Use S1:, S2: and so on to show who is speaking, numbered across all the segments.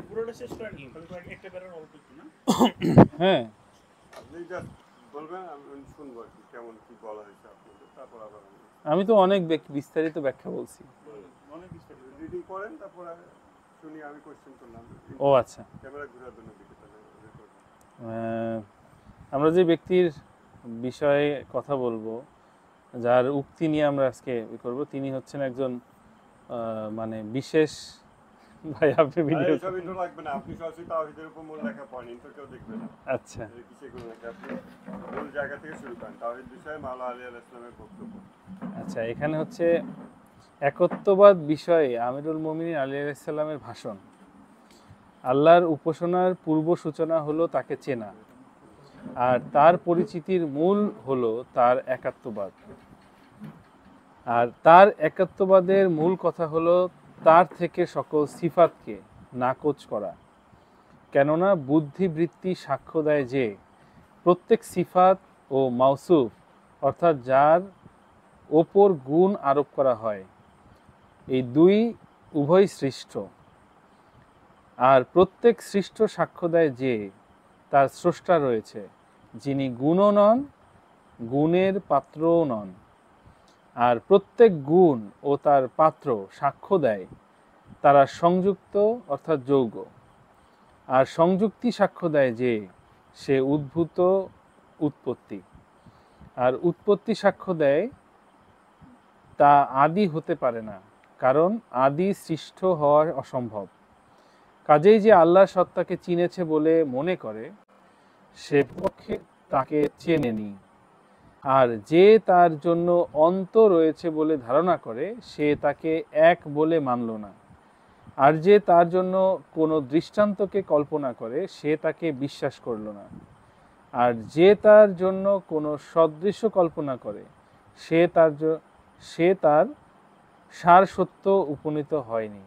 S1: পুরোটা শেষ করেন একটা বেরোর অল্প একটু না।
S2: হ্যাঁ,
S3: আপনি জাস্ট বলবেন, আমি শুনবো আর কি কেমন কি বলা হয়েছে আপনাদের, তারপর আবার
S2: আমি তো অনেক বিস্তারিত ব্যাখ্যা বলছি।
S1: অনেক বিস্তারিত
S3: রিডিং করেন, তারপর শুনি, আমি কোশ্চেন করলাম।
S2: ও আচ্ছা,
S3: ক্যামেরা ঘোরার জন্য দিকে তাহলে রেকর্ড।
S2: আমরা যে ব্যক্তির বিষয়ে কথা বলবো, যার উক্তি নিয়ে আমরা আজকে করব, তিনি হচ্ছেন একজন মানে বিশেষ ভাই। আপনি ভিডিও
S3: সব ইন্ট্রো লাগবে না, আপনি সরাসরি তাওহীদের উপর মূল লেখা পড়েন, ইন্ট্রো কেউ দেখবে না।
S2: আচ্ছা,
S3: কিসে কোনো লেখা, আপনি মূল জায়গা থেকে শুরু করেন। তাওহীদ বিষয়ে মাওলানা আলী আলাইহিস সালামের বক্তব্য।
S2: আচ্ছা, এখানে হচ্ছে একত্ববাদ বিষয়ে আমিরুল মুমিনিন আলী আলাইহিস সালামের ভাষণ। আল্লাহর উপাসনার পূর্ব সূচনা হলো তাকে চেনা, আর তার পরিচিতির মূল হলো তার একাত্মবাদ। আর তার একাত্মবাদের মূল কথা হলো তার থেকে সকল সিফাতকে নাকচ করা। কেননা বুদ্ধিবৃত্তি সাক্ষ্য দেয় যে প্রত্যেক সিফাত ও মাউসুফ, অর্থাৎ যার ওপর গুণ আরোপ করা হয়, এই দুই উভয় সৃষ্ট। আর প্রত্যেক সৃষ্ট সাক্ষ্য দেয় যে তার স্রষ্টা রয়েছে, যিনি গুণও নন, গুণের পাত্রও নন। আর প্রত্যেক গুণ ও তার পাত্র সাক্ষ্য দেয় তারা সংযুক্ত, অর্থাৎ যৌগ। আর সংযুক্তি সাক্ষ্য দেয় যে সে উদ্ভূত, উৎপত্তি। আর উৎপত্তি সাক্ষ্য দেয় তা আদি হতে পারে না, কারণ আদি সৃষ্ট হওয়া অসম্ভব। কাজেই যে আল্লাহর সত্তাকে চিনেছে বলে মনে করে, সে পক্ষে তাকে চেনেনি। আর যে তার জন্য অন্ত রয়েছে বলে ধারণা করে, সে তাকে এক বলে মানল না। আর যে তার জন্য কোনো দৃষ্টান্তকে কল্পনা করে, সে তাকে বিশ্বাস করল না। আর যে তার জন্য কোনো সদৃশ্য কল্পনা করে, সে তার সার সত্য উপনীত হয়নি।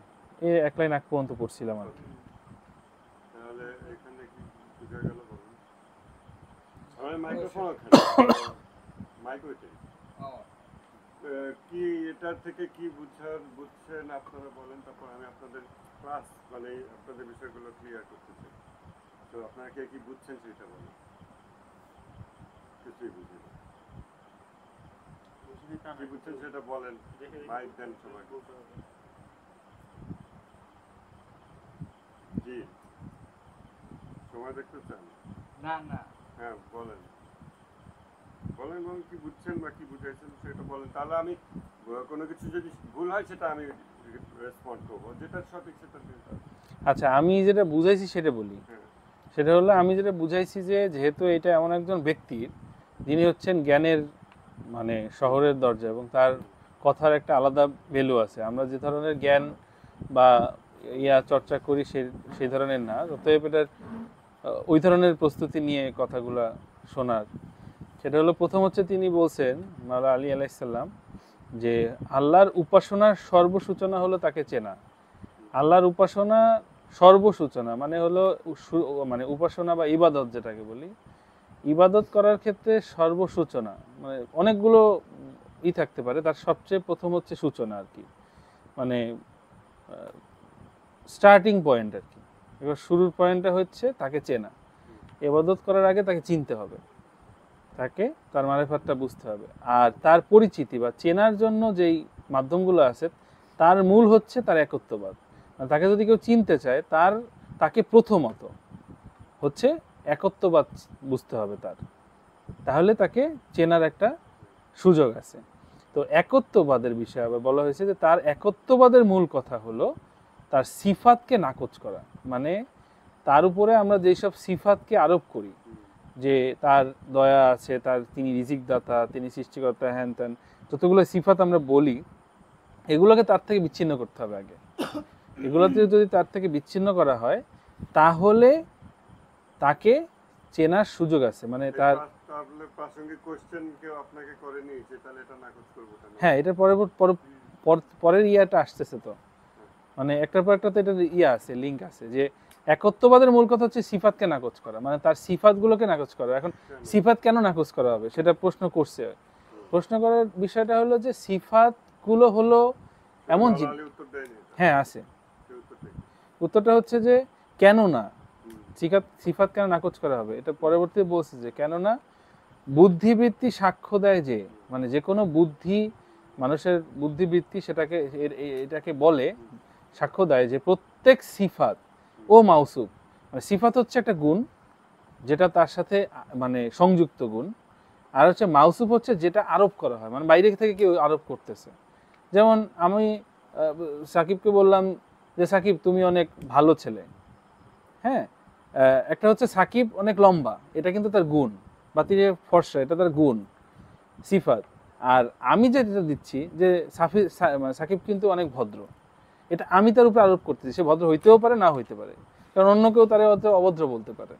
S2: এক লাইন আগ পর্যন্ত পড়ছিলাম আর কি।
S3: তাহলে এখানে কি বুঝা গেল বলুন? আমার মাইক্রোফোন মাইক ওইটাই কি, এটার থেকে কি বুঝছেন আপনারা বলেন, তারপর আমি আপনাদের ক্লাস মানে আপনাদের বিষয়গুলো ক্লিয়ার করতে চাই। তো আপনারা কে কি বুঝছেন সেটা বলেন। কিছুই বুঝি না, কি বুঝছেন সেটা বলেন, মাইক দেন সবাই। জি, সময় দেখতে চান?
S1: না না,
S3: হ্যাঁ বলেন বলেন বলেন, কি বুঝছেন বা কি বুঝাইছেন সেটা বলেন। তাহলে আমি কোনো কিছু যদি ভুল হয় সেটা আমি রেসপন্ড করবো, যেটা সঠিক সেটা।
S2: আচ্ছা, আমি যেটা বুঝাইছি সেটা বলি। সেটা হলো, আমি যেটা বুঝাইছি যে যেহেতু এটা এমন একজন ব্যক্তির যিনি হচ্ছেন জ্ঞানের মানে শহরের দরজা, এবং তার কথার একটা আলাদা ভ্যালু আছে। আমরা যে ধরনের জ্ঞান বা চর্চা করি সেই ধরনের না। অতএব এটার ওই ধরনের প্রস্তুতি নিয়ে কথাগুলা শোনার। সেটা হলো, প্রথম হচ্ছে তিনি বলছেন মাওলানা আলী আলাইহিস সালাম যে আল্লাহর উপাসনার সর্বসূচনা হলো তাকে চেনা। আল্লাহর উপাসনা সর্বসূচনা মানে হলো মানে উপাসনা বা ইবাদত যেটাকে বলি, ইবাদত করার ক্ষেত্রে সর্বসূচনা মানে অনেকগুলো থাকতে পারে, তার সবচেয়ে প্রথম হচ্ছে সূচনা আর কি, মানে স্টার্টিং পয়েন্ট আর কি। এবার শুরুর পয়েন্টটা হচ্ছে তাকে চেনা। ইবাদত করার আগে তাকে চিনতে হবে, তাকে তার মারিফাতটা বুঝতে হবে। আর তার পরিচিতি বা চেনার জন্য যেই মাধ্যমগুলো আছে, তার মূল হচ্ছে তার একত্ববাদ। তাকে যদি কেউ চিনতে চায়, তাকে প্রথমত হচ্ছে একত্ববাদ বুঝতে হবে তার, তাহলে তাকে চেনার একটা সুযোগ আছে। তো একত্ববাদের বিষয়ে আবার বলা হয়েছে যে তার একত্ববাদের মূল কথা হলো তার সিফাতকে নাকচ করা। মানে তার উপরে আমরা যেসব সিফাতকে আরোপ করি, যে তার দয়া আছে, তিনি রিজিকদাতা, তিনি সৃষ্টিকর্তা, হ্যান ত্যান, যতগুলো সিফাত আমরা বলি, এগুলোকে তার থেকে বিচ্ছিন্ন করতে হবে আগে। এগুলোতে যদি তার থেকে বিচ্ছিন্ন করা হয়, তাহলে তাকে চেনার সুযোগ আছে। মানে তার
S3: প্রাসঙ্গিক কোশ্চেন কেউ আপনাকে করেনি যে তাহলে এটা নাকচ করব কেন?
S2: হ্যাঁ, এটা পরের ইয়াটা আসতেছে। তো মানে একটার পর একটা তো এটা আছে, লিঙ্ক আছে, যে একত্ববাদের মূল কথা হচ্ছে সিফাতকে নাকচ করা, মানে তার সিফাতগুলোকে নাকচ করা। এখন সিফাত কেন নাকচ করা হবে সেটা প্রশ্ন করছে। প্রশ্ন করার বিষয়টা হলো যে সিফাতগুলো হলো এমন
S3: উত্তর দেয়নি।
S2: হ্যাঁ আছে, উত্তরটা হচ্ছে যে কেন না, সিফাত কেন নাকচ করা হবে, এটা পরবর্তীতে বলছে যে কেননা বুদ্ধিবৃত্তি সাক্ষ্য দেয় যে, মানে যে কোনো বুদ্ধি, মানুষের বুদ্ধিবৃত্তি সেটাকে এটাকে বলে, সাক্ষ্য দেয় যে প্রত্যেক সিফাত ও মাউসুফ, মানে সিফাত হচ্ছে একটা গুণ যেটা তার সাথে মানে সংযুক্ত গুণ, আর হচ্ছে মাউসুফ হচ্ছে যেটা আরোপ করা হয়, মানে বাইরে থেকে কেউ আরোপ করতেছে। যেমন আমি সাকিবকে বললাম যে সাকিব তুমি অনেক ভালো ছেলে, হ্যাঁ, একটা হচ্ছে সাকিব অনেক লম্বা, এটা কিন্তু তার গুণ, বা তিনি ফর্সা, এটা তার গুণ, সিফাত। আর আমি যেটা দিচ্ছি যে সাকিব কিন্তু অনেক ভদ্র, এটা আমি তার উপরে আরোপ করতেছি, সে ভদ্র হইতেও পারে না হইতে পারে, কারণ অন্য কেউ তার অভদ্র বলতে পারে।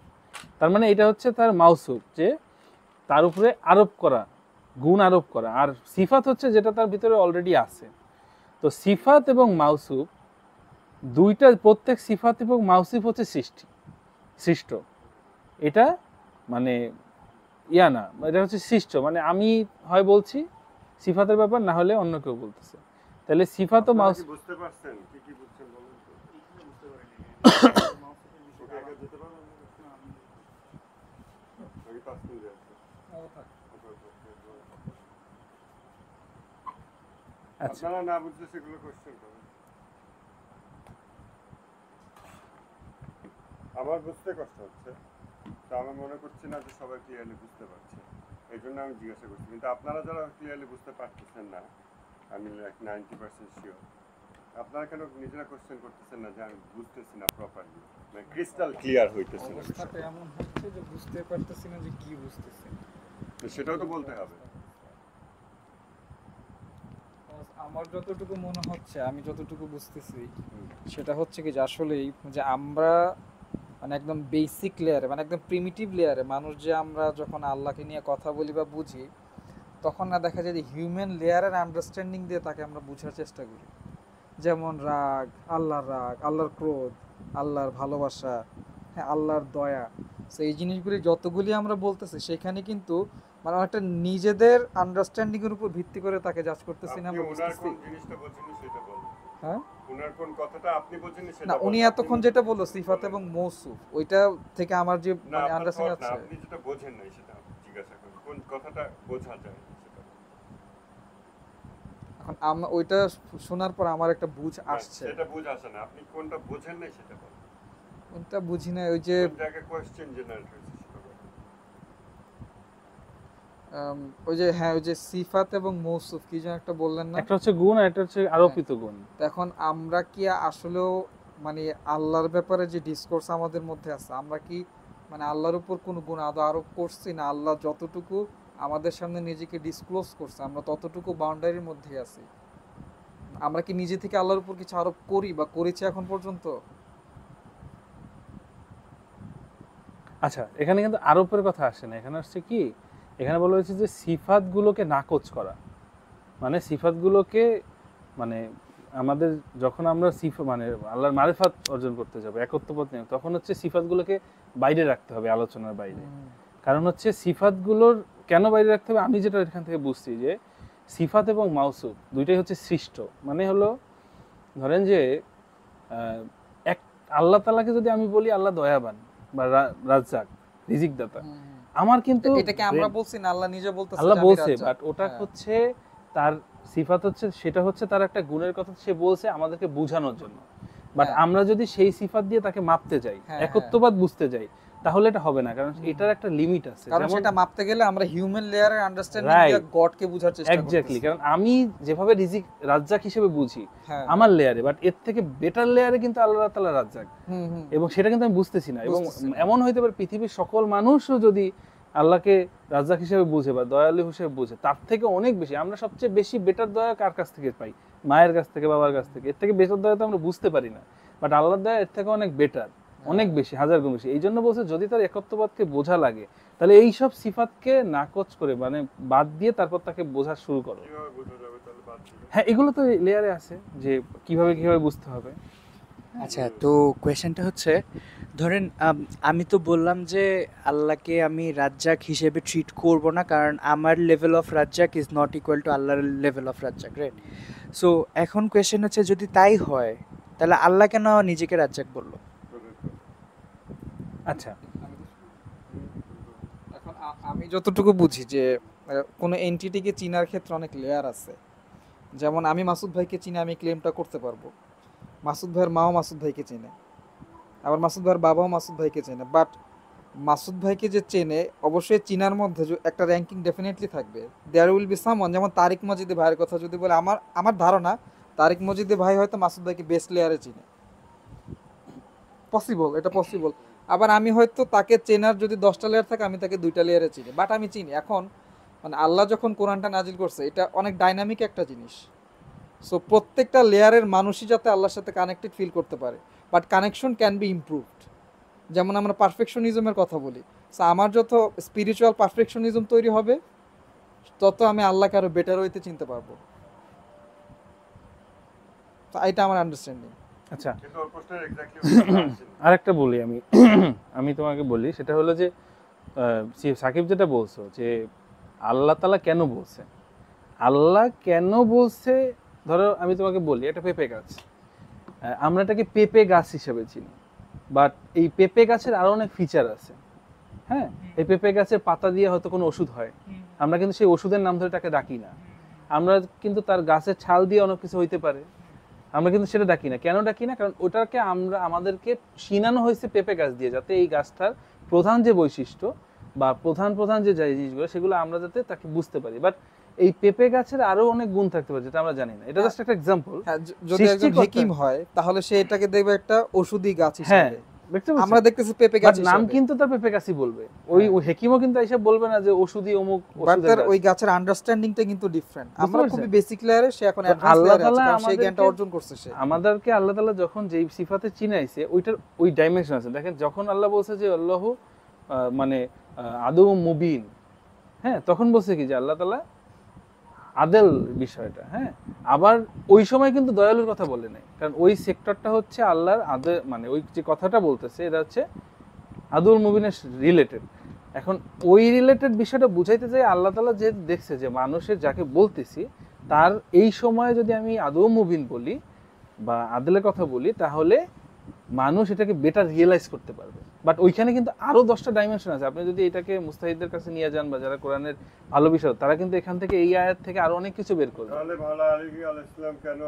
S2: তার মানে এটা হচ্ছে তার মাউসুফ, যে তার উপরে আরোপ করা, গুণ আরোপ করা। আর সিফাত হচ্ছে যেটা তার ভিতরে অলরেডি আছে। তো সিফাত এবং মাউসুফ দুইটা, প্রত্যেক সিফাত এবং মাউসুফ হচ্ছে সৃষ্ট, এটা মানে ইয়া না, এটা হচ্ছে সৃষ্ট, মানে আমি হয় বলছি সিফাতের ব্যাপার, না হলে অন্য কেউ বলতেছে, তাহলে সিফাত ও মাউসুফ।
S3: বুঝতে পারছেন কি বুঝছেন বলুন তো?
S1: এইখানে বুঝতে পারিনি। মাউসুফের বিষয়টা
S3: ওকে, আগে যেতে পারবেন না? ওই 5 মিনিট আছে।
S2: আচ্ছা,
S3: আপনারা না বুঝলে সেগুলো কোশ্চেন করেন। আমার বুঝতে কষ্ট হচ্ছে, তো আমি মনে করছি না যে সবাই ক্লিয়ারলি বুঝতে পারছে, এই জন্য আমি জিজ্ঞাসা করছি। কিন্তু আপনারা যারা ক্লিয়ারলি বুঝতে পারতেছেন না, আমি লাইক 90% শিওর, আপনারা কেন নিজেরা কোশ্চেন করতেছেন না যে আমি বুঝতেছি না প্রপারলি, মানে ক্রিস্টাল ক্লিয়ার হইতেছে না
S4: অবস্থাটা এমন হচ্ছে যে বুঝতে পারতেছি না যে কি বুঝতেছি।
S3: তো সেটাও তো বলতে হবে।
S4: আমার যতটুকু মনে হচ্ছে, আমি যতটুকু বুঝতেছি, সেটা হচ্ছে কি যে আসলেই যে আমরা মানে একদম বেসিক লেয়ারে, মানে একদম প্রিমিটিভ লেয়ারে মানুষ যে আমরা যখন আল্লাহকে নিয়ে কথা বলি বা বুঝি, তখন না দেখা যায় যে হিউম্যান লেয়ারের আন্ডারস্ট্যান্ডিং দিয়ে তাকে আমরা বোঝার চেষ্টা করি। যেমন রাগ, আল্লাহর ক্রোধ, আল্লাহর ভালোবাসা, হ্যাঁ, আল্লাহর দয়া। তো এই জিনিসগুলি যতগুলি আমরা বলতেছি, সেখানে কিন্তু মানে একটা নিজেদের আন্ডারস্ট্যান্ডিং এর উপর ভিত্তি করে তাকে জাজ করতেছি না,
S3: আপনি
S4: আমরা
S3: ওনার
S4: বুঝতেছি।
S3: কোন জিনিসটা বোঝেননি সেটা বলেন।
S4: হ্যাঁ,
S3: ওনার কোন কথাটা আপনি বোঝেননি সেটা
S4: না,
S3: বলেন।
S4: উনি এতক্ষণ যেটা বললো সিফাত এবং মৌসুফ, ওইটা থেকে আমার যে
S3: না,
S4: মানে
S3: আপনার
S4: আন্ডারস্ট্যান্ডিং
S3: thought না,
S4: আছে।
S3: আপনি যেটা বোঝেন নাই সেটা জিজ্ঞাসা করেন, কোন কথাটা বোঝা যায় না সেটা বলেন।
S4: এখন ওইটা শোনার পর আমার একটা বুঝ
S3: না,
S4: আসছে।
S3: সেটা বুঝ আসে না, আপনি কোনটা বোঝেন নাই সেটা বলেন।
S4: কোনটা বুঝি না, ওই যে
S3: কোন জায়গায় কোয়েশ্চেন জেনারেট হয়েছে সেটা বলেন।
S4: ওই যে হ্যাঁ, ওই যে সিফাত এবং মৌসুফ কি যেন একটা বললেন না,
S2: একটা হচ্ছে গুণ আর একটা হচ্ছে আরোপিত গুণ।
S4: তো এখন আমরা কি আসলেও মানে আল্লাহর ব্যাপারে যে ডিসকোর্স আমাদের মধ্যে আছে, আমরা কি মানে আল্লাহর উপর কোনো গুণ আরোপ করছি না? আল্লাহ যতটুকু আমাদের সামনে নিজেকে ডিসক্লোজ করছে, আমরা ততটুকু বাউন্ডারির মধ্যে আছি। আমরা কি নিজে থেকে আল্লাহর উপর কিছু আরোপ করি বা করেছি এখন পর্যন্ত?
S2: আচ্ছা, এখানে কিন্তু আরোপের কথা আসে না, এখানে আসছে কি, এখানে বলা হয়েছে যে সিফাতগুলোকে নাকচ করা, মানে সিফাতগুলোকে মানে আমাদের যখন আমরা মানে আল্লাহর মারিফাত অর্জন করতে যাবো, একত্ববোধ নিয়ে, তখন হচ্ছে সিফাতগুলোকে বাইরে রাখতে হবে, আলোচনার বাইরে। কারণ হচ্ছে সিফাতগুলোর কেন বাইরে রাখতে হবে, আমি যেটা এখান থেকে বুঝছি যে সিফাত এবং মাউসুফ দুইটাই হচ্ছে সৃষ্ট, মানে হলো ধরেন যে এক আল্লাহ তাআলাকে যদি আমি বলি আল্লাহ দয়াবান বা রাজ্জাক, রিজিক দাতা, আমার কিন্তু
S4: এটাকে আমরা বলছি না, আল্লাহ নিজে বলতেছে,
S2: আল্লাহ
S4: যে আমি
S2: বলছে,
S4: রাজ্জাক।
S2: বাট ওটা
S4: হ্যাঁ।
S2: হচ্ছে তার সিফাত, হচ্ছে সেটা হচ্ছে তার একটা গুণের কথা, সে বলছে আমাদেরকে বোঝানোর জন্য। বাট
S4: হ্যাঁ।
S2: আমরা যদি সেই সিফাত দিয়ে তাকে মাপতে যাই,
S4: হ্যাঁ,
S2: একত্ববাদ বুঝতে যাই, তাহলে এটা হবে না, কারণ এটার একটা লিমিট আছে।
S4: কারণ
S2: যেমন
S4: সেটা মাপতে গেলে আমরা হিউম্যান লেয়ারের আন্ডারস্ট্যান্ডিং
S2: Right.
S4: দিয়ে গডকে বোঝার চেষ্টা করতেছি।
S2: এক্স্যাক্টলি, কারণ আমি যেভাবে রিজিক রাজ্জাক হিসেবে বুঝি
S4: হ্যাঁ।
S2: আমার লেয়ারে, বাট এর থেকে বেটার লেয়ারে কিন্তু আল্লাহ তাআলা রাজ্জাক,
S4: হুম, হুম।
S2: এবং সেটা কিন্তু আমি বুঝতেছি না। এবং
S4: বুঝতেছি না।
S2: এমন হইতে পারে পৃথিবীর সকল মানুষও যদি আল্লাহকে রাজ্জাক হিসেবে বুঝে বা দয়ালু হিসেবে বুঝে, তার থেকে অনেক বেশি, আমরা সবচেয়ে বেশি বেটার দয়া কার কাছ থেকে পাই? মায়ের কাছ থেকে, বাবার কাছ থেকে। এর থেকে বেটার দয়া তো আমরা বুঝতে পারি না, বাট আল্লাহর দয়া এর থেকে অনেক বেটার, অনেক বেশি, হাজার গুণ বেশি। এই জন্য বলছে যদি তার একত্ববাদকে বোঝা লাগে, তাহলে এই সব সিফাতকে নাকচ করে, মানে বাদ দিয়ে তারপর তাকে বোঝা শুরু করো।
S3: কিভাবে বোঝা যাবে তাহলে বাদ দিলে?
S2: হ্যাঁ, এগুলো তো লেয়ারে আছে যে কিভাবে কিভাবে বুঝতে হবে।
S5: আচ্ছা, তো কোয়েশ্চেনটা হচ্ছে, ধরেন আমি তো বললাম যে আল্লাহকে আমি রাজ্জাক হিসেবে ট্রিট করব না, কারণ আমার লেভেল অফ রাজ্জাক ইজ নট ইকুয়াল টু আল্লাহর লেভেল অফ রাজ্জাক, রাইট? সো এখন কোয়েশ্চেন হচ্ছে, যদি তাই হয় তাহলে আল্লাহ কেন নিজেকে রাজ্জাক বললো?
S2: আচ্ছা,
S4: এখন আমি যতটুকু বুঝি যে কোনো এন্টিটিকে চিনার ক্ষেত্রে অনেক লেয়ার আছে। যেমন আমি মাসুদ ভাইকে চিনে আমি ক্লেমটা করতে পারবো, মাসুদ ভাইয়ের মাও মাসুদ ভাইকে চেনে, আবার মাসুদ ভাইয়ের বাবাও মাসুদ ভাইকে চেনে। বাট মাসুদ ভাইকে যে চেনে, অবশ্যই চিনার মধ্যে একটা র্যাঙ্কিং ডেফিনেটলি থাকবে। দেয়ার উইল বি সামওয়ান, যেমন তারিক মজিদে ভাইয়ের কথা যদি বলে, আমার ধারণা তারিক মজিদে ভাই হয়তো মাসুদ ভাইকে বেস্ট লেয়ারে চিনে, পসিবল, এটা পসিবল। আবার আমি হয়তো তাকে চেনার যদি 10টা লেয়ার থাকে, আমি তাকে 2টা লেয়ারে চিনি, বাট আমি চিনি। এখন মানে আল্লাহ যখন কোরআনটা নাজিল করছে, এটা অনেক ডাইনামিক একটা জিনিস। সো প্রত্যেকটা লেয়ারের মানুষই যাতে আল্লাহর সাথে কানেক্টেড ফিল করতে পারে, but connection can be improved. যেমন আমরা পারফেকশনিজমের কথা বলি, সো আমার যত স্পিরিচুয়াল পারফেকশনিজম তৈরি হবে, তত আমি আল্লাহকে আরও বেটার ওয়েতে চিনতে পারবো। তো এটা আমার আন্ডারস্ট্যান্ডিং।
S2: আচ্ছা,
S3: কিন্তু ওর প্রশ্নের এক্স্যাক্টলি
S2: আরেকটা বলি আমি আমি তোমাকে বলি, সেটা হলো যে সাকিব যেটা বলছো যে আল্লাহ তাআলা কেন বলছে, আল্লাহ কেন বলছে, ধরো আমি তোমাকে বলি একটা পেঁপে গাছ, আমরা এটাকে পেঁপে গাছ হিসেবে চিনি, বাট এই পেঁপে গাছের আরো অনেক ফিচার আছে। হ্যাঁ, এই পেঁপে গাছের পাতা দিয়ে হয়তো কোনো ওষুধ হয়, আমরা কিন্তু সেই ওষুধের নাম ধরে তাকে ডাকি না। আমরা কিন্তু তার গাছের ছাল দিয়ে অনেক কিছু হইতে পারে, আমরা কিন্তু সেটা ডাকি না। কেন ডাকি না? কারণ ওটাকে আমাদেরকে চিনানো হয়েছে পেঁপে গাছ দিয়ে, যাতে এই গাছটার প্রধান যে বৈশিষ্ট্য বা প্রধান যে জিনিসগুলো, সেগুলো আমরা যাতে তাকে বুঝতে পারি। বাট এই পেঁপে গাছের আরো অনেক গুণ থাকতে পারে যেটা আমরা জানি না। এটা জাস্ট একটা এক্সাম্পল।
S4: যদি একজন হেকিম হয়, তাহলে সে এটাকে দেখবে একটা ওষুধি গাছ
S2: হ্যাঁ,
S4: হিসেবে। আমরা দেখতেছি পেঁপে গাছ
S2: নাম
S4: হিসেবে।
S2: কিন্তু তার পেঁপে গাছই বলবে, ওই হেকিমও কিন্তু এসব বলবে না যে ওষুধি অমুক
S4: বাট
S2: ওষুধের
S4: তার
S2: গাছ।
S4: ওই গাছের আন্ডারস্ট্যান্ডিংটা কিন্তু ডিফারেন্ট। আমরা
S2: পারছেন?
S4: খুবই বেসিক লেয়ারে, সে এখন অ্যাডভান্স
S2: আল্লাহ
S4: লেয়ারে আছে,
S2: তাআলা
S4: কারণ সেই জ্ঞানটা
S2: আমাদেরকে-
S4: অর্জন করছে সে।
S2: আমাদেরকে আল্লাহ তাআলা যখন যেই সিফাতে চিনাইছে, ওইটার ওই ডাইমেনশন আছে। দেখেন, যখন আল্লাহ বলছে যে আল্লাহু মানে আদৌ মুবিন, হ্যাঁ, তখন বলছে কি যে আল্লাহ তাআলা আদেল বিষয়টা। হ্যাঁ, আবার ওই সময় কিন্তু দয়ালুর কথা বলে নাই, কারণ ওই সেক্টরটা হচ্ছে আল্লাহর আদেল, মানে ওই যে কথাটা বলতেছে এটা হচ্ছে আদুল মুবিনের রিলেটেড। এখন ওই রিলেটেড বিষয়টা বুঝাইতে চাই, আল্লাহ তাআলা যে দেখছে যে মানুষের যাকে বলতেছি তার এই সময়ে যদি আমি আদৌ মুবিন বলি বা আদেলের কথা বলি, তাহলে মানুষ এটাকে বেটার রিয়েলাইজ করতে পারবে। বাট ওইখানে কিন্তু আরো 10টা ডাইমেনশন আছে। আপনি যদি এটাকে মুস্তাহিদদের কাছে নিয়ে যান বা যারা কোরআনের ভালো বিষয়, তারা কিন্তু এখান থেকে এই আয়াত থেকে আরো অনেক কিছু বের করবে।
S3: তাহলে মাওলানা আলী আলাইহিস সালাম কেন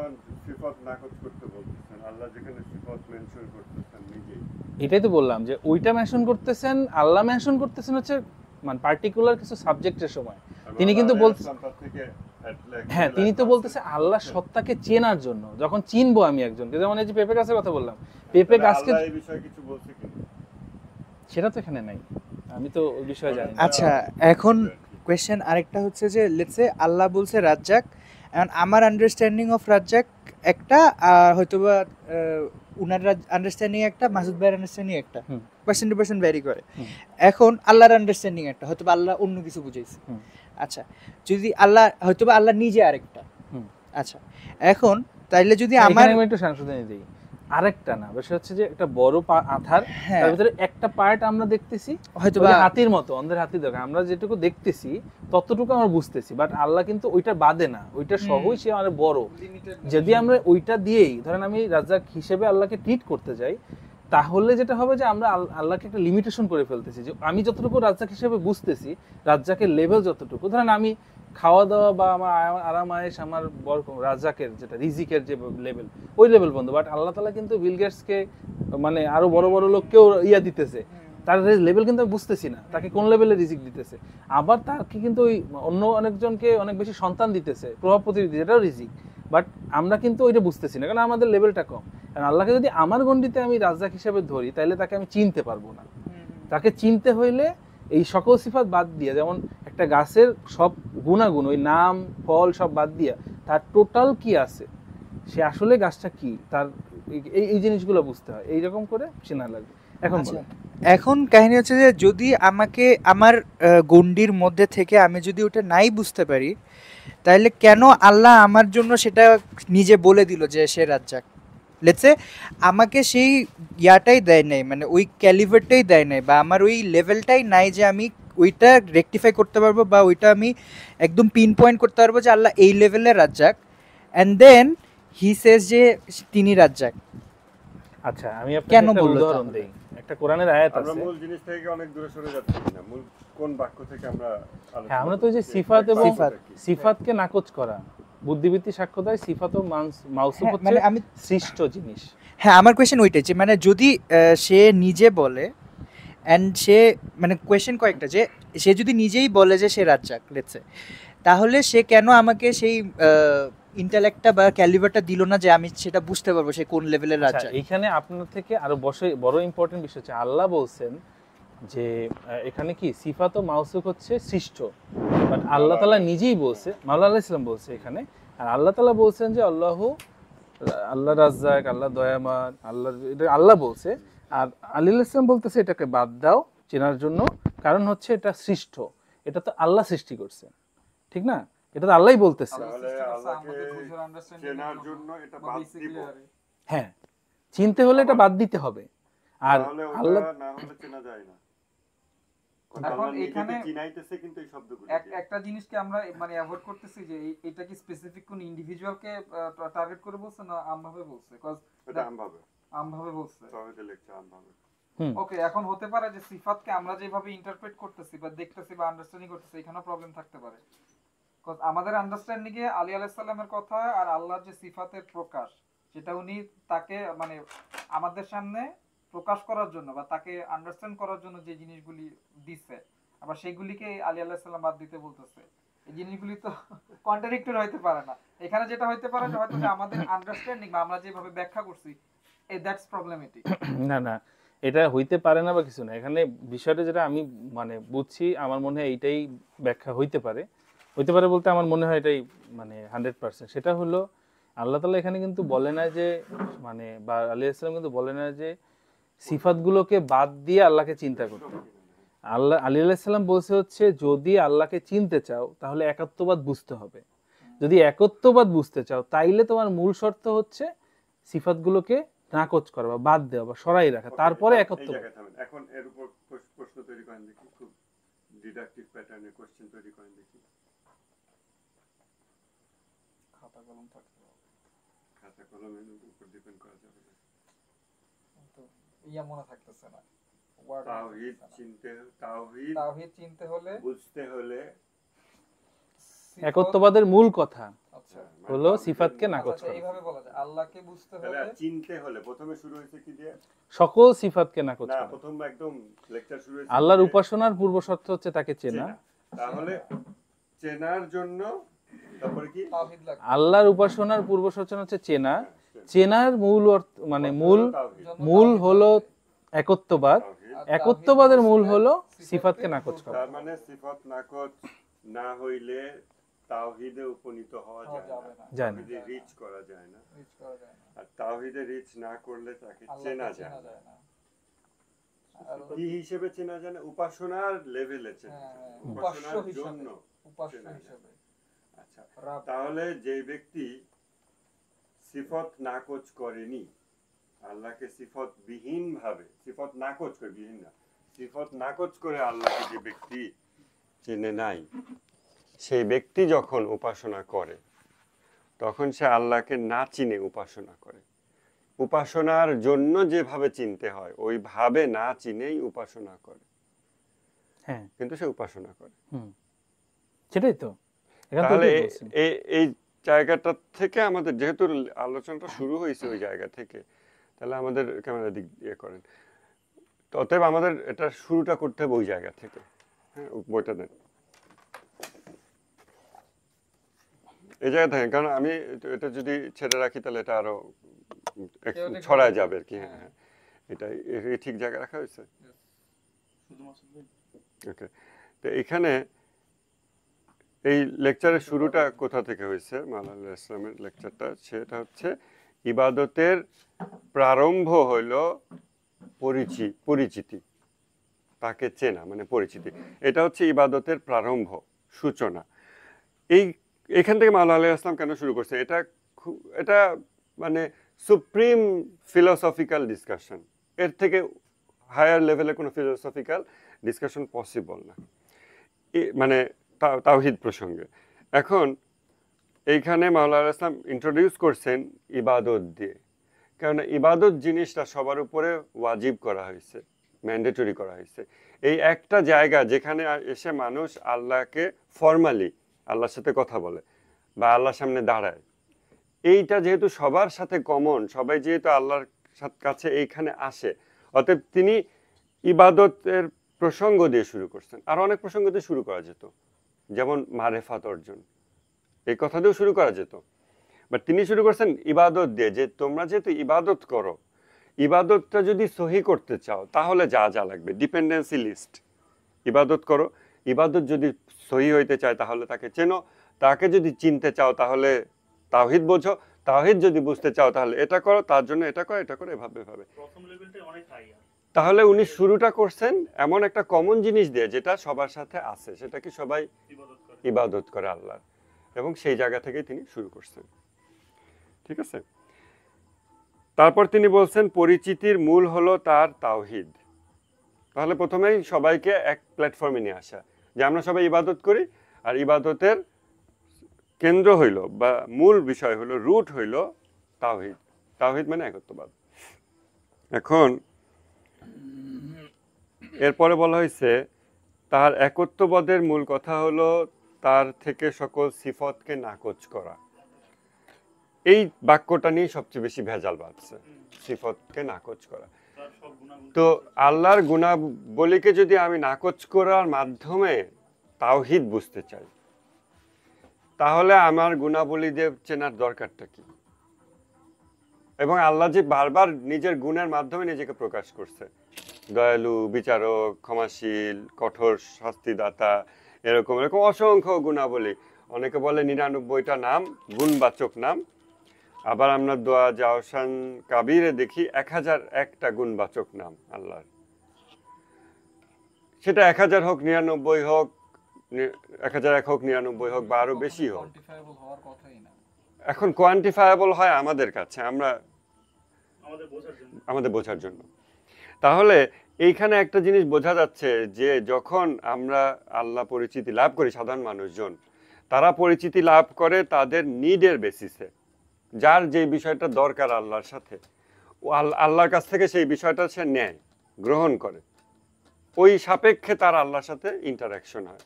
S3: সিফাত নাকচ করতে বলতেছেন? আল্লাহ যেখানে সিফাত মেনশন করতেছেন নিজেই।
S2: এটাই তো বললাম যে ওইটা মেনশন করতেছেন, আল্লাহ মেনশন করতেছেন হচ্ছে মানে পার্টিকুলার কিছু সাবজেক্টের সময়। তিনি কিন্তু বলতেছেন, হ্যাঁ, তিনি তো বলতেছে আল্লাহ সত্তাকে চেনার জন্য। যখন চিনবো আমি একজনকে, যেমন এই যে পেঁপে গাছের কথা বললাম, পেঁপে গাছকে,
S3: আল্লাহ এই বিষয়ে কিছু বলছে কি?
S2: সেটা তো এখানে নাই, আমি তো ওই বিষয়ে জানি না।
S5: আচ্ছা, এখন কোয়েশ্চেন আরেকটা হচ্ছে যে লেটস সে আল্লাহ বলছে রাজ্জাক, এখন আমার আন্ডারস্ট্যান্ডিং অফ রাজ্জাক একটা, হয়তোবা উনার আন্ডারস্ট্যান্ডিং একটা, মাসুদ ভাইয়ের আন্ডারস্ট্যান্ডিং একটা,
S2: হুম।
S5: পার্সেন্ট টু পার্সেন্ট ভ্যারি করে।
S2: হুম।
S5: এখন আল্লাহর আন্ডারস্ট্যান্ডিং একটা, হয়তোবা আল্লাহ অন্য কিছু বুঝাইছে।
S2: হুম।
S5: আচ্ছা, যদি আল্লাহ, হয়তোবা আল্লাহ নিজে আরেকটা।
S2: হুম।
S5: আচ্ছা, এখন তাইলে যদি
S2: এখানে
S5: আমার,
S2: আমি একটু সংশোধনী দিই, আরেকটা না, বিষয় হচ্ছে যে একটা বড় আধার,
S5: হ্যাঁ,
S2: তার ভিতরে একটা পার্ট আমরা দেখতেছি,
S5: হয়তোবা
S2: ওই যে হাতির মতো, অন্ধের হাতির দেখা, আমরা যেটুকু দেখতেছি ততটুকু আমরা বুঝতেছি, বাট আল্লাহ কিন্তু ওইটা বাদে না, ওইটা সহই সে অনেক বড়। যদি আমরা ওইটা দিয়েই ধরেন আমি রাজ্জাক হিসেবে আল্লাহকে ট্রিট করতে যাই, তাহলে যেটা হবে যে আমরা আল্লাহকে একটা লিমিটেশন করে ফেলতেছি। যে আমি যতটুকু রাজ্জাক হিসেবে বুঝতেছি, রাজ্জাকের লেভেল যতটুকু, ধরেন আমি খাওয়া দাওয়া বা আমার আরাম আয়েশ, আমার বড় রাজ্জাকের যেটা রিজিকের যে লেভেল, ওই লেভেল বন্ধু। বাট আল্লাহ তাআলা কিন্তু বিল গেটসকে মানে আরো বড় বড় লোককেও ইয়া দিতেছে, তার লেভেল কিন্তু আমি বুঝতেছি না, তাকে কোন লেভেলে রিজিক দিতেছে। আবার তাকে কিন্তু ওই অন্য অনেকজনকে অনেক বেশি সন্তান দিতেছে, প্রভাব প্রতিনিধি, এটাও রিজিক। বাট আমরা কিন্তু ওইটা বুঝতেছি না, কারণ আমাদের লেভেলটা কম। কারণ আল্লাহকে যদি আমার গণ্ডিতে আমি রাজ্জাক হিসেবে ধরি, তাহলে তাকে আমি চিনতে পারবো না। তাকে চিনতে হইলে এই সকল সিফাত বাদ দিয়ে, যেমন একটা গাছের সব গুণাগুণ, ওই নাম ফল সব বাদ দিয়া তার টোটাল কি আছে, সে আসলে গাছটা কি, তার এই জিনিসগুলো বুঝতে হয়, এইরকম করে চেনা লাগবে। এখন
S5: আচ্ছা,
S2: বলেন।
S5: এখন কাহিনী হচ্ছে যে যদি আমাকে আমার গণ্ডির মধ্যে থেকে আমি যদি ওটা নাই বুঝতে পারি, তাহলে কেন আল্লাহ আমার জন্য সেটা নিজে বলে দিল যে সে রাজ্জাক? লেটসে আমাকে সেই ইয়াটাই দেয় নাই, মানে ওই ক্যালিভারটাই দেয় নাই, বা আমার ওই লেভেলটাই নাই যে আমি ওইটা রেকটিফাই করতে পারবো, বা ওইটা আমি একদম পিন পয়েন্ট করতে পারবো যে আল্লাহ এই লেভেলের রাজ্জাক। অ্যান্ড দেন হি সেজ যে তিনি রাজ্জাক।
S2: আচ্ছা আমি আপনাকে
S5: কেন
S2: একটা
S5: বললো
S2: উদাহরণ
S5: তাহলে?
S2: দেই। একটা কোরআনের আয়াত
S3: আমরা
S2: আছে।
S3: মূল জিনিস থেকে অনেক দূরে সরে যাচ্ছি কিনা, মূল কোন বাক্য থেকে আমরা
S2: হ্যাঁ, আমরা তো ওই যে
S3: করছি?
S2: সিফাত এবং
S5: সিফাত।
S2: সিফাতকে নাকচ করা, বুদ্ধিবৃত্তি সাক্ষ্য দেয় সিফাত ও মাউসুফ
S5: হ্যাঁ,
S2: হচ্ছে
S5: মানে আমি
S2: সৃষ্ট জিনিস।
S5: হ্যাঁ আমার কোয়েশ্চেন ওইটাই যে মানে যদি সে নিজে বলে অ্যান্ড সে মানে কোয়েশ্চেন কয়েকটা যে সে যদি নিজেই বলে যে সে রাজ্জাক লেটসে, তাহলে সে কেন আমাকে সেই ইন্টালেক্টটা বা ক্যালিবারটা দিল না যে আমি সেটা বুঝতে পারবো সে কোন লেভেলের
S2: আচ্ছা,
S5: রাজ্জাক।
S2: এইখানে আপনার থেকে আরো বড় ইম্পর্টেন্ট বিষয় হচ্ছে আল্লাহ বলছেন যে এখানে কি সিফাত ও মাউসুফ হচ্ছে সৃষ্ট, বাট আল্লাহ তাআলা নিজেই বলছে, মাওলানা আলাইহিস সালাম বলছে এখানে, আর আল্লাহ তাআলা বলছেন যে আল্লাহ রাজ্জাক, আল্লাহ দয়াময়, আল্লাহ বলছে। আর আলী আলাইহিস সালাম বলতেছে এটাকে বাদ দাও চেনার জন্য, কারণ হচ্ছে এটা সৃষ্ট, এটা তো আল্লাহ সৃষ্টি করছে, ঠিক না? এটা তো আল্লাহই বলতেছে।
S3: তাহলে আল্লাহকে চেনার জন্য এটা বাদ দিব,
S2: হ্যাঁ, চিনতে হলে এটা বাদ দিতে হবে। আর
S3: তাহলে
S2: আল্লাহ
S3: ওটা না হলে চেনা যায় না।
S4: এখন
S3: আল্লাহ
S4: এখানে
S3: নিজেকে চিনাইতেছে কিন্তু এই শব্দগুলো দিয়ে।
S4: একটা জিনিসকে আমরা মানে অ্যাভয়েড করতেছি যে এটা কি স্পেসিফিক কোন ইন্ডিভিজুয়ালকে টার্গেট করে বলছে না আমভাবে বলছে, কজ
S3: এটা আমভাবে
S4: আমভাবে বলছে।
S3: তাহলে লেখছে আমভাবে।
S4: ওকে, এখন হতে পারে যে সিফাতকে আমরা যেভাবে ইন্টারপ্রেট করতেছি বা দেখতেছি বা আন্ডারস্ট্যান্ডিং করতেছি এখানেও প্রবলেম থাকতে পারে, কজ আমাদের আন্ডারস্ট্যান্ডিং এ আলী আলাইহিস সালামের কথা আর আল্লাহর যে সিফাতের প্রকাশ যেটা উনি তাকে মানে আমাদের সামনে প্রকাশ করার জন্য বা তাকে আন্ডারস্ট্যান্ড করার জন্য যে জিনিসগুলি দিচ্ছে, আবার সেইগুলিকে আলী আলাইহিস সালাম বাদ দিতে বলতেছে। এই জিনিসগুলি তো কন্ট্রাডিক্টরি হইতে পারে না। এখানে যেটা হইতে পারে যে হয়তো যে আমাদের আন্ডারস্ট্যান্ডিং বা আমরা যেভাবে ব্যাখ্যা করছি দ্যাটস প্রবলেমেটিক।
S2: না না, এটা হইতে পারে না বা কিছু না, এখানে বিষয়টা যেটা আমি মানে বুঝছি, আমার মনে হয় এইটাই ব্যাখ্যা হইতে পারে বলতে আমার মনে হয় এটাই মানে 100%। সেটা হলো আল্লাহ তাআলা এখানে কিন্তু বলে না যে মানে বা আলী আলাইহিস সালাম কিন্তু বলে না যে সিফাতগুলোকে বাদ দিয়ে আল্লাহকে চিন্তা করতে। আলী আলাইহিস সালাম বলছে হচ্ছে যদি আল্লাহকে চিনতে চাও তাহলে একাত্মবাদ বুঝতে হবে। যদি একত্ববাদ বুঝতে চাও তাইলে তোমার মূল শর্ত হচ্ছে সিফাতগুলোকে নাকচ করা বা বাদ দেওয়া বা সরাই রাখা, তারপরে
S3: এই
S2: একত্ববাদ।
S3: জায়গায় থামেন। এখন এর উপর প্রশ্ন তৈরি করেন দেখি, খুব ডিডাকটিভ প্যাটার্নে কোশ্চেন তৈরি করেন দেখি।
S4: খাতা কলম থাকতে হবে,
S3: খাতা কলমের উপর ডিপেন্ড করা যাবে না।
S4: তো মনে থাকতেছে না।
S3: তাওহীদ চিনতে
S4: হলে
S3: বুঝতে হলে
S2: একত্ববাদের মূল কথা
S4: আচ্ছা
S2: হলো সিফাতকে নাকচ
S4: আচ্ছা,
S2: করা।
S4: এইভাবে বলা যায় আল্লাহকে বুঝতে
S3: তাহলে
S4: হলে
S3: চিনতে হলে প্রথমে শুরু হয়েছে কি দিয়ে?
S2: সকল সিফাতকে নাকচ
S3: না,
S2: করা।
S3: প্রথম একদম লেকচার শুরু হয়েছে
S2: আল্লাহর
S3: কি দিয়ে?
S2: উপাসনার পূর্ব শর্ত হচ্ছে তাকে চেনা।
S3: তাহলে চেনার জন্য তারপরে কি?
S4: তাওহীদ লাগবে।
S2: আল্লাহর উপাসনার পূর্ব শর্ত হচ্ছে চেনা। চেনার মূল মানে মূল হলো একত্ববাদ।
S3: তাওহীদ।
S2: একত্ববাদের মূল হলো সিফাতকে নাকচ করা।
S3: তার মানে সিফাত নাকচ না হইলে তাওহীদে উপনীত হওয়া যায় না,
S2: যায় না।
S3: তাওহীদে রিচ করা যায় না।
S4: রিচ করা যায় না,
S3: আর তাওহীদে রিচ না করলে তাকে চেনা যায় না।
S4: যায় না।
S3: কি হিসেবে চেনা যায় না? উপাসনার লেভেলে চেনা যায়,
S4: হ্যাঁ,
S3: উপাসনার
S4: উপাস্য হিসেবে,
S3: জন্য
S4: উপাস্য
S3: চেনা যায়।
S4: হিসেবে।
S3: আচ্ছা,
S4: রাব।
S3: তাহলে যে ব্যক্তি সিফত নাকচ করেনি, আল্লাহকে সিফত বিহীন ভাবে, সিফত নাকচ করে, বিহীন না, সিফত নাকচ করে আল্লাহকে যে ব্যক্তি চেনে নাই, সেই ব্যক্তি যখন উপাসনা করে তখন সে আল্লাহকে না চিনে উপাসনা করে। উপাসনার জন্য যেভাবে চিনতে হয় ওইভাবে না চিনেই উপাসনা করে,
S2: হ্যাঁ,
S3: কিন্তু সে উপাসনা করে।
S2: সেটাই তো এখান
S3: তাহলে
S2: থেকে বলছি।
S3: এই জায়গাটা থেকে আমাদের যেহেতু আলোচনাটা শুরু হয়েছে ওই জায়গা থেকে, তাহলে আমাদের ক্যামেরা দিক দিয়ে করেন। তো অতএব আমাদের এটা শুরুটা করতে হবে ওই জায়গা থেকে। হ্যাঁ, বইটা দেন এই জায়গা থেকে, কারণ আমি এটা যদি ছেড়ে রাখি তাহলে এটা আরো ছড়ায় যাবে আর কি। হ্যাঁ, এটা ঠিক জায়গায় রাখা হয়েছে। ওকে, তো এখানে এই লেকচারের শুরুটা কোথা থেকে হয়েছে? মাওলানা ইসলামের লেকচারটা সেটা হচ্ছে ইবাদতের প্রারম্ভ হইল পরিচিতি, তাকে চেনা মানে পরিচিতি। এটা হচ্ছে ইবাদতের প্রারম্ভ, সূচনা। এখান থেকে মাওলানা ইসলাম কেন শুরু করছে? এটা মানে সুপ্রিম ফিলোসফিক্যাল ডিসকাশন, এর থেকে হায়ার লেভেলে কোনো ফিলোসফিক্যাল ডিসকাশন পসিবল না মানে তাওহীদ প্রসঙ্গে। এখন এইখানে মাওলানা ইসলাম ইন্ট্রোডিউস করছেন ইবাদত দিয়ে, কারণ ইবাদত জিনিসটা সবার উপরে ওয়াজিব করা হয়েছে, ম্যান্ডেটরি করা হয়েছে। এই একটা জায়গা যেখানে এসে মানুষ আল্লাহকে ফর্মালি আল্লাহর সাথে কথা বলে বা আল্লাহর সামনে দাঁড়ায়, এইটা যেহেতু সবার সাথে কমন, সবাই যেহেতু আল্লাহর কাছে এইখানে আসে, অতএব তিনি ইবাদতের প্রসঙ্গ দিয়ে শুরু করছেন। আর অনেক প্রসঙ্গ দিয়ে শুরু করা যেত, যেমন মারেফাত অর্জন, এই কথা দিয়েও শুরু করা যেত, বাট তিনি শুরু করছেন ইবাদত দিয়ে, যে তোমরা যেহেতু ইবাদত করো, ইবাদতটা যদি সহি করতে চাও তাহলে যা যা লাগবে ডিপেন্ডেন্সি লিস্ট। ইবাদত করো, ইবাদত যদি সহি হইতে চায় তাহলে তাকে চেনো, তাকে যদি চিনতে চাও তাহলে তাওহীদ বোঝো, তাওহীদ যদি বুঝতে চাও তাহলে এটা করো, তার জন্য এটা করো, এটা করো, এভাবে এভাবে।
S1: প্রথম লেভেলটা অনেক হাই।
S3: তাহলে উনি শুরুটা করছেন এমন একটা কমন জিনিস দিয়ে যেটা সবার সাথে আছে, সেটা কি সবাই ইবাদত করে আল্লাহর, এবং সেই জায়গা থেকেই তিনি শুরু করছেন। ঠিক আছে, তারপর তিনি বলছেন পরিচিতির মূল হলো তার তাওহীদ। তাহলে প্রথমেই সবাইকে এক প্ল্যাটফর্মে নিয়ে আসা, যে আমরা সবাই ইবাদত করি, আর ইবাদতের কেন্দ্র হইল বা মূল বিষয় হইল, রুট হইল তাওহীদ। তাওহীদ মানে একত্ববাদ। এখন এরপরে বলা হয়েছে তার একত্ববাদের মূল কথা হলো তার থেকে সকল সিফতকে নাকচ করা। এই বাক্যটা নিয়ে সবচেয়ে বেশি ভেজাল বাঁধছে, সিফতকে নাকচ করা। তো আল্লাহর গুণাবলীকে যদি আমি নাকচ করার মাধ্যমে তাওহীদ বুঝতে চাই, তাহলে আমার গুণাবলীদের চেনার দরকারটা কি? এবং আল্লাহ যে বারবার নিজের গুণের মাধ্যমে নিজেকে প্রকাশ করছে, দয়ালু, বিচারক, ক্ষমাশীল, কঠোর শাস্তিদাতা, এরকম এরকম অসংখ্য গুণাবলী। অনেকে বলে 99টা নাম গুণবাচক নাম, আবার আমরা দোয়া জাওসান কাবিরে দেখি 1001টা গুণবাচক নাম আল্লাহর। সেটা 1000 হোক, 99 হোক, 1001 হোক, 99 হোক, বা আরো বেশি হোক, এখন কোয়ান্টিফায়াবল হয় আমাদের কাছে, আমরা আমাদের বোঝার জন্য। তাহলে এইখানে একটা জিনিস বোঝা যাচ্ছে যে যখন আমরা আল্লাহ পরিচিতি লাভ করি, সাধারণ মানুষজন তারা পরিচিতি লাভ করে তাদের নিডের বেসিসে, যার যে বিষয়টা দরকার আল্লাহর সাথে, ও আল্লাহর কাছ থেকে সেই বিষয়টা সে নেয়, গ্রহণ করে, ওই সাপেক্ষে তার আল্লাহর সাথে ইন্টারাকশন হয়।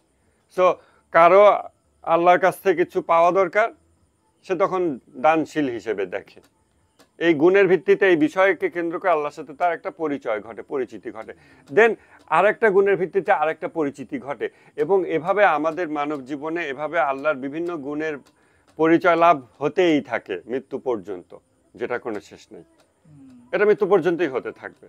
S3: সো কারো আল্লাহর কাছ থেকে কিছু পাওয়া দরকার, সে তখন দানশীল হিসেবে দেখে। এই গুণের ভিত্তিতে, এই বিষয়কে কেন্দ্র করে আল্লাহর সাথে তার একটা পরিচয় ঘটে, পরিচিতি ঘটে, দেন আরেকটা গুণের ভিত্তিতে আরেকটা পরিচিতি ঘটে, এবং এভাবে আমাদের মানব জীবনে এভাবে আল্লাহর বিভিন্ন গুণের পরিচয় লাভ হতেই থাকে মৃত্যু পর্যন্ত, যেটা কোনো শেষ নেই, এটা মৃত্যু পর্যন্তই হতে থাকবে।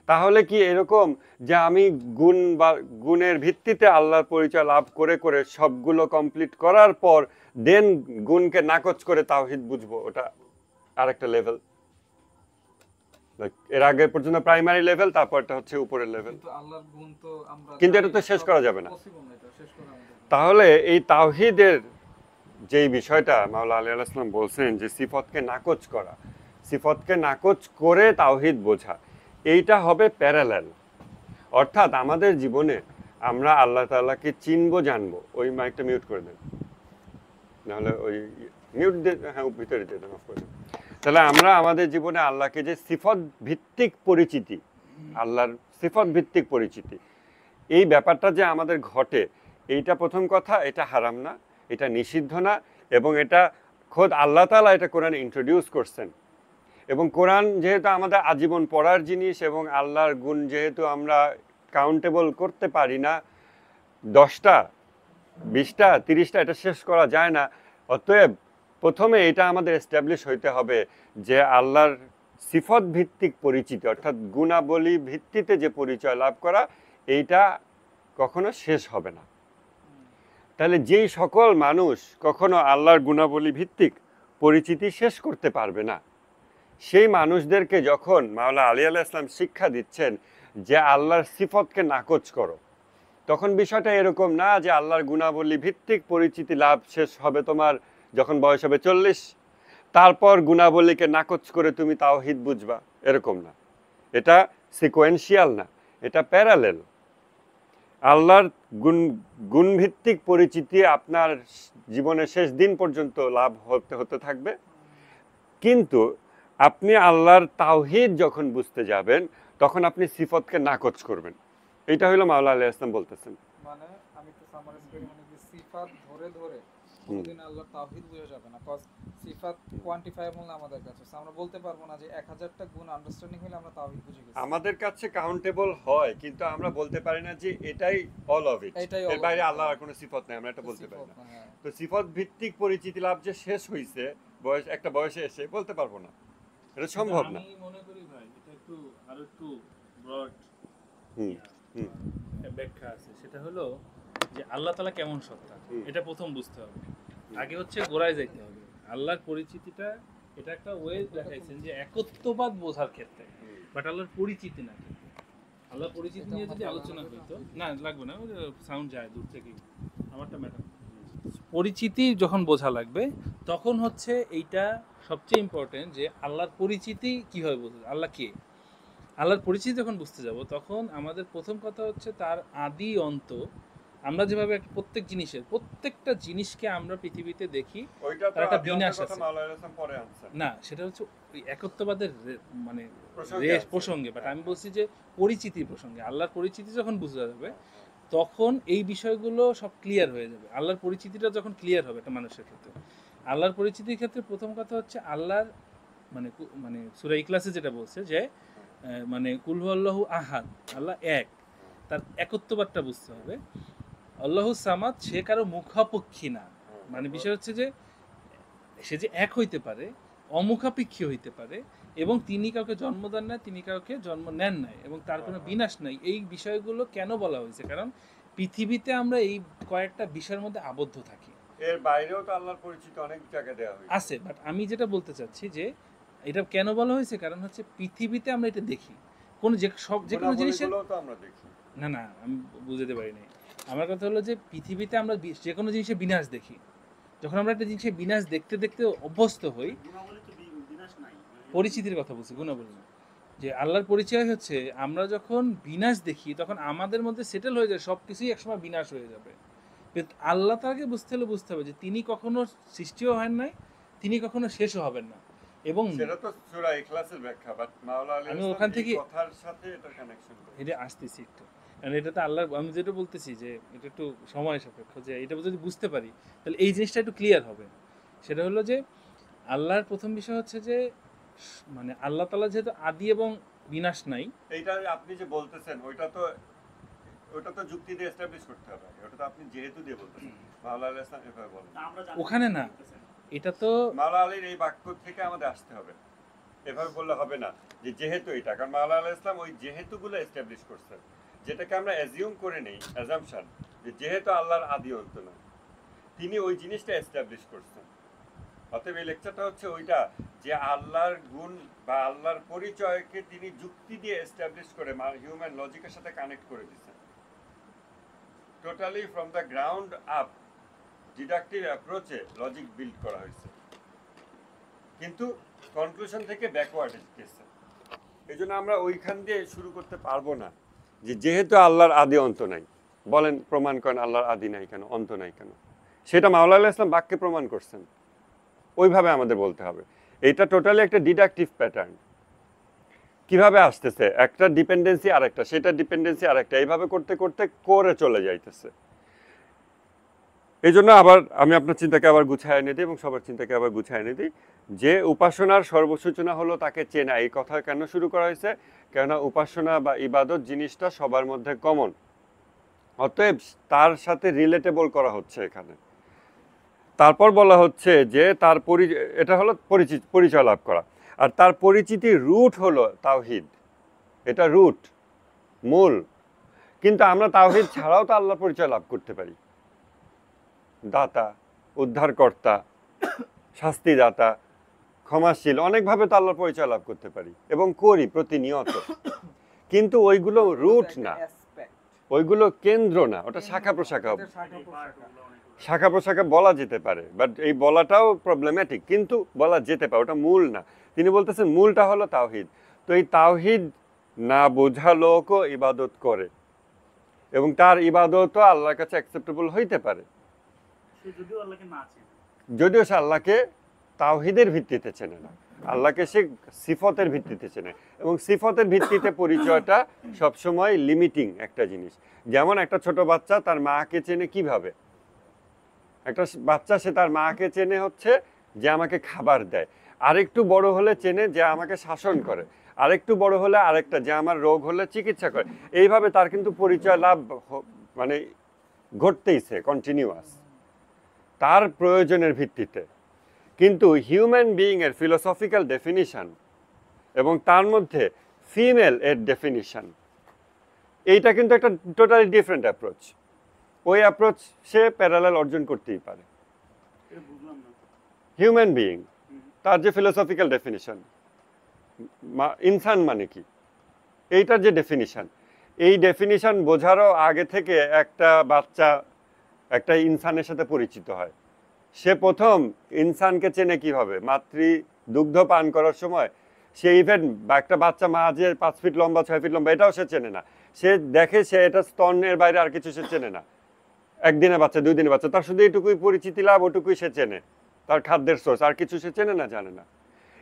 S3: তাহলে কি এরকম যে আমি গুণ বা গুণের ভিত্তিতে আল্লাহর পরিচয় লাভ করে করে সবগুলো কমপ্লিট করার পর দেন গুণকে নাকচ করে তাওহীদ বুঝবো? ওটা আরেকটা লেভেল। এর আগে পর্যন্ত প্রাইমারি লেভেল, তারপরটা হচ্ছে উপরের লেভেল, কিন্তু এটা তো শেষ করা যাবে না। তাহলে এই তাওহীদের যেই বিষয়টা মাওলানা আলী আলাইহিস সালাম বলছেন যে সিফতকে নাকচ করা, সিফতকে নাকচ করে তাওহীদ বোঝা, এইটা হবে প্যারালাল। অর্থাৎ আমাদের জীবনে আমরা আল্লাহ তাআলাকে চিনবো, জানবো। ওই মাইকটা মিউট করে দেন, নাহলে ওই মিউট দিয়ে, হ্যাঁ ভিতরে দিয়ে দেন, অফ করে দেন। তাহলে আমরা আমাদের জীবনে আল্লাহকে যে সিফত ভিত্তিক পরিচিতি, আল্লাহর সিফত ভিত্তিক পরিচিতি, এই ব্যাপারটা যে আমাদের ঘটে, এইটা প্রথম কথা, এটা হারাম না, এটা নিষিদ্ধ না, এবং এটা খোদ আল্লাহ তাআলা এটা কোরআনে ইন্ট্রোডিউস করছেন। এবং কোরআন যেহেতু আমাদের আজীবন পড়ার জিনিস, এবং আল্লাহর গুণ যেহেতু আমরা কাউন্টেবল করতে পারি না, 10টা 20টা 30টা এটা শেষ করা যায় না, অতএব প্রথমে এটা আমাদের এস্টাবলিশ হইতে হবে যে আল্লাহর সিফত ভিত্তিক পরিচিতি, অর্থাৎ গুণাবলী ভিত্তিতে যে পরিচয় লাভ করা, এইটা কখনো শেষ হবে না। তাহলে যেই সকল মানুষ কখনো আল্লাহর গুণাবলী ভিত্তিক পরিচিতি শেষ করতে পারবে না, সেই মানুষদেরকে যখন মাওলানা আলী আলাইহিস সালাম শিক্ষা দিচ্ছেন যে আল্লাহর সিফতকে নাকচ করো, তখন বিষয়টা এরকম না যে আল্লাহর গুণাবলী ভিত্তিক পরিচিতি লাভ শেষ হবে তোমার যখন বয়স হবে 40, তারপর গুণাবলীকে নাকচ করে তুমি তাওহীদ বুঝবা, এরকম না। এটা সিকোয়েন্সিয়াল না, এটা প্যারালেল। আল্লাহর গুণভিত্তিক পরিচিতি আপনার জীবনের শেষ দিন পর্যন্ত লাভ হতে থাকবে, কিন্তু আপনি আল্লাহর তাওহীদ যখন বুঝতে যাবেন তখন আপনি সিফতকে নাকচ করবেন। এইটা হলো মাওলানা আলাইহিস সালাম বলতেছেন।
S4: মানে আমি একটু সামারাইজ করি, মানে যে সিফাত ধরে ধরে কোনদিন আল্লাহর তাওহীদ বোঝা যাবে না, কজ সিফাত কোয়ান্টিফায়াবল না আমাদের কাছে। So আমরা বলতে পারবো না যে 1000টা গুণ আন্ডারস্ট্যান্ডিং হলে আমরা তাওহীদ বুঝে গেছি।
S3: আমাদের কাছে কাউন্টেবল হয়, কিন্তু আমরা বলতে পারি না যে এটাই অল অফ ইট,
S4: এটাই all
S3: এর
S4: of
S3: বাইরে
S4: it।
S3: আল্লাহর কোনো সিফত নাই, আমরা এটা বলতে পারি না।
S4: হ্যাঁ।
S3: তো সিফত ভিত্তিক পরিচিতি লাভ যে শেষ হইছে একটা বয়সে এসে বলতে পারবো না, এটা সম্ভব না।
S2: আমি মনে করি ভাই এটা আরো একটু ব্রড
S3: হুম হুম
S2: ব্যাখ্যা আছে, সেটা হলো যে আল্লাহ তাআলা কেমন সত্তা, এটা প্রথম বুঝতে হবে। আগে হচ্ছে গোড়ায় যাইতে হবে। আল্লাহর পরিচিতিটা, এটা একটা ওয়ে দেখাইছেন যে একত্ববাদ বোঝার ক্ষেত্রে, বাট আল্লাহর পরিচিতি না। আল্লাহর পরিচিতি নিয়ে যদি আলোচনা হইতো, না লাগবে না, সাউন্ড যায় দূর থেকেই, আমারটা ম্যাটার। পরিচিতি যখন বোঝা লাগবে তখন হচ্ছে এইটা সবচেয়ে ইম্পর্টেন্ট, যে আল্লাহর পরিচিতি কীভাবে বোঝা, আল্লাহ কে। আল্লাহর পরিচিতি যখন বুঝতে যাব তখন আমাদের প্রথম কথা হচ্ছে তার আদি অন্ত। আমরা যেভাবে প্রত্যেকটা জিনিসকে আমরা পৃথিবীতে দেখি,
S3: ওইটা তো
S2: তার একটা
S3: আদি
S2: বিনাশ
S3: অন্তের কথা
S2: আছে।
S3: মাওলানা আলাইহিস সালাম পরে আনছেন
S2: না, সেটা হচ্ছে ওই একত্ববাদের মানে
S3: প্রসঙ্গে আছে।
S2: প্রসঙ্গে, বাট আমি বলছি যে পরিচিতি প্রসঙ্গে। আল্লাহর পরিচিতি যখন বোঝা যাবে তখন এই বিষয়গুলো সব ক্লিয়ার হয়ে যাবে। আল্লাহর পরিচিতিটা যখন ক্লিয়ার হবে একটা মানুষের ক্ষেত্রে, আল্লাহর পরিচিতির ক্ষেত্রে প্রথম কথা হচ্ছে আল্লাহর মানে সূরা ইখলাসে যেটা বলছে যে মানে কুল হুয়াল্লাহু আহাদ, আল্লাহ এক, তার একত্ববাদটা বুঝতে হবে। আল্লাহু সামাদ, সে কারো মুখাপেক্ষী না। মানে বিষয় হচ্ছে যে সে যে এক হইতে পারে, অমুখাপেক্ষী হইতে পারে, এবং তিনি কাউকে জন্ম দেন না, তিনি কাউকে জন্ম নেন নাই, এবং তার কোনো বিনাশ নাই। এই বিষয়গুলো কেন বলা হয়েছে? কারণ পৃথিবীতে আমরা এই কয়েকটা বিষয়ের মধ্যে আবদ্ধ থাকি।
S3: এর বাইরেও তো আল্লাহর পরিচিতি অনেক জায়গায় দেওয়া হয়েছে।
S2: আছে, বাট আমি যেটা বলতে চাচ্ছি যে এটা কেন বলা হয়েছে, কারণ হচ্ছে পৃথিবীতে আমরা এটা দেখি। যে কোনো জিনিসের,
S3: গুণাবলীগুলোও তো আমরা দেখি।
S2: না আমি বুঝতে পারি নাই। আমার কথা হলো যে পৃথিবীতে আমরা যে কোনো জিনিসের বিনাশ দেখি। যখন আমরা একটা জিনিসের বিনাশ দেখতে দেখতে অভ্যস্ত হই,
S1: গুণাবলী তো বিনাশ নাই।
S2: পরিচিতির কথা বলছি, গুণাবলী না। যে আল্লাহর পরিচয় হচ্ছে আমরা যখন বিনাশ দেখি তখন আমাদের মধ্যে সেটেল হয়ে যায় সব কিছুই একসময় বিনাশ হয়ে যাবে। কিন্তু আল্লাহ তাকে বুঝতে হবে যে তিনি কখনো সৃষ্টিও হন নাই, তিনি কখনো শেষও হবেন না। এবং
S3: সেটা তো সূরা ইখলাসের ব্যাখ্যা, বাট মাওলানা আলাইহিস
S2: আমি
S3: সালাম
S2: ওখান
S3: এই
S2: থেকে
S3: কথার সাথে এটা কানেকশন করে।
S2: এটা আসতেছি একটু, কারণ এটা তো আল্লাহর, আমি যেটা বলতেছি যে এটা একটু সময় সাপেক্ষ, যে এটা যদি বুঝতে পারি তাহলে এই জিনিসটা একটু ক্লিয়ার হবে। সেটা হলো যে আল্লাহর প্রথম বিষয় হচ্ছে যে মানে আল্লাহ তাআলা যেহেতু আদি এবং বিনাশ নাই।
S3: এইটা আপনি যে বলতেছেন ওটা তো যুক্তি দিয়ে এস্টাবলিশ করতে হবে। ওটা তো আপনি যেহেতু দিয়ে বলতেছেন, মাওলানা আলাইহিস সালাম এভাবে বলেন।
S1: আমরা জানি
S2: ওখানে না, এটা তো
S3: মাওলানা আলীর এই বাক্য থেকে আমাদের আসতে হবে। এভাবে বললে হবে না যে যেহেতু এটা, কারণ মাওলানা আলাইহিস সালাম ওই যেহেতুগুলো এস্টাবলিশ করছেন, যেটাকে আমরা অ্যাজিউম করে নেই, অ্যাজাম্পশন, যে যেহেতু আল্লাহর আদি অন্ত নয়, তিনি ওই জিনিসটা এস্টাবলিশ করছেন। অতএব এই লেকচারটা হচ্ছে ওইটা, যে আল্লাহর গুণ বা আল্লাহর পরিচয়কে তিনি যুক্তি দিয়ে এস্টাবলিশ করে হিউম্যান লজিকের সাথে কানেক্ট করে দিচ্ছেন। Totally from the ground up deductive অ্যাপ্রোচে লজিক বিল্ড করা হয়েছে, কিন্তু কনক্লুশন থেকে ব্যাকওয়ার্ড গেছে। এই জন্য আমরা ওইখান দিয়ে শুরু করতে পারবো না যে যেহেতু আল্লাহর আদি অন্ত নাই। বলেন, প্রমাণ করেন আল্লাহর আদি নাই কেন, অন্ত নাই কেন। সেটা মাওলানা আলাইহিস সালাম বাক্যে প্রমাণ করছেন, ওইভাবে আমাদের বলতে হবে। এটা টোটালি একটা ডিডাকটিভ প্যাটার্ন। কিভাবে আসতেছে একটা ডিপেন্ডেন্সি আরেকটা, সেটা ডিপেন্ডেন্সি আরেকটা, এইভাবে করতে করতে করে চলে যাইতেছে। এই জন্য আবার আমি আপনার চিন্তাকে আবার গুছায় এনে দিই এবং সবার চিন্তাকে আবার গুছায় এনে দিই যে উপাসনার সর্বসূচনা হলো তাকে চেনা। এই কথা কেন শুরু করা হয়েছে? কেননা উপাসনা বা ইবাদত জিনিসটা সবার মধ্যে কমন, অতএব তার সাথে রিলেটেবল করা হচ্ছে এখানে। তারপর বলা হচ্ছে যে তার এটা হলো পরিচয় লাভ করা, আর তার পরিচিতির রুট হলো তাওহীদ। এটা রুট, মূল। কিন্তু আমরা তাওহীদ ছাড়াও তো আল্লাহর পরিচয় লাভ করতে পারি। দাতা, উদ্ধারকর্তা, শাস্তিদাতা, ক্ষমাশীল, অনেকভাবে তো আল্লাহর পরিচয় লাভ করতে পারি এবং করি প্রতিনিয়ত। কিন্তু ওইগুলো রুট না, ওইগুলো কেন্দ্র না, ওটা শাখা প্রশাখা। শাখা প্রশাখা বলা যেতে পারে, বাট এই বলাটাও প্রবলেম্যাটিক, কিন্তু বলা যেতে পারে, ওটা মূল না। তিনি বলতেছেন মূলটা হলো তাওহীদ। তো এই তাওহীদ না বোঝা লোকও ইবাদত করে, এবং তার ইবাদতও আল্লাহর কাছে অ্যাকসেপ্টেবল হইতে পারে,
S1: সে যদিও আল্লাহকে না চেনে।
S3: যদিও সে আল্লাহকে তাওহীদের ভিত্তিতে চেনে না, আল্লাহকে সে সিফতের ভিত্তিতে চেনে। এবং সিফতের ভিত্তিতে পরিচয়টা সবসময় লিমিটিং একটা জিনিস। যেমন একটা ছোট বাচ্চা তার মাকে চেনে কিভাবে? একটা বাচ্চা সে তার মাকে চেনে হচ্ছে যে আমাকে খাবার দেয়, আরেকটু বড় হলে চেনে যে আমাকে শাসন করে, আরেকটু বড় হলে আরেকটা যে আমার রোগ হলে চিকিৎসা করে। এইভাবে তার কিন্তু পরিচয় লাভ মানে ঘটতেইছে কন্টিনিউয়াস তার প্রয়োজনের ভিত্তিতে। কিন্তু হিউম্যান বিইং এর ফিলোসফিক্যাল ডেফিনিশন এবং তার মধ্যে ফিমেল এর ডেফিনিশন, এইটা কিন্তু একটা টোটালি ডিফারেন্ট অ্যাপ্রোচ। ওই অ্যাপ্রোচ সে প্যারালাল অর্জন করতেই পারে।
S1: এটা বুঝলাম না।
S3: হিউম্যান বিইং তার যে ফিলোসফিক্যাল ডেফিনিশন, ইনসান মানে কি, এইটার যে ডেফিনিশন, এই ডেফিনিশন বোঝারও আগে থেকে একটা বাচ্চা একটা ইনসানের সাথে পরিচিত হয়। সে প্রথম ইনসানকে চেনে কিভাবে? মাতৃ দুগ্ধ পান করার সময় সে ইভেন একটা বাচ্চা মা যে 5 ফিট লম্বা 6 ফিট লম্বা এটাও সে চেনে না। সে দেখে সে এটা স্তনের বাইরে আর কিছু সে চেনে না। একদিনের বাচ্চা 2 দিনের বাচ্চা, তার শুধু এইটুকুই পরিচিতি লাভ, ওটুকুই সে চেনে, তার খাদ্যের সোর্স, আর কিছু সে চেনে না, জানে না।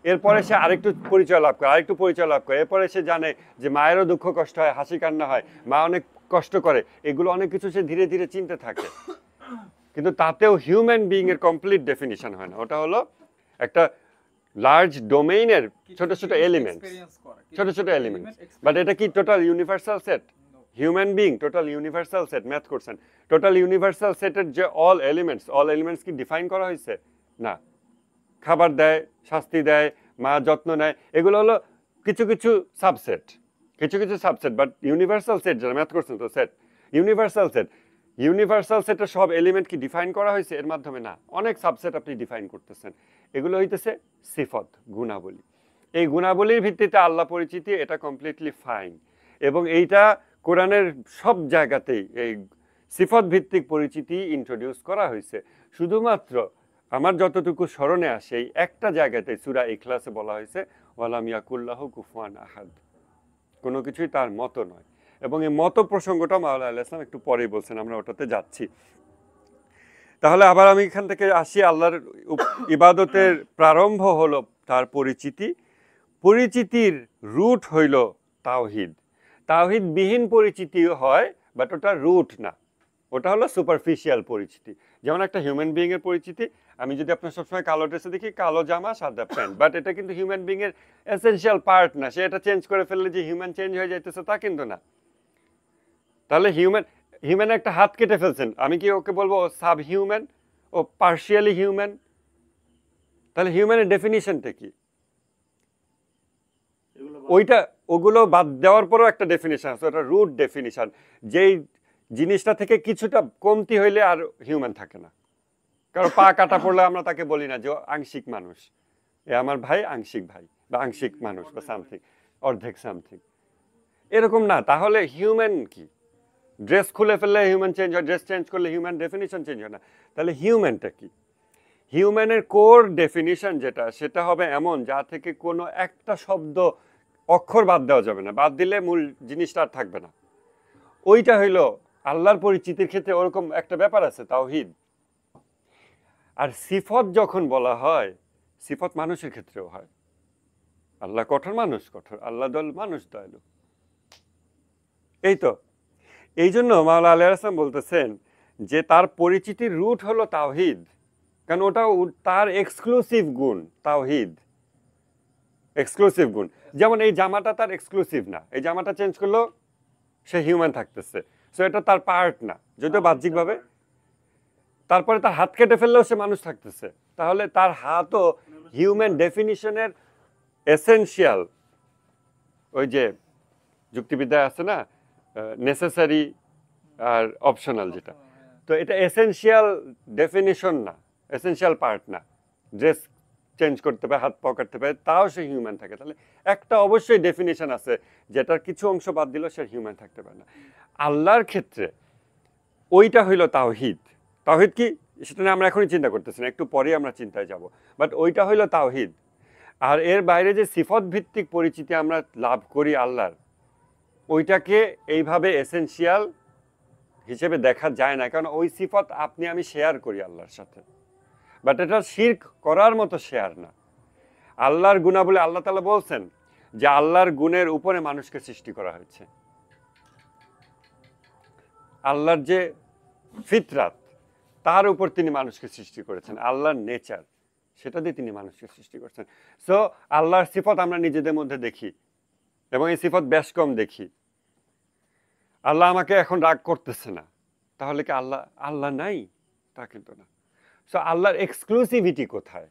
S3: এরপরে সে আরেকটু পরিচয় লাভ করে, আরেকটু পরিচয় লাভ করে, এরপরে সে জানে যে মায়েরও দুঃখ কষ্ট হয়, হাসি কান্না হয়, মা অনেক কষ্ট করে, এগুলো অনেক কিছু সে ধীরে ধীরে চিনতে থাকে। কিন্তু তাতেও হিউম্যান বিইং এর কমপ্লিট ডেফিনিশন হয় না। ওটা হলো একটা লার্জ ডোমেইনের ছোট ছোট এলিমেন্টস, ছোট ছোট এলিমেন্টস। বাট এটা কি total universal set? Human being total universal set. Math করছেন, টোটাল ইউনিভার্সাল সেটের যে অল এলিমেন্টস কি ডিফাইন করা হয়েছে? না। খাবার দেয়, শাস্তি দেয়, মা যত্ন নেয়, এগুলো হলো কিছু কিছু সাবসেট, বাট ইউনিভার্সাল সেট যারা ম্যাথ করছেন তো সেট, ইউনিভার্সাল সেটের সব এলিমেন্ট কি ডিফাইন করা হয়েছে এর মাধ্যমে? না, অনেক সাবসেট আপনি ডিফাইন করতেছেন। এগুলো হইতেছে সিফত, গুণাবলী। এই গুণাবলীর ভিত্তিতে আল্লাহ পরিচিতি, এটা কমপ্লিটলি ফাইন। এবং এইটা কোরআনের সব জায়গাতেই এই সিফত ভিত্তিক পরিচিতি ইন্ট্রোডিউস করা হয়েছে। শুধুমাত্র আমার যতটুকু স্মরণে আসে এই একটা জায়গাতে সূরা ইখলাসে বলা হয়েছে ওয়ালাম ইয়াকুল্লাহু কুফুয়ান আহাদ, কোনো কিছুই তার মতো নয়। এবং এই মতো প্রসঙ্গটা মাওলানা আলাইহিস সালাম একটু পরেই বলছেন, আমরা ওটাতে যাচ্ছি। তাহলে আবার আমি এখান থেকে আসি, আল্লাহর ইবাদতের প্রারম্ভ হলো তার পরিচিতি, পরিচিতির রুট হইল তাওহীদ। তাওহীদ বিহীন পরিচিতিও হয়, বাট ওটা রুট না, ওটা হলো সুপারফিশিয়াল পরিচিতি। যেমন একটা হিউম্যান বিইং এর পরিচিতি, আমি যদি আপনার সবসময় কালো ড্রেসে দেখি, কালো জামা সাদা প্যান্ট, বাট এটা কিন্তু হিউম্যান বিইং এর এসেনশিয়াল পার্ট না। সে এটা চেঞ্জ করে ফেললে যে হিউম্যান চেঞ্জ হয়ে যাইতেছে তা কিন্তু না। তাহলে হিউম্যান একটা হাত কেটে ফেলছেন, আমি কি ওকে বলবো ও সাব হিউম্যান, ও পার্শিয়ালি হিউম্যান? তাহলে হিউম্যানের ডেফিনিশনটা কি? ওগুলো বাদ দেওয়ার পরেও একটা ডেফিনিশন আছে, ওটা রুট ডেফিনিশন। যেই জিনিসটা থেকে কিছুটা কমতি হইলে আর হিউম্যান থাকে না। কারণ পা কাটা পড়লে আমরা তাকে বলি না যে আংশিক মানুষ, এ আমার ভাই আংশিক ভাই, বা আংশিক মানুষ, বা সামথিং, অর্ধেক সামথিং, এরকম না। তাহলে হিউম্যান কি? ড্রেস খুলে ফেললে হিউম্যান চেঞ্জ হয়, ড্রেস চেঞ্জ করলে হিউম্যান ডেফিনিশন চেঞ্জ হয় না। তাহলে হিউম্যানটা কি? হিউম্যানের কোর ডেফিনিশন যেটা, সেটা হবে এমন যা থেকে কোনো একটা শব্দ অক্ষর বাদ দেওয়া যাবে না, বাদ দিলে মূল জিনিসটা আর থাকবে না। ওইটা হইল আল্লাহর পরিচিতির ক্ষেত্রে ওরকম একটা ব্যাপার আছে, তাওহীদ। আর সিফত যখন বলা হয়, সিফত মানুষের ক্ষেত্রেও হয়। আল্লাহ কঠোর, মানুষ কঠোর, আল্লাহ দয়ালু, মানুষ দয়ালু। এই তো এই জন্য মাওলানা আলাইহিস সালাম বলতেছেন যে তার পরিচিতির রুট হলো তাওহীদ, কারণ ওটা তার এক্সক্লুসিভ গুণ। তাওহীদ এক্সক্লুসিভ গুণ। যেমন এই জামাটা তার এক্সক্লুসিভ না, এই জামাটা চেঞ্জ করলেও সে হিউম্যান থাকতেছে, সো এটা তার পার্ট না, যদিও বাহ্যিকভাবে। তারপরে তার হাত কেটে ফেললেও সে মানুষ থাকতেছে, তাহলে তার হাতও হিউম্যান ডেফিনিশনের এসেনশিয়াল। ওই যে যুক্তিবিদ্যায় আছে না, নেসেসারি আর অপশনাল, যেটা, তো এটা এসেনশিয়াল ডেফিনিশন না, এসেনশিয়াল পার্ট না। ড্রেস চেঞ্জ করতে পারে, হাত পা কাটতে পারে, তাও সে হিউম্যান থাকে। তাহলে একটা অবশ্যই ডেফিনিশন আছে যেটার কিছু অংশ বাদ দিলেও সে হিউম্যান থাকতে পারে না। আল্লাহর ক্ষেত্রে ওইটা হইল তাওহীদ। তাওহীদ কি সেটা নিয়ে আমরা এখনই চিন্তা করতেছি না, একটু পরেই আমরা চিন্তায় যাব, বাট ওইটা হইল তাওহীদ। আর এর বাইরে যে সিফত ভিত্তিক পরিচিতি আমরা লাভ করি আল্লাহর, ওইটাকে এইভাবে এসেনশিয়াল হিসেবে দেখা যায় না, কারণ ওই সিফত আপনি আমি শেয়ার করি আল্লাহর সাথে, বাট এটা শিরক করার মতো শেয়ার না। আল্লাহর গুণাবলী আল্লাহ তাআলা বলছেন যে আল্লাহর গুণের উপরে মানুষকে সৃষ্টি করা হয়েছে। আল্লাহর যে ফিতরাত তার উপর তিনি মানুষকে সৃষ্টি করেছেন, আল্লাহর নেচার সেটা দিয়ে তিনি মানুষকে সৃষ্টি করেছেন। সো আল্লাহর সিফত আমরা নিজেদের মধ্যে দেখি এবং এই সিফত বেশ কম দেখি। আল্লাহ আমাকে এখন রাগ করতেছে না, তাহলে কি আল্লাহ আল্লাহ নাই? তা কিন্তু না। সো আল্লাহর এক্সক্লুসিভিটি কোথায়?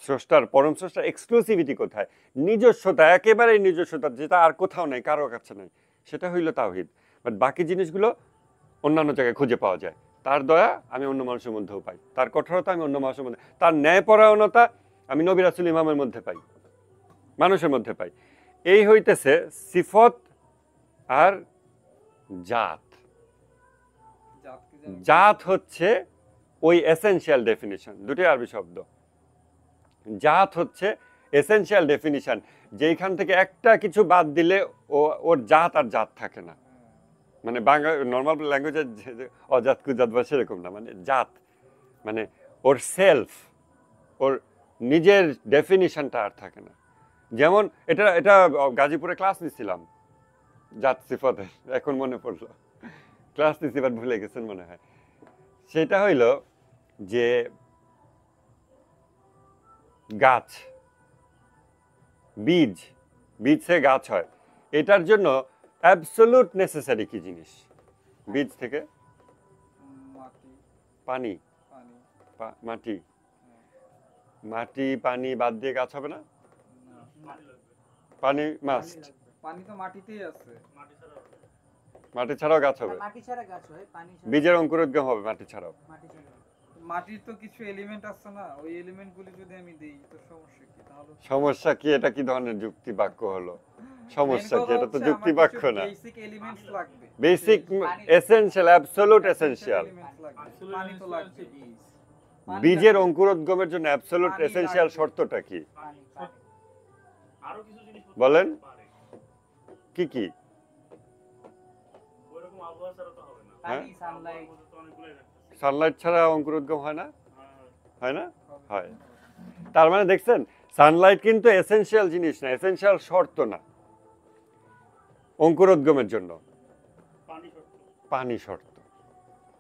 S3: স্রষ্টার, পরম স্রষ্টার এক্সক্লুসিভিটি কোথায়? নিজস্বতা, একেবারে নিজস্বতা, যেটা আর কোথাও নেই, কারো কাছে নেই, সেটা হইল তাওহীদ। বাট বাকি জিনিসগুলো অন্যান্য জায়গায় খুঁজে পাওয়া যায়। তার দয়া আমি অন্য মানুষের মধ্যেও পাই, তার কঠোরতা আমি অন্য মানুষের মধ্যে, তার ন্যায়পরায়ণতা আমি নবী রাসূল ইমামের মধ্যে পাই, মানুষের মধ্যে পাই। এই হইতেছে সিফত আর জাত। জাত হচ্ছে ওই এসেনশিয়াল ডেফিনিশন, দুটোই আরবি শব্দ। জাত হচ্ছে এসেনশিয়াল ডেফিনিশন, যেখান থেকে একটা কিছু বাদ দিলে ওর জাত আর জাত থাকে না। মানে বাংলা নর্মাল ল্যাঙ্গুয়েজের অজাত কুজাত বা সেরকম না, মানে জাত মানে ওর সেলফ, ওর নিজের ডেফিনিশনটা আর থাকে না। যেমন এটা এটা গাজীপুরে ক্লাস নিছিলাম জাত সিফতে, এখন মনে পড়লো, ক্লাস নিছি বাট ভুলে গেছেন মনে হয়। সেটা হইল যে গাছ, বীজ, বীজ থেকে গাছ হয়, এটার জন্য অ্যাবসলিউট নেসেসারি কি জিনিস? বীজ থেকে পানি, মাটি, মাটি পানি বাদ দিয়ে গাছ হবে না? পানি মাস্ট।
S4: পানি তো মাটিতেই আছে,
S3: মাটি ছাড়াও গাছ হবে,
S5: মাটি ছাড়া গাছ হয়, পানি ছাড়া
S3: বীজের অঙ্কুরোদ্গম হবে মাটি ছাড়াও।
S5: মাটি ছাড়া।
S4: মাটির তো কিছু এলিমেন্ট আছে না, ওই এলিমেন্টগুলি যদি আমি দেই তো সমস্যা কি? তাহলে
S3: সমস্যা কি? এটা কি ধরনের যুক্তি বাক্য হলো? সমস্যা কি? এটা তো যুক্তি বাক্য না।
S4: বেসিক এলিমেন্টস লাগবে,
S3: বেসিক এসেনশিয়াল, অ্যাবসলিউট এসেনশিয়াল।
S4: পানি তো লাগবে।
S3: বীজের অঙ্কুরোদ্গমের জন্য অ্যাবসলিউট এসেনশিয়াল শর্তটা কি
S1: আরো কিছু জিনিস
S3: বলেন?
S1: পারে।
S3: কি কি?
S1: ওইরকম আবহাওয়া ছাড়া তো হবে না।
S3: হ্যাঁ?
S5: পানি, সানলাইট।
S1: তো অনেকগুলোই রাখতেছে।
S3: সানলাইট ছাড়া অঙ্কুরোদ্গম হয় না?
S1: হ্যাঁ,
S3: হয় না? হয়। তার মানে দেখছেন সানলাইট কিন্তু এসেনশিয়াল জিনিস না, এসেনশিয়াল শর্ত না অঙ্কুরোদ্গমের জন্য।
S1: পানি শর্ত।
S3: পানি শর্ত,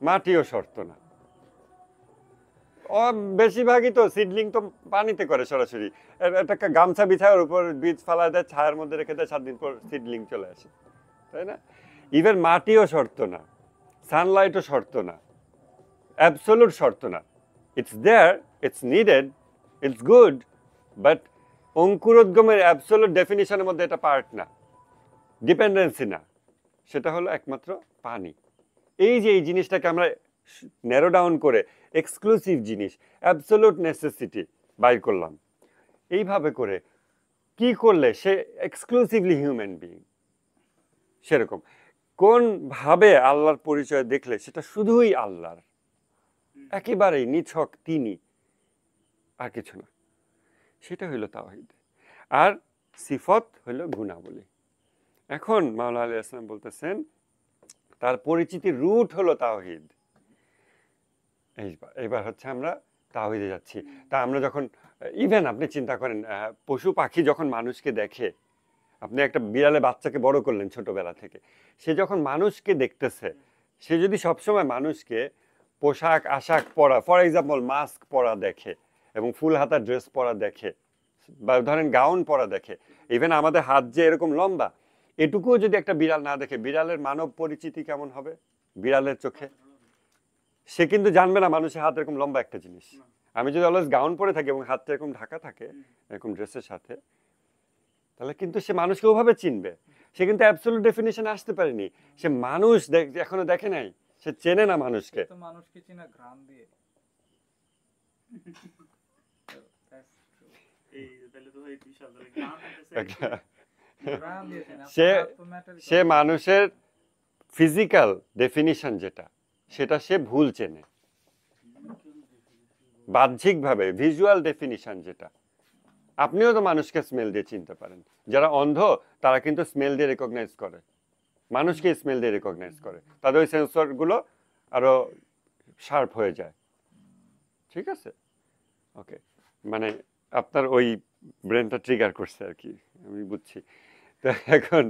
S3: মাটিও শর্ত না। ও বেশিরভাগই তো সিডলিং তো পানিতে করে সরাসরি, একটা গামছা বিছায় ওর উপর বীজ ফালায় দেয়, ছায়ার মধ্যে রেখে দেয়, 7 দিন পর সিডলিং চলে আসে, তাই না? ইভেন মাটিও শর্ত না, সানলাইটও শর্ত না, অ্যাবসলিউট শর্ত না। It's there, it's needed, it's good, but অঙ্কুরোদ্গমের অ্যাবসলিউট ডেফিনিশনের মধ্যে এটা পার্ট না, ডিপেন্ডেন্সি না, সেটা হলো একমাত্র পানি। এই যে এই জিনিসটাকে আমরা ন্যারো ডাউন করে এক্সক্লুসিভ জিনিস, অ্যাবসলিউট নেসেসিটি বাইর করলাম। এইভাবে করে কি করলে সে এক্সক্লুসিভলি হিউম্যান বিইং, সেরকম কোন ভাবে আল্লাহর পরিচয় দেখলে সেটা শুধুই আল্লাহর, একেবারেই নিছক তিনি, আর কিছু না। সেটা হইল তাওহীদ। আর সিফত হইল গুণাবলী। এখন মাওলানা আলী আসলাম বলতেছেন তার পরিচিতির রুট হলো তাওহীদ। এইবার হচ্ছে আমরা তাওহীদে যাচ্ছি। তা আমরা যখন ইভেন আপনি চিন্তা করেন পশু পাখি যখন মানুষকে দেখে, আপনি একটা বিড়ালে বাচ্চাকে বড় করলেন ছোটবেলা থেকে, সে যখন মানুষকে দেখতেছে, সে যদি সবসময় মানুষকে পোশাক আশাক পরা, ফর এক্সাম্পল মাস্ক পরা দেখে এবং ফুল হাতা ড্রেস পরা দেখে, বা ধরেন গাউন পরা দেখে, ইভেন আমাদের হাত যে এরকম লম্বা, এটুকুও যদি একটা বিড়াল না দেখে, বিড়ালের মানব পরিচিতি কেমন হবে বিড়ালের চোখে? সে কিন্তু জানবে না মানুষের হাত এরকম লম্বা একটা জিনিস। আমি যদি অলওয়েজ গাউন পরে থাকি এবং হাতটা এরকম ঢাকা থাকে এরকম ড্রেসের সাথে, তাহলে কিন্তু সে মানুষকে ওভাবে চিনবে। সে কিন্তু অ্যাবসলিউট ডেফিনিশনে আসতে পারেনি, সে মানুষ এখনো দেখে নাই, সে চেনে না মানুষকে।
S4: তো মানুষকে চিনা ঘ্রাণ দিয়ে।
S1: এই তাহলে তো এই বিশাল তাহলে গান হইতেছে।
S4: ঘ্রাণ দিয়ে চেনে।
S3: সে মানুষের ফিজিক্যাল ডেফিনিশন যেটা, সেটা সে ভুল চেনে। বাহ্যিকভাবে ভিজুয়াল ডেফিনিশন যেটা, আপনিও তো মানুষকে স্মেল দিয়ে চিনতে পারেন। যারা অন্ধ তারা কিন্তু স্মেল দিয়ে রেকগনাইজ করে, মানুষকে স্মেল দিয়ে রেকগনাইজ করে, তাদের ওই সেন্সরগুলো আরো শার্প হয়ে যায়। ঠিক আছে, ওকে, মানে আপনার ওই ব্রেনটা ট্রিগার করছে আর কি, আমি বুঝছি। তো এখন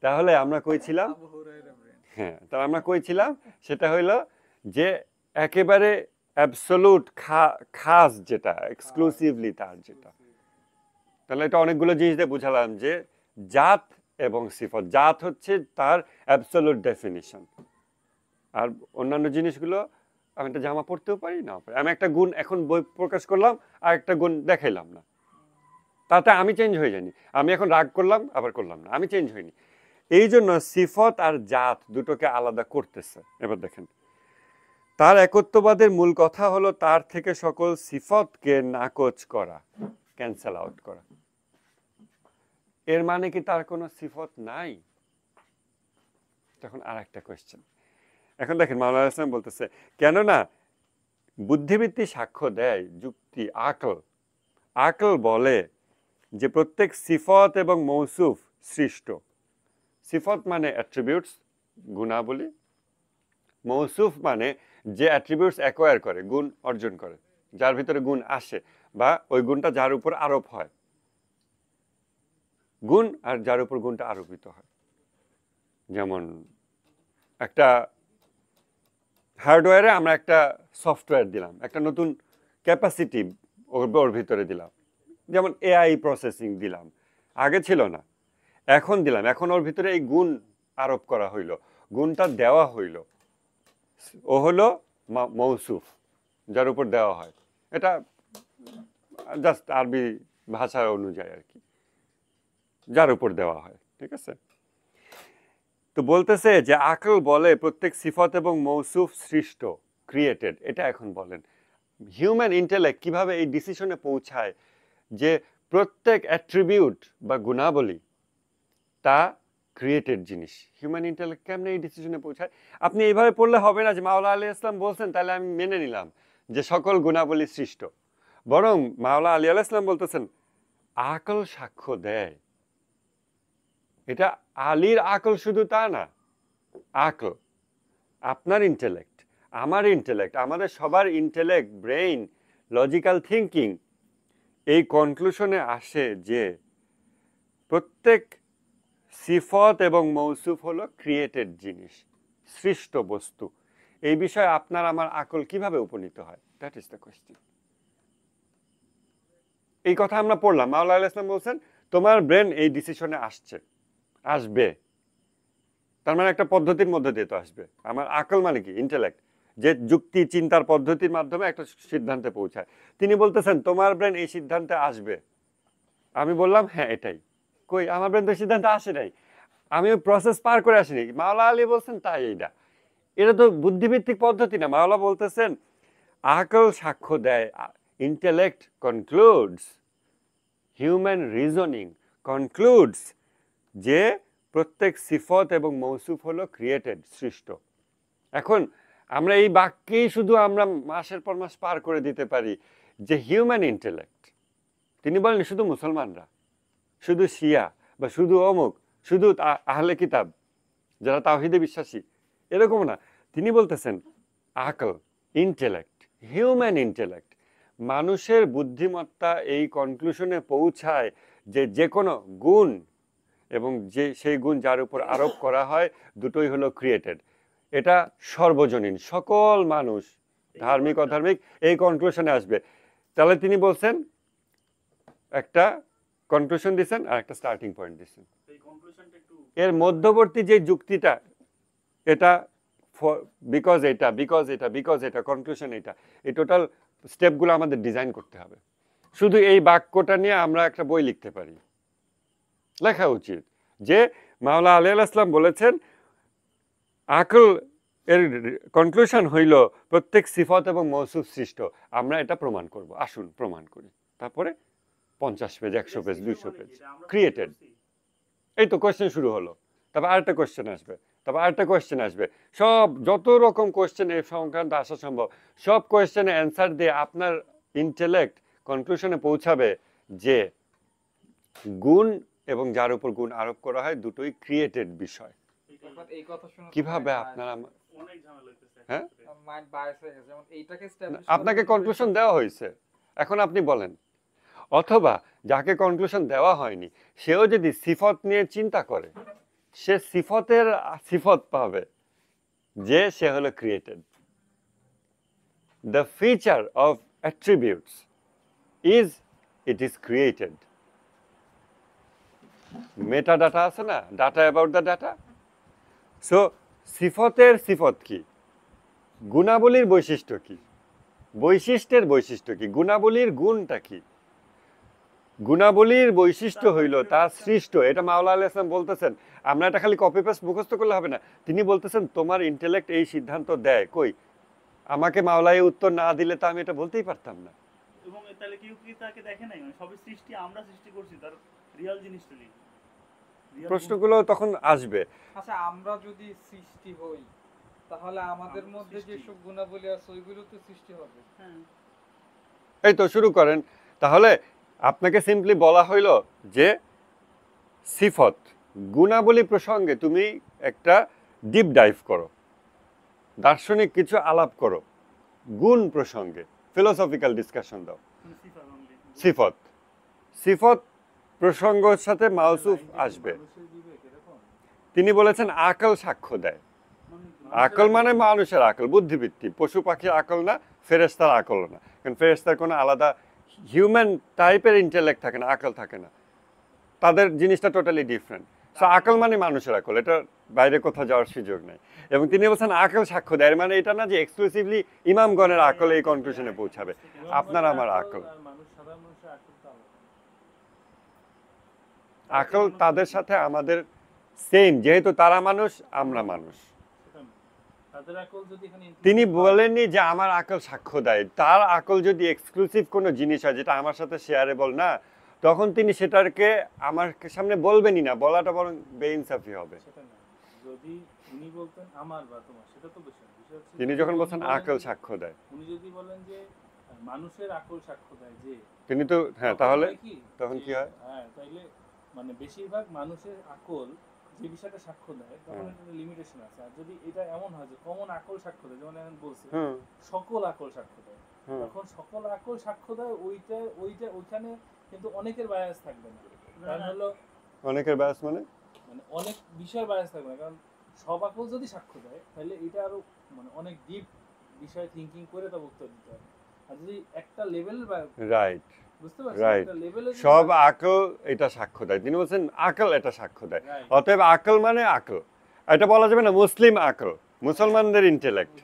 S3: তাহলে আমরা কইছিলাম, হ্যাঁ, তাহলে আমরা কইছিলাম সেটা হইলো যে একেবারে অ্যাবসোলুট খাস যেটা, এক্সক্লুসিভলি তার যেটা। তাহলে এটা অনেকগুলো জিনিস দিয়ে বুঝালাম যে জাত এবং সিফত। জাত হচ্ছে তার অ্যাবসোলুট ডেফিনিশন, আর অন্যান্য জিনিসগুলো আমি একটা জামা পরতেও পারি না পারি। আমি একটা গুণ এখন বই প্রকাশ করলাম আর একটা গুণ দেখাইলাম না, তাতে আমি চেঞ্জ হয়ে যাইনি। আমি এখন রাগ করলাম আবার করলাম না, আমি চেঞ্জ হইনি। এই জন্য সিফত আর জাত দুটোকে আলাদা করতেছে। এবার দেখেন, তার একত্ববাদের মূল কথা হলো তার থেকে সকল সিফতকে নাকচ করা, ক্যান্সেল আউট করা। এর মানে কি তার কোনো সিফত নাই? তখন আর একটা কোয়েশ্চেন। এখন দেখেন মাওলানা ইসলাম বলতেছে, কেননা বুদ্ধিবৃত্তি সাক্ষ্য দেয়, যুক্তি আকল বলে যে প্রত্যেক সিফত এবং মৌসুফ সৃষ্ট। সিফত মানে অ্যাট্রিবিউটস, গুণাবলী। মৌসুফ মানে যে অ্যাট্রিবিউটস অ্যাকোয়ার করে, গুণ অর্জন করে, যার ভিতরে গুণ আসে বা ওই গুণটা যার উপর আরোপ হয়, গুণ আর যার উপর গুণটা আরোপিত হয়। যেমন একটা হার্ডওয়্যারে আমরা একটা সফটওয়্যার দিলাম, একটা নতুন ক্যাপাসিটি ওর ভিতরে দিলাম, যেমন এআই প্রসেসিং দিলাম, আগে ছিল না, এখন দিলাম, এখন ওর ভিতরে এই গুণ আরোপ করা হইল, গুণটা দেওয়া হইল, ও হলো মৌসুফ, যার উপর দেওয়া হয়। এটা জাস্ট আরবি ভাষা অনুযায়ী আর কি, যার উপর দেওয়া হয়। ঠিক আছে, তো বলতেছে যে আকল বলে প্রত্যেক সিফত এবং মৌসুফ সৃষ্ট, ক্রিয়েটেড। এটা এখন বলেন হিউম্যান ইন্টেলেক্ট কিভাবে এই ডিসিশনে পৌঁছায় যে প্রত্যেক অ্যাট্রিবিউট বা গুণাবলী তা ক্রিয়েটেড জিনিস। হিউম্যান ইন্টেলেক্ট কেমনে এই ডিসিশনে পৌঁছায়? আপনি এইভাবে পড়লে হবে না যে মাওলানা আলী ইসলাম বলছেন তাহলে আমি মেনে নিলাম যে সকল গুণাবলী সৃষ্ট। বরং মাওলানা আলী আলাইহিস সালাম বলতেছেন আকল সাক্ষ্য দেয়। এটা আলীর আকল শুধু তা না, আকল আপনার ইন্টেলেক্ট, আমার ইন্টেলেক্ট, আমাদের সবার ইন্টেলেক্ট, ব্রেইন, লজিক্যাল থিঙ্কিং এই কনক্লুশনে আসে যে প্রত্যেক সিফত এবং মৌসুফ হলো ক্রিয়েটেড জিনিস, সৃষ্ট বস্তু। এই বিষয়ে আপনার আমার আকল কিভাবে উপনীত হয়? That is the question. এই কথা আমরা পড়লাম, মাওলানা আলী ইসলাম বলছেন তোমার ব্রেন এই ডিসিশনে আসবে, তার মানে একটা পদ্ধতির মধ্যে দিয়ে তো আসবে। আমার আকল মানে কি? ইন্টেলেক্ট, যে যুক্তি চিন্তার পদ্ধতির মাধ্যমে একটা সিদ্ধান্তে পৌঁছায়। তিনি বলতেছেন তোমার ব্রেন এই সিদ্ধান্তে আসবে। আমি বললাম হ্যাঁ এটাই। কই, আমার ব্রেন তো সিদ্ধান্তে আসে নাই, আমি ওই প্রসেস পার করে আসিনি। মাওলানা আলী বলছেন তাই এইটা, এটা তো বুদ্ধিভিত্তিক পদ্ধতি না। মাওলানা বলতেছেন আকল সাক্ষ্য দেয়, intellect concludes, human reasoning concludes যে প্রত্যেক সিফত এবং মৌসুফ হলো ক্রিয়েটেড, সৃষ্ট। এখন আমরা এই বাক্যেই শুধু আমরা মাসের পর মাস পার করে দিতে পারি যে হিউম্যান ইন্টেলেক্ট। তিনি বলেন শুধু মুসলমানরা, শুধু শিয়া বা শুধু অমুক, শুধু আহলে কিতাব যারা তাওহীদে বিশ্বাসী, এরকম না। তিনি বলতেছেন আকল, ইন্টেলেক্ট, হিউম্যান ইন্টেলেক্ট, মানুষের বুদ্ধিমত্তা এই কনক্লুশনে পৌঁছায় যে যে কোনো গুণ এবং যে সেই গুণ যার উপর আরোপ করা হয় দুটোই হলো ক্রিয়েটেড। এটা সর্বজনীন, সকল মানুষ, ধার্মিক অধার্মিক এই কনক্লুশনে আসবে। তাহলে তিনি বলছেন একটা কনক্লুশন দিচ্ছেন আর একটা স্টার্টিং পয়েন্ট দিচ্ছেন। এর মধ্যবর্তী যে যুক্তিটা, এটা বিকজ এটা, বিকজ এটা, বিকজ এটা, কনক্লুশন এটা, এই টোটাল স্টেপগুলো আমাদের ডিজাইন করতে হবে। শুধু এই বাক্যটা নিয়ে আমরা একটা বই লিখতে পারি, লেখা উচিত যে মাওলানা আলী আলাইহিস সালাম বলেছেন আকল এর কনক্লুশন হইল প্রত্যেক সিফত এবং মৌসুফ সৃষ্ট। আমরা এটা প্রমাণ করব, আসুন প্রমাণ করি। তারপরে 50 পেজ, 100 পেজ, 200 পেজ, ক্রিয়েটেড। এই তো কোয়েশ্চেন শুরু হলো, তারপর আরেকটা কোয়েশ্চেন আসবে, তারপর আরেকটা কোয়েশ্চেন আসবে, সব যত রকম কোয়েশ্চেন এই সংক্রান্ত আসা সম্ভব সব কোয়েশ্চেনে অ্যান্সার দিয়ে আপনার ইন্টেলেক্ট কনক্লুশনে পৌঁছাবে যে গুণ এবং যার উপর গুণ আরোপ করা হয় দুটোই ক্রিয়েটেড বিষয়।
S4: বাট এই কথা শুনে
S3: কিভাবে আপনারা
S1: অনেক ঝামেলা হইতেছে
S3: হ্যাঁ?
S4: মাইন্ড বায়াস হয়ে গেছে, যেমন এইটাকে establish
S3: আপনাকে
S4: করার
S3: কনক্লুশন দেওয়া হয়েছে, এখন আপনি বলেন। অথবা যাকে কনক্লুশন দেওয়া হয়নি সেও যদি সিফত নিয়ে চিন্তা করে, সে সিফতের সিফত পাবে যে সে হলো created. The feature of attributes is it is created. Meta data আছে না, data about the data. So সিফতের সিফত কি, গুণাবলীর বৈশিষ্ট্য কি, বৈশিষ্ট্যের বৈশিষ্ট্য কি, গুণাবলীর গুণটা কি। গুণাবলীর বৈশিষ্ট্য হইল তার সৃষ্ট। এটা মাওলানা আলাইহিস সালাম বলতেছেন, আমরা এটা খালি কপি পেস্ট মুখস্থ করলে হবে না। তিনি বলতেছেন তোমার ইন্টেলেক্ট এই সিদ্ধান্ত দেয়, কই আমাকে মাওলা এই উত্তর না দিলে তো আমি এটা বলতেই পারতাম না।
S1: এবং তাহলে কেউ কি তাকে দেখে নাই, মানে সবই সৃষ্টি, আমরা সৃষ্টি করছি, তার রিয়াল জিনিসটা নেই।
S3: প্রশ্নগুলো তখন আসবে।
S4: আচ্ছা আমরা যদি সৃষ্টি হই তাহলে আমাদের
S1: আমরা
S4: মধ্যে
S1: সৃষ্টি।
S4: যেসব গুণাবলী আছে ওইগুলো তো সৃষ্টি হবে।
S1: হ্যাঁ,
S3: এই তো শুরু করেন। তাহলে আপনাকে সিম্পলি বলা হইল যে সিফত গুণাবলী প্রসঙ্গে তুমি একটা ডিপ ডাইভ করো, দার্শনিক কিছু আলাপ করো, গুণ প্রসঙ্গে ফিলোসফিক্যাল ডিসকাশন দাও।
S1: মানে সিফাত only।
S3: সিফত সিফত প্রসঙ্গের সাথে মাউসুফ আসবে। তিনি বলেছেন আকল সাক্ষ্য দেয়। আকল মানে মানুষের আকল, বুদ্ধিবৃত্তি। পশু পাখির আকল না, ফেরেশতার আকল না, কারণ ফেরেশতার কোনো আলাদা হিউম্যান টাইপের ইন্টেলেক্ট থাকে না, আকল থাকে না, তাদের জিনিসটা টোটালি ডিফারেন্ট। সো আকল মানে মানুষের আকল, এটা বাইরে কোথাও যাওয়ার সুযোগ নেই। এবং তিনি বলছেন আকল সাক্ষ্য দেয়, মানে এটা না যে এক্সক্লুসিভলি ইমামগণের আকল এই কনক্লুশনে পৌঁছাবে, আপনার আমার আকল। আকল তাদের সাথে আমাদের সেম, যেহেতু তারা মানুষ আমরা মানুষ।
S2: তাদের আকল যদি এখানে
S3: তিনি বলেননি যে আমার আকল সাক্ষ্য দেয়। তার আকল যদি এক্সক্লুসিভ কোনো জিনিস হয় যেটা আমার সাথে শেয়ারেবল না, তখন তিনি সেটাকে আমার সামনে বলবেনই না, বলাটা বরং বেইনসাফি হবে।
S2: সেটা না, যদি উনি বলতেন আমার বা তোমার, সেটা তো বিষয় হচ্ছে
S3: তিনি যখন বলছেন আকল সাক্ষ্য দেয়,
S2: উনি যদি বলেন যে মানুষের আকল সাক্ষ্য দেয় যে,
S3: তিনি তো হ্যাঁ,
S2: তখন
S3: তাহলে
S2: হয় কি?
S3: তখন
S2: যে,
S3: কি হয়?
S2: হ্যাঁ, তাইলে মানে বেশিরভাগ মানুষের আকল যে বিষয়টা সাক্ষ্য দেয় তখন
S3: হুম।
S2: একটা লিমিটেশন আছে। আর যদি এটা এমন হয় যে কমন আকল সাক্ষ্য দেয়, যেমন এখন বলছে
S3: হুম
S2: সকল আকল সাক্ষ্য দেয়,
S3: হুম
S2: তখন সকল আকল সাক্ষ্য দেয়, ওইখানে কিন্তু অনেকের বায়াস থাকবে না। কারণ হলো
S3: অনেকের ব্যাস মানে
S2: মানে অনেক বিষয় বায়াস থাকবে না, কারণ সব আকল যদি সাক্ষ্য দেয় তাহলে এটা আরো মানে অনেক ডিপ বিষয় থিঙ্কিং করে তা উত্তর দিতে হবে। আর যদি একটা লেভেলের
S3: রাইট,
S2: বুঝতে পারছেন,
S3: Right.
S2: একটা লেভেলের
S3: সব আকল এটা সাক্ষ্য দেয়। তিনি বলছেন আকল এটা সাক্ষ্য দেয়, অতএব আকল মানে আকল। এটা বলা যাবে না মুসলিম আকল, মুসলমানদের ইন্টেলেক্ট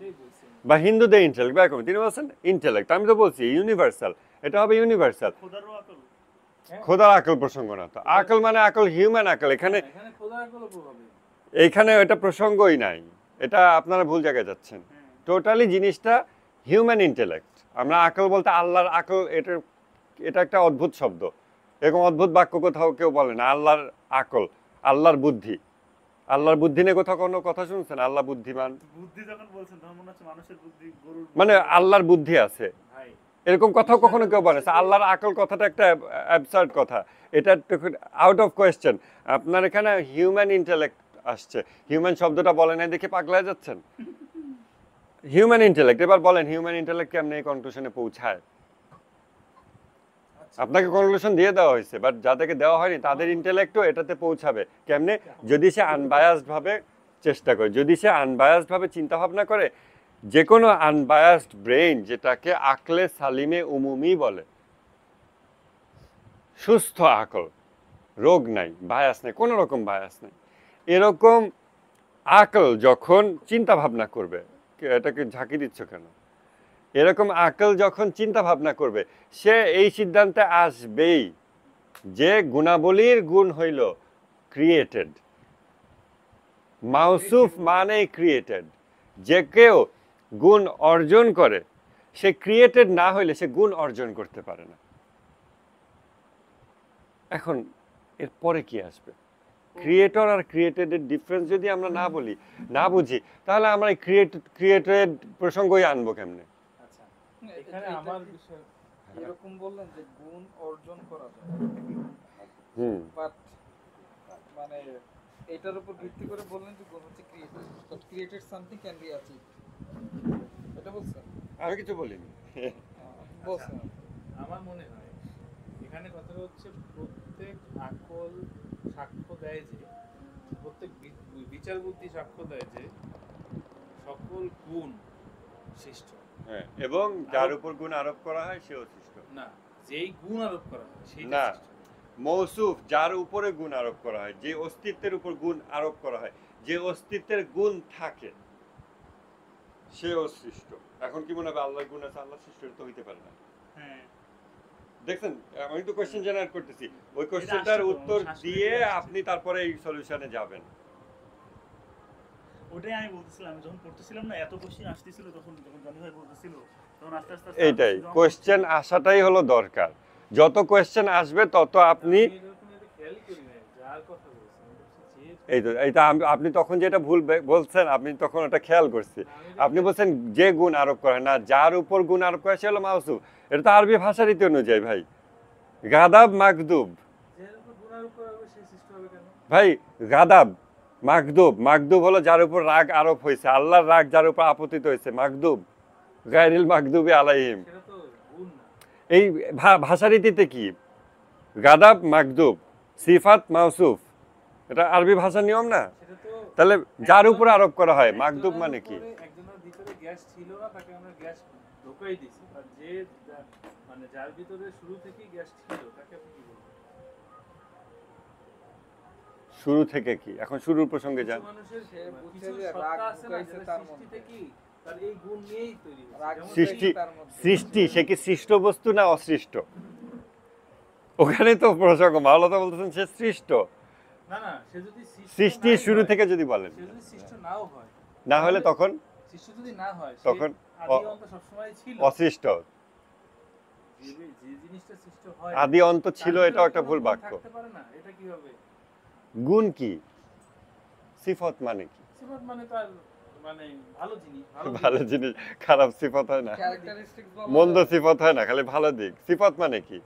S3: বা হিন্দুদের ইন্টেলেক্ট বা এরকম। তিনি বলছেন ইন্টেলেক্ট, আমি তো বলছি ইউনিভার্সাল, এটা হবে ইউনিভার্সাল।
S1: খোদারও আকল।
S3: খোদার আকল প্রসঙ্গ না তো, আকল মানে আকল হিউম্যান আকল। এখানে
S2: এখানে খোদার আকলও প্রভাবে
S3: এইখানে এটা প্রসঙ্গই নাই, এটা আপনারা ভুল জায়গায় যাচ্ছেন। টোটালি জিনিসটা হিউম্যান ইন্টেলেক্ট। আমরা আকল বলতে আল্লাহর আকল, এটা একটা অদ্ভুত শব্দ, এরকম অদ্ভুত বাক্য কোথাও কেউ বলে না। আল্লাহর আকল, আল্লাহর বুদ্ধি। আল্লাহর বুদ্ধি নিয়ে কোথাও কোনো কথা শুনছেন? আল্লাহ বুদ্ধিমান,
S1: বুদ্ধি যখন বলছেন তখন মনে হচ্ছে মানুষের বুদ্ধি, গরুর
S3: মানে আল্লাহর বুদ্ধি আছে
S1: ভাই।
S3: এরকম কথাও কখনো কেউ বলে না। আল্লাহর আকল কথাটা একটা অ্যাবসার্ড কথা, এটা আউট অফ কোয়েশ্চেন। আপনার এখানে হিউম্যান ইন্টেলেক্ট আসছে, হিউম্যান শব্দটা বলেন নাই দেখে পাগলায় যাচ্ছেন। হিউম্যান ইন্টেলেক্ট, এবার বলেন হিউম্যান ইন্টেলেক্ট কেমনে এই কনক্লুশনে পৌঁছায়? আপনাকে কনক্লুশন দিয়ে দেওয়া হয়েছে, বাট যাদেরকে দেওয়া হয়নি তাদের ইন্টেলেক্টও এটাতে পৌঁছাবে কেমনে? যদি সে আনবায়াসড ভাবে চেষ্টা করে, যদি সে আনবায়াসড ভাবে চিন্তা ভাবনা করে। যে কোনো আনবায়াসড ব্রেইন, যেটাকে আকলে সালিমে উমুমি বলে, সুস্থ আকল, রোগ নাই, বায়াস নেই, কোনো রকম বায়াস নেই, এরকম আকল যখন চিন্তা ভাবনা করবে, এটাকে ঝাঁকি দিচ্ছ কেন? এরকম আকল যখন চিন্তা ভাবনা করবে, সে এই সিদ্ধান্তে আসবেই যে গুণাবলীর গুণ হইল ক্রিয়েটেড। মাউসুফ মানে ক্রিয়েটেড। যে কেউ গুণ অর্জন করে, সে ক্রিয়েটেড না হইলে সে গুণ অর্জন করতে পারে না। এখন এর পরে কি আসবে? ক্রিয়েটর আর ক্রিয়েটেডের ডিফারেন্স যদি আমরা না বলি, না বুঝি, তাহলে আমরা এই ক্রিয়েটেড প্রসঙ্গই আনবো কেমনে?
S2: আচ্ছা, এখানে আমার বিষয়
S4: এরকম বললেন যে গুণ অর্জন করা যায়,
S3: হুম
S4: বাট মানে এটার উপর ভিত্তি করে বললেন যে গুণ হচ্ছে created, but created something can be achieve, এটা বলছেন?
S3: আমি কিছু বলিনি।
S4: বলছেন।
S2: আমার মনে হয় এখানে কথাটা হচ্ছে প্রত্যেক আকল সাক্ষ্য দেয় যে, প্রত্যেক বিচার বুদ্ধি সাক্ষ্য দেয় যে সকল গুণ সৃষ্ট।
S3: হ্যাঁ, এবং যার উপর গুণ আরোপ করা হয় সেও সৃষ্ট
S2: না, যেই গুণ আরোপ করা হয় সেইটা
S3: না।
S2: সৃষ্ট।
S3: মৌসুফ যার উপরে গুণ আরোপ করা হয়, যে অস্তিত্বের উপর গুণ আরোপ করা হয়, যে অস্তিত্বের গুণ থাকে সেও সৃষ্ট। এখন কি মনে হবে আল্লাহর গুণ আছে, আল্লাহ সৃষ্ট তো হইতে পারে না?
S1: হ্যাঁ
S3: দেখছেন, আমি তো কোশ্চেন জেনারেট করতেছি, ওই
S1: এটা
S3: কোশ্চেনটার
S1: আসছে তো,
S3: উত্তর
S1: শ্বাস
S3: দিয়ে
S1: নিতে আসছে।
S3: আপনি তারপরে এই সলিউশনে যাবেন।
S1: ওটাই আমি বলতেছিলাম, আমি যখন পড়তেছিলাম না এত কোশ্চিন আসতেছিল, তখন যখন জনি ভাই বলতেছিল তখন আস্তে আস্তে
S3: এইটাই কোশ্চেন আসাটাই হলো দরকার। যত কোশ্চেন আসবে তত আপনি
S2: আমি এরকম একটা খেয়ালই করি নাই, যার কথা বলছেন আমি বলছি যে
S3: এইটা আপনি তখন যেটা ভুল বলছেন, আপনি তখন ওটা খেয়াল করছি। আপনি বলছেন যে গুণ আরোপ করা হয় না, যার উপর গুণ আরোপ করা সে হলো মাউসুফ। এটা তো আরবি ভাষার রীতি অনুযায়ী ভাই। গাদাব মাকদুব,
S2: যার উপর গুণ আরোপ করা হবে সে সৃষ্ট হবে কেন?
S3: ভাই গাদাব মাকদুব হলো যার উপর রাগ আরোপ হয়েছে, আল্লাহর রাগ যার উপর আপতিত হয়েছে, মাকদুব গায়রিল মাকদুবি আলাইহিম।
S2: সেটা তো গুণ না।
S3: এই ভাষা রীতিতে কি গাদাব মাকদুব, সিফাত মাউসুফ, এটা আরবি ভাষার নিয়ম না?
S2: সেটা তো
S3: তাহলে যার উপর আরোপ করা হয় মাকদুব মানে কি?
S2: একজনের ভিতরে গ্যাস ছিল না, তাকে আমরা গ্যাস ঢোকাই দিছি, আর যে মানে যার ভিতরে শুরু থেকেই গ্যাস ছিল তাকে আপনি কি বলবেন?
S3: শুরু থেকে কি? এখন শুরুর প্রসঙ্গে যান।
S2: কিছু মানুষের
S4: সে বুঝছে
S2: কিছু
S4: যে
S2: সত্তা
S4: রাগ
S2: আছে না,
S4: ঢুকাইছে
S2: যেটা
S4: তার
S2: সৃষ্টি
S4: মধ্যে।
S2: থেকেই তার এই গুণ নিয়েই তৈরি হয়েছে।
S4: রাগ
S2: যেমন
S3: সৃষ্টি
S4: তার মধ্যে।
S3: সৃষ্টি সে কি সৃষ্ট বস্তু না অসৃষ্ট? ওখানে তো প্রসঙ্গ, মাওলানা বলতেছেন সে সৃষ্ট।
S2: না না, সে যদি
S3: সৃষ্টি
S2: নাই
S3: শুরু
S2: হয়,
S3: থেকে যদি বলেন,
S2: সে যদি সৃষ্ট নাও হয়,
S3: না হলে তখন
S2: সৃষ্ট যদি না হয়, সে
S3: তখন
S2: আদি অন্ত সবসময় ছিল।
S3: অসৃষ্ট।
S2: যে জিনিসটা সৃষ্ট হয়
S3: আদি অন্ত ছিল,
S2: তার
S3: এটাও
S2: ভিতরে
S3: একটা
S2: কোনো
S3: ভুল
S2: গুণ
S3: বাক্য।
S2: থাকতে পারে না, এটা কি হবে?
S3: গুণ কি? সিফত মানে কি?
S2: সিফাত মানে তার মানে ভালো জিনিস,
S3: ভালো জিনিস, খারাপ সিফত হয় না?
S4: ক্যারেক্টারিস্টিক্স বলা
S3: মন্দ
S4: যায়।
S3: সিফত হয় না, খালি ভালো দিক। সিফত মানে কি?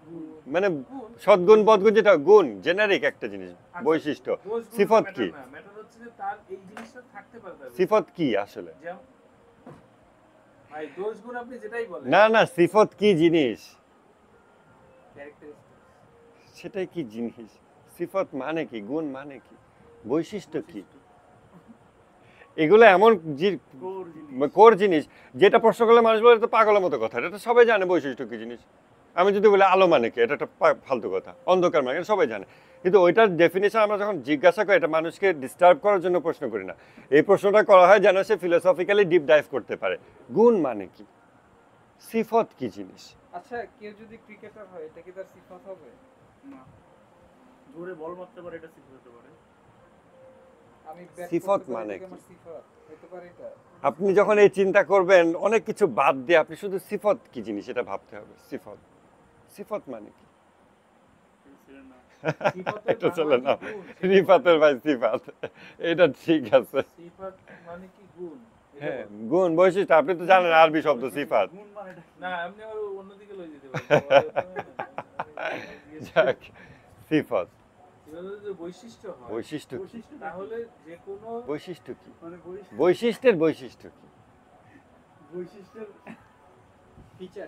S2: গুণ।
S3: মানে
S2: গুণ।
S3: সদ্গুণ বদগুণ, যেটা গুণ জেনারিক একটা জিনিস,
S2: আচ্ছা,
S3: বৈশিষ্ট্য।
S2: দোষ গুণ
S3: সিফত
S2: matter
S3: কি?
S2: না, matter হচ্ছে যে তার এই জিনিসটা থাকতে পারে তার ভিতরে।
S3: সিফত কি আসলে?
S2: যেমন ভাই দোষ গুণ আপনি যেটাই বলেন,
S3: না না, সিফত কি জিনিস?
S2: characteristics।
S3: সেটাই কি জিনিস? সিফত মানে কি? গুণ মানে কি? বৈশিষ্ট্য কি? এগুলো এমন
S1: কোর জিনিস।
S3: কোর জিনিস, যেটা প্রশ্ন করলে মানুষ বলে এটা তো পাগলের মতো কথা। এটা তো সবাই জানে বৈশিষ্ট্য কি জিনিস। আমি যদি বলি আলো মানে কি, এটা একটা ফালতু কথা। অন্ধকার মানে, এটা সবাই জানে। কিন্তু ওইটার ডেফিনেশন আমরা যখন জিজ্ঞাসা করি, এটা মানুষকে ডিস্টার্ব করার জন্য প্রশ্ন করি না। এই প্রশ্নটা করা হয় যেন সে ফিলোসফিক্যালি ডিপ ডাইভ করতে পারে। গুণ মানে কি? সিফত কি জিনিস?
S4: আচ্ছা, কেউ যদি ক্রিকেটার হয় এটা কি তার সিফাত হবে?
S1: না, জোরে বল মারতে পারে, এটা সিফত হতে পারে।
S4: আমি ব্যাট
S3: সিফত
S4: করতে পারি,
S3: মানে
S4: এটা কি
S3: কি?
S4: আমার সিফাত হতে পারে এটা?
S3: আপনি যখন এই চিন্তা করবেন, অনেক কিছু বাদ দিয়ে আপনি শুধু সিফত কি জিনিস এটা ভাবতে হবে। সিফত, সিফত মানে কি?
S1: ছিলেন না।
S2: সিফাতের
S3: এটা চলে না,
S2: বাংলা কি গুণ?
S3: রিফাতের ভাই সিফাত, এটা ঠিক আছে।
S2: সিফাত মানে কি গুণ? এটা
S3: হ্যাঁ,
S2: বলেন।
S3: গুণ বৈশিষ্ট্য, আপনি তো জানেন আরবি শব্দ সিফাত।
S1: গুণ মানে এটা কি?
S2: না, আপনি আবার অন্যদিকে লই যেতে পারেন।
S3: যাক, সিফত
S2: এগুলো যদি বৈশিষ্ট্য হয়,
S3: বৈশিষ্ট্য কি?
S1: বৈশিষ্ট্য
S2: তাহলে যে কোনো
S3: বৈশিষ্ট্য কি?
S1: মানে
S3: বৈশিষ্ট্যের বৈশিষ্ট্য কি?
S1: বৈশিষ্ট্যের
S4: ফিচার।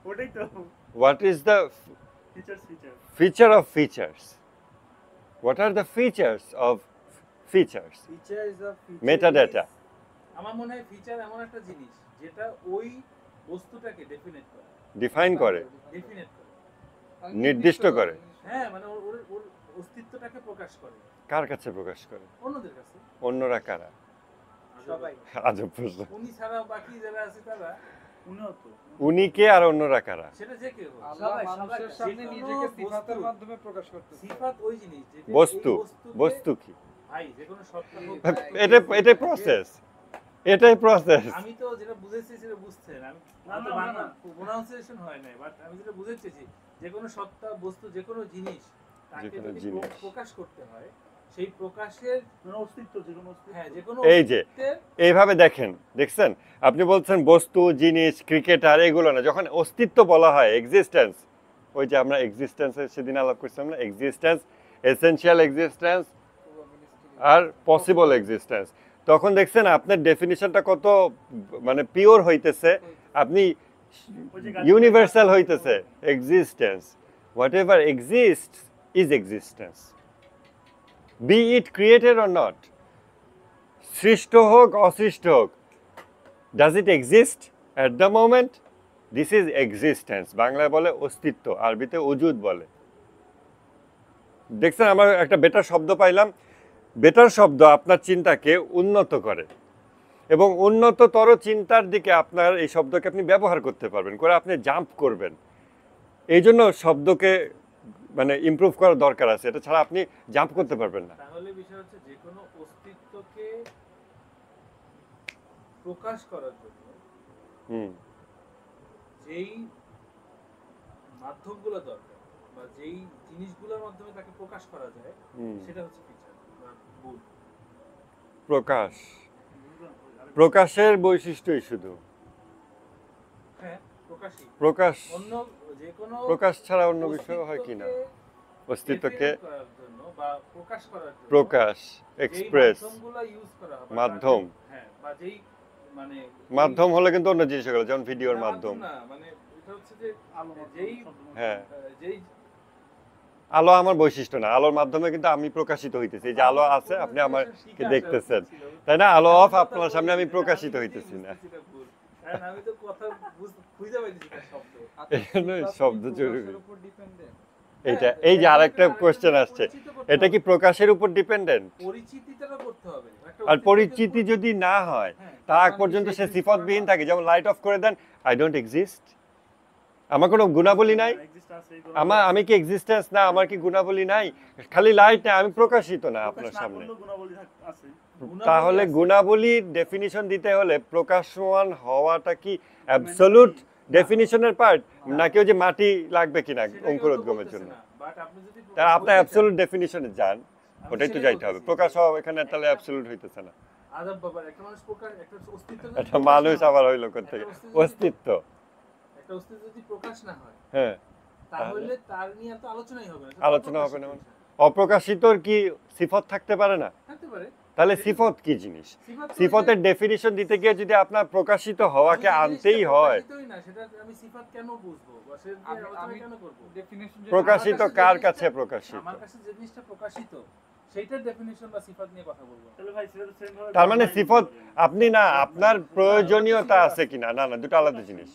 S1: ওটাই তো,
S3: what is the
S1: feature.
S3: feature of features? What are the features of features?
S4: Feature is a feature.
S3: Metadata.
S2: আমার মনে হয় ফিচার এমন একটা জিনিস যেটা ওই বস্তুটাকে ডেফিনেট করে,
S3: Define করে,
S2: ডেফিনেট করে।
S3: নির্দিষ্ট করে।
S2: হ্যাঁ, মানে ওর ওর অস্তিত্বটাকে প্রকাশ করে
S3: কার কাছে প্রকাশ করে?
S2: অন্যদের কাছে।
S3: অন্যরা কারা?
S4: সবাই।
S3: আজব প্রশ্ন।
S2: উনি ছাড়া বাকি যারা আছে তারা,
S1: উনিও তো
S3: উনি কে আর অন্যরা কারা?
S2: সেটা যে কেউ হোক।
S4: আল্লাহ
S1: সবাই,
S4: মানুষের
S1: সবাই।
S4: সামনে
S2: যে কোনো
S4: নিজেকে সিফাতের
S2: বস্তু-
S4: মাধ্যমে প্রকাশ করতেছে।
S2: সিফাত ওই জিনিস যেটা এই
S3: বস্তু,
S2: বস্তুকে-
S3: বস্তু কি?
S2: ভাই যে কোনো সত্তা হোক,
S3: এটাই প্রসেস, এটাই প্রসেস।
S2: আমি তো যেটা বুঝেছি সেটা বুঝছেন, আমি
S1: না,
S2: হয়তো
S1: না,
S2: বাংলা
S1: না।
S2: প্রোনাউন্সিয়েশন হয় নাই, বাট আমি যেটা বুঝতে চেয়েছি, যে কোনো সত্তা, বস্তু, যে কোনো জিনিস তাকে
S3: যে কোনো
S2: যদি
S3: জিনিস।
S2: প্রকাশ করতে হয়, সেই প্রকাশের,
S1: মানে অস্তিত্ব, যে কোনো অস্তিত্ব।
S2: হ্যাঁ, যে কোনো
S3: এই যে
S2: অস্তিত্বের-
S3: এইভাবে দেখছেন, আপনি বলছেন বস্তু, জিনিস, ক্রিকেটার, এগুলো না। যখন অস্তিত্ব বলা হয়, এক্সিস্টেন্স, ওই যে আমরা এক্সিস্টেন্সের সেদিন আলাপ করছিলাম না, এক্সিস্টেন্স, এসেনশিয়াল এক্সিস্টেন্স, আর পসিবল এক্সিস্টেন্স। তখন দেখছেন আপনার ডেফিনিশনটা কত মানে পিওর হইতেছে, আপনি ইউনিভার্সাল হইতেছে existence. Whatever exist is existence, be it created or not. সৃষ্ট হোক অসৃষ্ট হোক, does it exist at the moment? This is existence. বাংলায় বলে অস্তিত্ব, আরবিতে ওজুদ বলে। দেখছেন আমরা একটা বেটার শব্দ পাইলাম। বেটার শব্দ আপনার চিন্তাকে উন্নত করে এবং উন্নততর চিন্তার দিকে আপনার এই শব্দকে আপনি ব্যবহার করতে পারবেন, করে আপনি জাম্প করবেন। এই জন্য শব্দকে মানে ইমপ্রুভ করার দরকার আছে, এটা ছাড়া আপনি জাম্প করতে পারবেন না।
S2: তাহলে বিষয় হচ্ছে যে কোনো অস্তিত্বকে প্রকাশ করার জন্য যেই মাধ্যমগুলো দরকার বা যেই জিনিসগুলোর মাধ্যমে তাকে প্রকাশ করা যায় সেটা হচ্ছে ফিচার বা গুণ।
S3: প্রকাশ, প্রকাশের বৈশিষ্ট্যই শুধু
S2: হ্যাঁ, প্রকাশই।
S3: প্রকাশ,
S2: অন্য যে কোনো
S3: প্রকাশ ছাড়া অন্য বিষয় হয় কি না? অস্তিত্বকে
S2: define করার জন্য বা প্রকাশ করার জন্য
S3: প্রকাশ, এক্সপ্রেস,
S2: যেই মাধ্যমগুলো ইউজ করা হবে,
S3: মাধ্যম।
S2: হ্যাঁ, বা যেই মানে
S3: মাধ্যম হলে কিন্তু অন্য জিনিস হয়ে গেল, যেমন ভিডিওর মাধ্যম।
S2: না, মানে এটা হচ্ছে যে
S1: আলো
S2: যেই
S3: হ্যাঁ,
S2: যেই
S3: আলো আমার বৈশিষ্ট্য না, আলোর মাধ্যমে কিন্তু আমি প্রকাশিত হইতেছি। এই যে আলো আছে, আপনি আমাকে দেখতেছেন, তাই না? আলো অফ, আপনার সামনে আমি প্রকাশিত হইতেছি না।
S2: আমি তো কথা খুঁজে পাইছি না শব্দ।
S3: এই জন্যই শব্দ জরুরি। এইটা, এই যে আরেকটা কোশ্চেন আসছে, এটা কি প্রকাশের উপর ডিপেন্ডেন্ট?
S2: পরিচিতিটা করতে হবে।
S3: আর পরিচিতি যদি না হয়, তা আগ পর্যন্ত সে সিফতবিহীন থাকে। যেমন লাইট অফ করে দেন, আই ডোন্ট এক্সিস্ট, আমার কোনো গুণাবলী নাই। আমি কি এক্সিস্টেন্স না? আমার কি গুণাবলী নাই? খালি লাইট না, আমি প্রকাশিত না আপনার সামনে। তাহলে গুণাবলীর ডেফিনিশন দিতে হলে প্রকাশমান হওয়াটা কি অ্যাবসলিউট ডেফিনিশনের পার্ট, নাকি ওই যে মাটি লাগবে কিনা অঙ্কুরোদ্গমের জন্য? তাহলে আপনি অ্যাবসলিউট ডেফিনিশনে যান, ওটাই তো যাইতে হবে। প্রকাশ হওয়া এখানে তাহলে অ্যাবসলিউট হইতেছে না।
S2: আদব বাবা, একটা মানুষ প্রকাশ, একটা অস্তিত্ব,
S3: একটা মানুষ আবার হইলো কোথা থেকে? অস্তিত্ব,
S2: একটা অস্তিত্ব যদি প্রকাশ না হয়,
S3: হ্যাঁ,
S2: তাহলে তার নিয়ে এত আলোচনাই হবে না।
S3: আলোচনা হবে না। অপ্রকাশিতর কি সিফত থাকতে পারে না?
S2: থাকতে পারে।
S3: তাহলে সিফত কি জিনিস? সিফতের ডেফিনিশন দিতে গিয়ে যদি আপনার প্রকাশিত হওয়াকে আনতেই হয়,
S2: আমি সিফাত কেন বুঝবো বা সে আলোচনা কেন করব?
S4: ডেফিনিশন
S3: প্রকাশিত কার কাছে প্রকাশিত?
S2: আমার কাছে যে জিনিসটা প্রকাশিত সেইটার ডেফিনিশন বা সিফাত নিয়ে কথা বলবো।
S1: তাহলে ভাই সেটা তো সেম ভাবে
S3: তার মানে সিফত আপনি না, আপনার প্রয়োজনীয়তা আছে কিনা? না না, দুটো আলাদা জিনিস।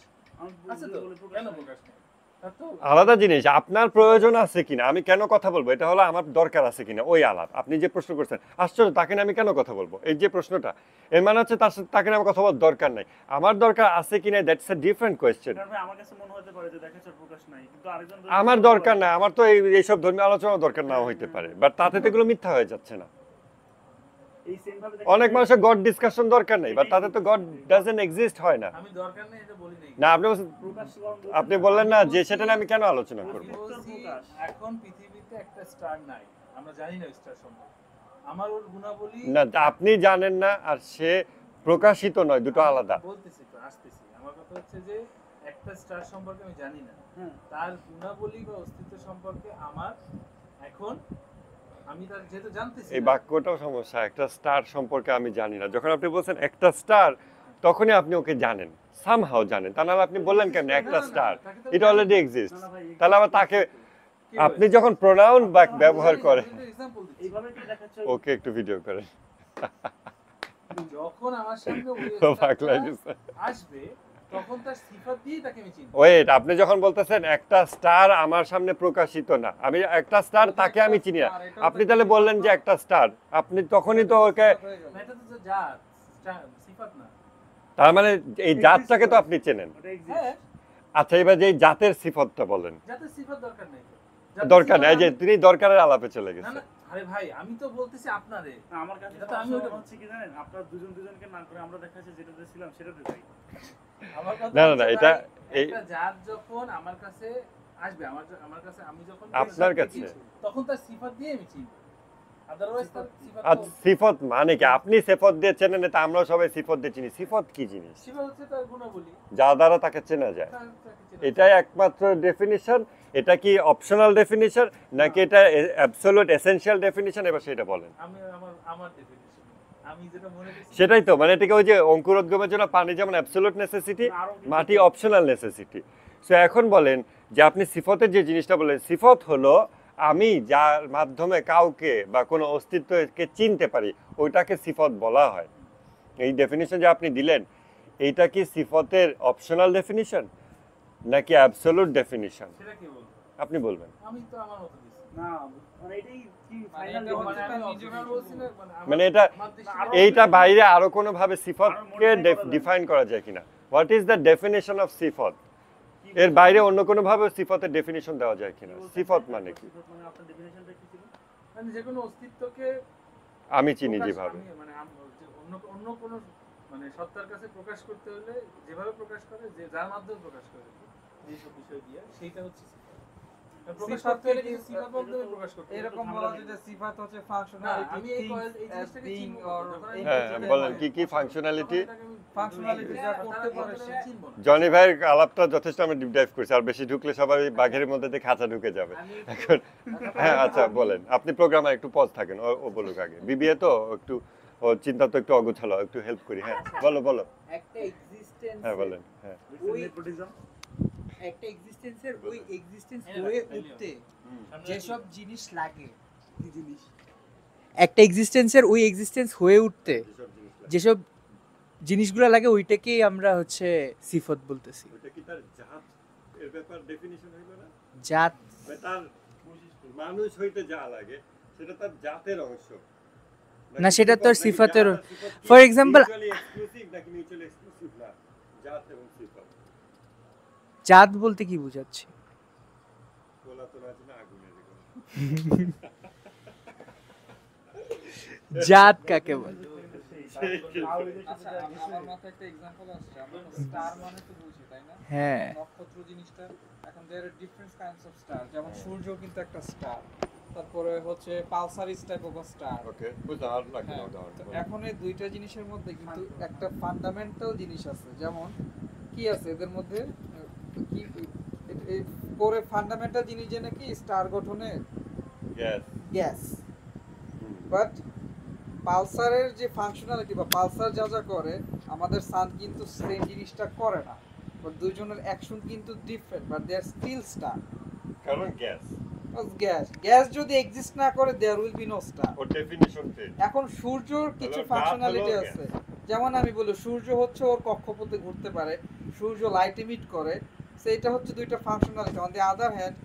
S2: আছে তো, কেন প্রকাশ নেই? তার তো
S3: আলাদা জিনিস। আপনার প্রয়োজন আছে কিনা, আমি কেন কথা বলবো, এটা হলো আমার দরকার আছে কিনা, ওই আলাপ। আপনি যে প্রশ্ন করছেন, আশ্চর্য, তাকে না আমি কেন কথা বলবো, এই যে প্রশ্নটা, এর মানে হচ্ছে তার সাথে তাকে না আমার কথা বলার দরকার নাই। আমার দরকার আছে কিনা, দ্যাটস এ ডিফারেন্ট কোয়েশ্চেন।
S1: কারণ ভাই আমার কাছে মনে হতে পারে যে দেখাচ্ছে প্রকাশ নাই, কিন্তু আরেকজন
S3: আমার দরকার নাই, আমার তো এইসব ধর্মীয় আলোচনা দরকার নাও হইতে পারে, বাট তাতে তো এগুলো মিথ্যা হয়ে যাচ্ছে না?
S1: এই সেম ভাবে
S3: অনেক মানুষের গড ডিসকাশন দরকার নেই, বাট তাতে তো গড ডাজন্ট এক্সিস্ট হয় না।
S2: আমি দরকার নেই এটা বলি নাই।
S3: না, আপনি বললেন না যে সেটা নিয়ে আমি কেন আলোচনা করব?
S2: এখন পৃথিবীতে একটা স্টার নাই, আমরা জানি না স্টার সম্পর্কে। আমার ওর গুণাবলী
S3: না, আপনি জানেন না আর সে প্রকাশিত নয়, দুটো আলাদা।
S2: বলতেছি তো, আসতেছি। আমার কথা হচ্ছে যে একটা স্টার সম্পর্কে আমি জানি না, তার গুণাবলী বা অস্তিত্ব সম্পর্কে আমার এখন আমি তার যেহেতু জানতেছি
S3: এই
S2: না।
S3: বাক্যটাও সমস্যা। একটা স্টার সম্পর্কে আমি জানি না, যখন আপনি বলছেন একটা স্টার, তখনই আপনি ওকে জানেন, সামহাও জানেন। তা নাহলে আপনি বললেন কেন একটা স্টার, ইট অলরেডি এক্সিস্ট। তাহলে আবার তাকে আপনি যখন প্রোনাউন ব্যবহার করেন,
S1: এইভাবে কি দেখাচ্ছে
S3: ওকে একটু ভিডিও করেন।
S2: যখন আমার সামনে ওই
S3: ও পাগলা গেছে।
S2: আসবে তখন তার সিফাত দিয়ে তাকে আমি চিনব।
S3: ওয়েট, আপনি যখন বলতেছেন একটা স্টার আমার সামনে প্রকাশিত না, আমি একটা স্টার তাকে আমি চিনি না, আপনি তাহলে বললেন যে একটা স্টার, আপনি তখনই তো ওকে,
S2: এটা তো জাত, সিফাত না।
S3: তার মানে এই জাতটাকে তো আপনি চেনেন।
S1: ওটা এক্সিস্ট।
S2: হ্যাঁ,
S3: আচ্ছা, এবার যে এই জাতের সিফতটা বলেন।
S2: যাতে সিফাত দরকার নেই।
S3: দরকার নাই, যে তিনি দরকারের আলাপে চলে
S2: না
S3: গেছেন।
S2: না, আরে ভাই আমি তো বলতেছি আপনারে।
S1: না, আমার কাছে
S2: এটা
S1: তো
S2: তো আমি
S1: আমি
S2: ওটা-
S1: হচ্ছে কি জানেন, আপনারা দুজনকে না করে আমরা দেখাচ্ছে যেটাতে ছিলাম সেটাতে যাই।
S2: আমার কথা
S3: না, না,
S2: হচ্ছে
S3: না, এটা
S2: ভাই,
S3: এই
S2: একটা জাত যখন আমার কাছে আসবে, আমার কাছে আমি যখন
S3: আপনার কাছে?
S2: তখন তার সিফাত দিয়ে আমি চিনব। আদারওয়াইজ তার সিফাত
S3: আর সিফত মানে কি? আপনি সিফত দিয়ে চেনেন, তা আমরাও সবাই সিফত দিয়ে চিনি। সিফত কি জিনিস?
S2: সিফাত হচ্ছে তার গুণাবলী,
S3: যা দ্বারা তাকে চেনা যায়, এটাই একমাত্র ডেফিনিশন। এটা কি অপশনাল ডেফিনিশন নাকি এটা অ্যাবসলিউট এসেনশিয়াল ডেফিনিশন? এবার সেটা বলেন।
S2: আমি আমার ডেফিনিশন, আমি যেটা মনে করছি
S3: সেটাই তো, মানে এটাকে ওই যে অঙ্কুরোদ্গমের জন্য পানি যেমন অ্যাবসলিউট নেসেসিটি, মাটি অপশনাল নেসেসিটি। সো এখন বলেন যে আপনি সিফতের যে জিনিসটা বলেন, সিফত হলো আমি যার মাধ্যমে কাউকে বা কোনো অস্তিত্বকে চিনতে পারি, ওইটাকে সিফত বলা হয়। এই ডেফিনিশন যে আপনি দিলেন, এইটা কি সিফতের অপশনাল ডেফিনিশন নাকি অ্যাবসলিউট ডেফিনিশন?
S2: সেটা কি বলবো,
S3: আপনি বলবেন।
S2: আমি তো আমার মত দিছি।
S1: না মানে এটাই কি
S4: মানে
S1: ফাইনাল
S4: এটা হচ্ছে
S2: আমি
S4: তার
S2: অপশনাল বলছি না,
S3: মানে এটা
S2: আমার দৃষ্টিতে
S3: এইটা বাইরে আরো কোনো ভাবে সিফতকে
S1: আরো modify করা যায়।
S3: ডিফাইন করা যায় কিনা? What is the definition of সিফত? এর বাইরে অন্য কোনো ভাবে সিফতের ডেফিনেশন দেওয়া যায় কিনা? সিফত মানে কি?
S1: সিফত মানে আপনার ডেফিনেশনটা কি ছিল?
S2: মানে যে কোনো অস্তিত্বকে
S3: আমি চিনি
S2: প্রকাশ-
S3: যেভাবে।
S2: মানে যে অন্য কোনো মানে সত্তার কাছে প্রকাশ করতে হলে যেভাবে প্রকাশ করে, যে যার মাধ্যমে প্রকাশ করে যেসব বিষয় দিয়ে, সেইটা হচ্ছে সিফাত। প্রকাশ
S4: সিফাত
S2: করতে হলে
S4: কি-
S2: কিছু সিফাত মাধ্যমে প্রকাশ করতে হবে।
S4: এরকম বলা যায় যে সিফাত হচ্ছে ফাংশনালিটি,
S2: আমি এই জিনিসটাকে
S4: বিং
S2: চিনবো
S4: অর
S2: যখন আমি
S3: হ্যাঁ,
S2: চিনতে
S3: বলেন
S2: পারি,
S3: কি কি functionality?
S2: তখন এটাকে আমি
S4: Functionality যা করতে পারে
S2: তারা
S4: সে
S2: চিনবো না।
S3: জনি ভাইয়ের আলাপটা যথেষ্ট আমি ডিপ ডাইভ করছি, আর বেশি ঢুকলে সবাই বাঘের মধ্যে দিয়ে খাঁচা ঢুকে যাবে।
S2: আমি
S3: এখন হ্যাঁ, আচ্ছা বলেন, আপনি প্রোগ্রামে একটু পজ থাকেন, ও বলুক আগে। বিবিএ তো একটু, ও চিন্তা তো একটু অগোছালো, একটু হেল্প করি। হ্যাঁ বলো।
S5: একটা এক্সিস্টেন্স,
S3: হ্যাঁ বলেন। হ্যাঁ
S1: রিসেন্ট নেপোটিজম
S5: একটা এক্সিস্টেন্সের ওই এক্সিস্টেন্স হয়ে উঠতে যেসব জিনিস লাগে, কি জিনিস? একটা এক্সিস্টেন্সের ওই এক্সিস্টেন্স হয়ে উঠতে যেসব জিনিসগুলো লাগে, ওইটাকেই আমরা হচ্ছে সিফত বলতেছি।
S3: ওটা কি তার জাত এর ব্যাপার ডেফিনিশন হইল না?
S5: জাত
S3: মানে তার মানুষ হইতে যা লাগে সেটা তার জাতের অংশ
S5: না, সেটা তো আর সিফাতের- For example-
S3: এক্সক্লুসিভ নাকি মিউচুয়ালি এক্সক্লুসিভ না, জাত এবং সিফাত
S5: জাত বলতে কি বোঝাচ্ছি?
S3: বলা তো না, না আগুনের এগুলো।
S5: জাত কাকে বলে?
S4: আচ্ছা আমার মাথায় একটা एग्जांपल আসছে। আমরা স্টার মানে তো বুঝি, তাই না?
S5: হ্যাঁ,
S4: নক্ষত্র জিনিসটা, এখন there are different kinds of star, যেমন সূর্য কিন্তু একটা স্টার, তারপরে হচ্ছে পালসারিস টাইপ অফ স্টার।
S3: ওকে, বুঝলাম। আর লাগবে না
S4: হ্যাঁ,
S3: উদাহরণ
S4: তো
S3: বলুন।
S4: এখন এই দুইটা জিনিসের মধ্যে কিন্তু একটা ফান্ডামেন্টাল জিনিস আছে, যেমন কি আছে এদের মধ্যে, কি এই পরে ফান্ডামেন্টাল জিনিস যে নাকি স্টার গঠনে
S3: Yes.
S4: Gas,
S3: hmm.
S4: বাট পালসারের যে ফাংশনালিটি বা পালসার যা যা করে, আমাদের সান কিন্তু সেম জিনিসটা করে না, বাট দুইজনের অ্যাকশন কিন্তু different, but they are still star.
S3: কারণ গ্যাস
S4: গ্যাস যদি এক্সিস্ট না করে, there will be no star.
S3: ওর ডেফিনিশন কি?
S4: এখন সূর্যর কিছু
S3: হলো,
S4: ফাংশনালিটি
S3: রাত হলো
S4: আছে, যেমন আমি বলি সূর্য হচ্ছে ওর কক্ষপথে ঘুরতে পারে, সূর্য লাইট এমিট করে, সেইটা হচ্ছে দুইটা functionality. On the other hand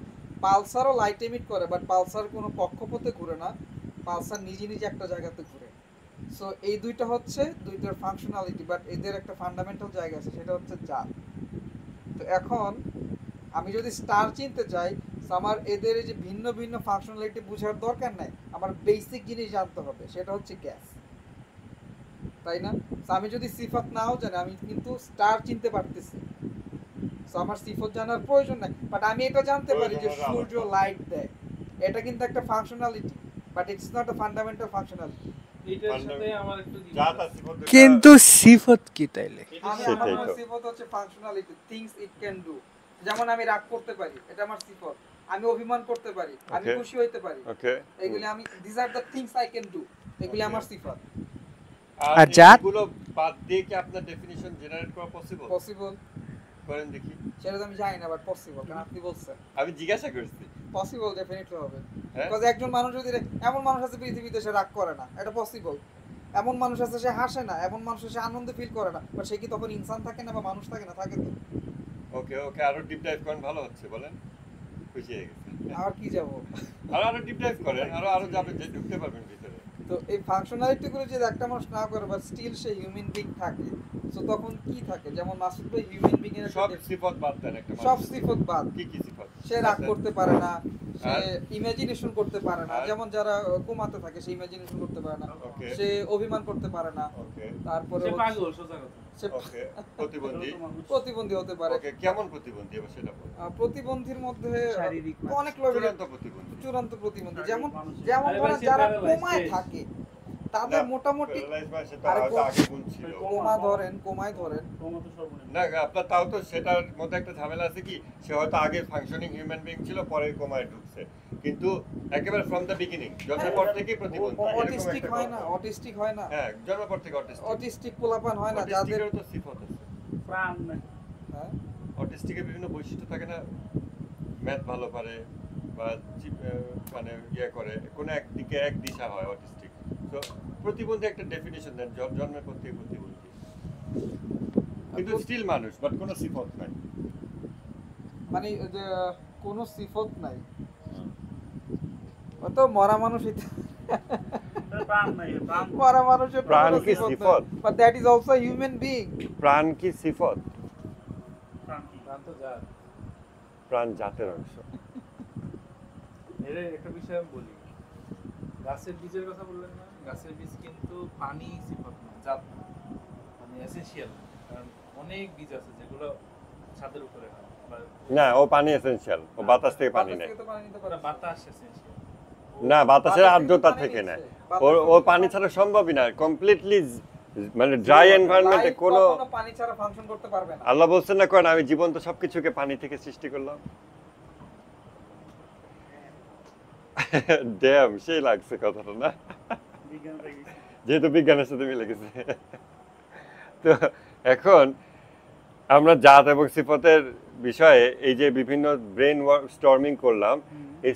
S4: পালসারও লাইট এমিট করে, বাট পালসার কোনো কক্ষপথে ঘুরে না, পালসার নিজে নিজে একটা জায়গাতে ঘুরে। সো এই দুইটা হচ্ছে দুইটার ফাংশনালিটি, বাট এদের একটা ফান্ডামেন্টাল জায়গা আছে, সেটা হচ্ছে জাত। তো এখন আমি যদি স্টার চিনতে চাই, so আমার এদের এই যে ভিন্ন ভিন্ন ফাংশনালিটি বোঝার দরকার নাই, আমার বেসিক জিনিস জানতে হবে, সেটা হচ্ছে গ্যাস, তাই না? So আমি যদি সিফাত নাও জানি, আমি কিন্তু স্টার চিনতে পারতেছি, সো আমার সিফাত জানার প্রয়োজন নাই, বাট আমি এটা জানতে পারি যে সূর্য লাইট দেয়, এটা কিন্তু একটা functionality, but it's not a fundamental functionality.
S2: এইটার সাথে আমার একটু
S3: জাত আর সিফত দুইটা-
S5: কিন্তু সিফত কি তাইলে?
S3: সেটাই
S4: আমার
S3: তো।
S4: সিফাত হচ্ছে functionality, things it can do. যেমন আমি রাগ করতে পারি, এটা আমার সিফাত। আমি অভিমান করতে পারি, আমি
S3: Okay.
S4: খুশি হইতে পারি,
S3: ওকে।
S4: এগুলি আমি, this are the things I can do, এগুলি
S3: Okay.
S4: আমার সিফাত।
S5: আর জাত?
S3: এগুলো বাদ দিয়ে কি আপনার ডেফিনিশন জেনারেট করা পসিবল?
S4: পসিবল
S3: করেন দেখি।
S4: সেটা তো আমি জানি না, বাট পসিবল, কারণ আপনি বলছেন
S3: আমি জিজ্ঞাসা করছি।
S4: পসিবল, ডেফিনেটলি হবে।
S3: হ্যাঁ?
S4: বিকজ একজন মানুষ যদি এমন মানুষ আছে পৃথিবীতে সে রাগ করে না, এটা পসিবল। এমন মানুষ আছে সে হাসে না, এমন মানুষ আছে সে আনন্দ ফিল করে না, বাট সে কি তখন ইনসান থাকে না বা মানুষ থাকে না? থাকে তো।
S3: ওকে, আরো ডিপ ডাইভ করেন, ভালো হচ্ছে, বলেন। খুশি হয়ে গেছে।
S4: আর কি যাব?
S3: আরো ডিপ ডাইভ করেন, আরো যাবেন, যে ঢুকতে পারবেন ভিতরে।
S4: তো এই ফাংশনালিটি গুলো যদি একটা মানুষ না করে, বাট স্টিল সে হিউম্যান বিং থাকে, সো তখন কি থাকে? যেমন মাসুদ ভাই হিউম্যান বিং এর
S3: সব সিফত বাদ দেন একটা
S4: সব
S3: মানুষ।
S4: সিফত বাদ,
S3: কি কি সিফত?
S4: সে রাগ করতে পারে না, সে ইমাজিনেশন করতে পারে না,
S3: আর-
S4: যেমন যারা কোমাতে থাকে সে ইমাজিনেশন করতে পারে না,
S3: ওকে
S4: সে অভিমান করতে পারে না,
S3: ওকে
S4: তারপরে
S2: সে
S4: হচ্ছে-
S2: পাগল, সোজা কথা।
S4: সে
S3: ওকে প্রতিবন্ধী
S4: প্রতিবন্ধী হতে পারে।
S3: ওকে কেমন প্রতিবন্ধী এবার সেটা বলুন।
S4: প্রতিবন্ধীর মধ্যে
S5: শারীরিক,
S4: অনেক লেভেলের
S3: চূড়ান্ত প্রতিবন্ধী
S4: চূড়ান্ত প্রতিবন্ধী, যেমন
S1: মানসিক।
S4: যেমন
S2: আরে
S4: ধরেন
S2: ভাই, সে
S4: যারা
S2: paralyzed
S4: কোমায়
S2: stage।
S4: থাকে তাদের মোটামুটি
S3: প্যারালাইজ মানে সেটা
S4: আরে
S3: হয়তো আগে গুণ ছিল
S4: কোমায় ধরেন
S1: তোমার তো সর্বনিম্ন।
S3: না আপনার তাও তো সেটার মধ্যে একটা ঝামেলা আছে কি সে হয়তো আগে ফাংশনিং হিউম্যান বিং ছিল পরে কোমায় ঢুকছে কিন্তু একেবারে ফ্রম দ্য বিগিনিং জন্মের পর থেকেই প্রতিবন্ধী এরকম
S4: অটিস্টিক
S3: একটা
S4: হয় না,
S3: কথা।
S4: অটিস্টিক হয় না,
S3: হ্যাঁ জন্মের পর থেকে অটিস্টিক
S4: অটিস্টিক পোলাপান হয় না যাদের
S3: অটিস্টিকেরও তো সিফত আছে
S1: প্রাণ নাই।
S4: হ্যাঁ,
S3: অটিস্টিকের বিভিন্ন বৈশিষ্ট্য থাকে না ম্যাথ ভালো পারে বা মানে ইয়ে করে কোনো একদিকে এক দিশা হয় অটিস্টিক তো প্রতিবন্ধী একটা ডেফিনিশন দেন জন্মের পর থেকে প্রতিবন্ধী কিন্তু স্টিল মানুষ বাট কোনো সিফত নাই
S4: মানে যে কোনো সিফত নাই, ও তো মরা মানুষই তো।
S1: তার প্রাণ নাই, প্রাণ
S4: মরা মানুষের তো
S3: প্রাণ
S4: কোনো
S3: কি
S4: সিফত
S3: সিফত?
S4: নাই, but that is also human being.
S3: প্রাণ কি সিফত
S1: প্রাণ কি?
S2: প্রাণ তো যা।
S3: প্রাণ জাতের অংশ
S2: এর একটা বিষয় আমি বলি, গাছের বীজের কথা বললেন না, গাছের বীজ কিন্তু পানি সিফত না, জাত না, মানে এসেনশিয়াল। কারণ অনেক বীজ আছে যেগুলো ছাদের উপরে হয়, বা
S3: না ও পানি এসেনশিয়াল ও বাতাস থেকে পানি
S4: বাতাস
S3: নেয়
S4: থেকে তো পানি নিতে পারে।
S2: ওরা বাতাস এসেনশিয়াল।
S3: না বাতাসের
S4: বাতাস থেকে
S3: আর্দ্রতা
S4: পানি
S3: থেকে
S4: নিচ্ছে।
S3: নেয়
S4: বাতাস
S3: ও
S4: থেকে
S3: ও পানি ছাড়া সম্ভবই না কমপ্লিটলি মানে ড্রাই এনভায়রনমেন্টে
S4: Life
S3: কোনো
S4: কখনো পানি ছাড়া ফাংশন করতে পারবে না।
S3: আল্লাহ বলছেন না করেন আমি জীবন্ত সবকিছুকে পানি থেকে সৃষ্টি করলাম ড্যাম সেই লাগছে কথাটা না
S1: বিজ্ঞানটা কি?
S3: যেহেতু বিজ্ঞানের সাথে মিলে গেছে তো এখন আমরা জাত এবং সিফতের বিষয়ে এই যে বিভিন্ন ব্রেন স্টর্মিং করলাম এই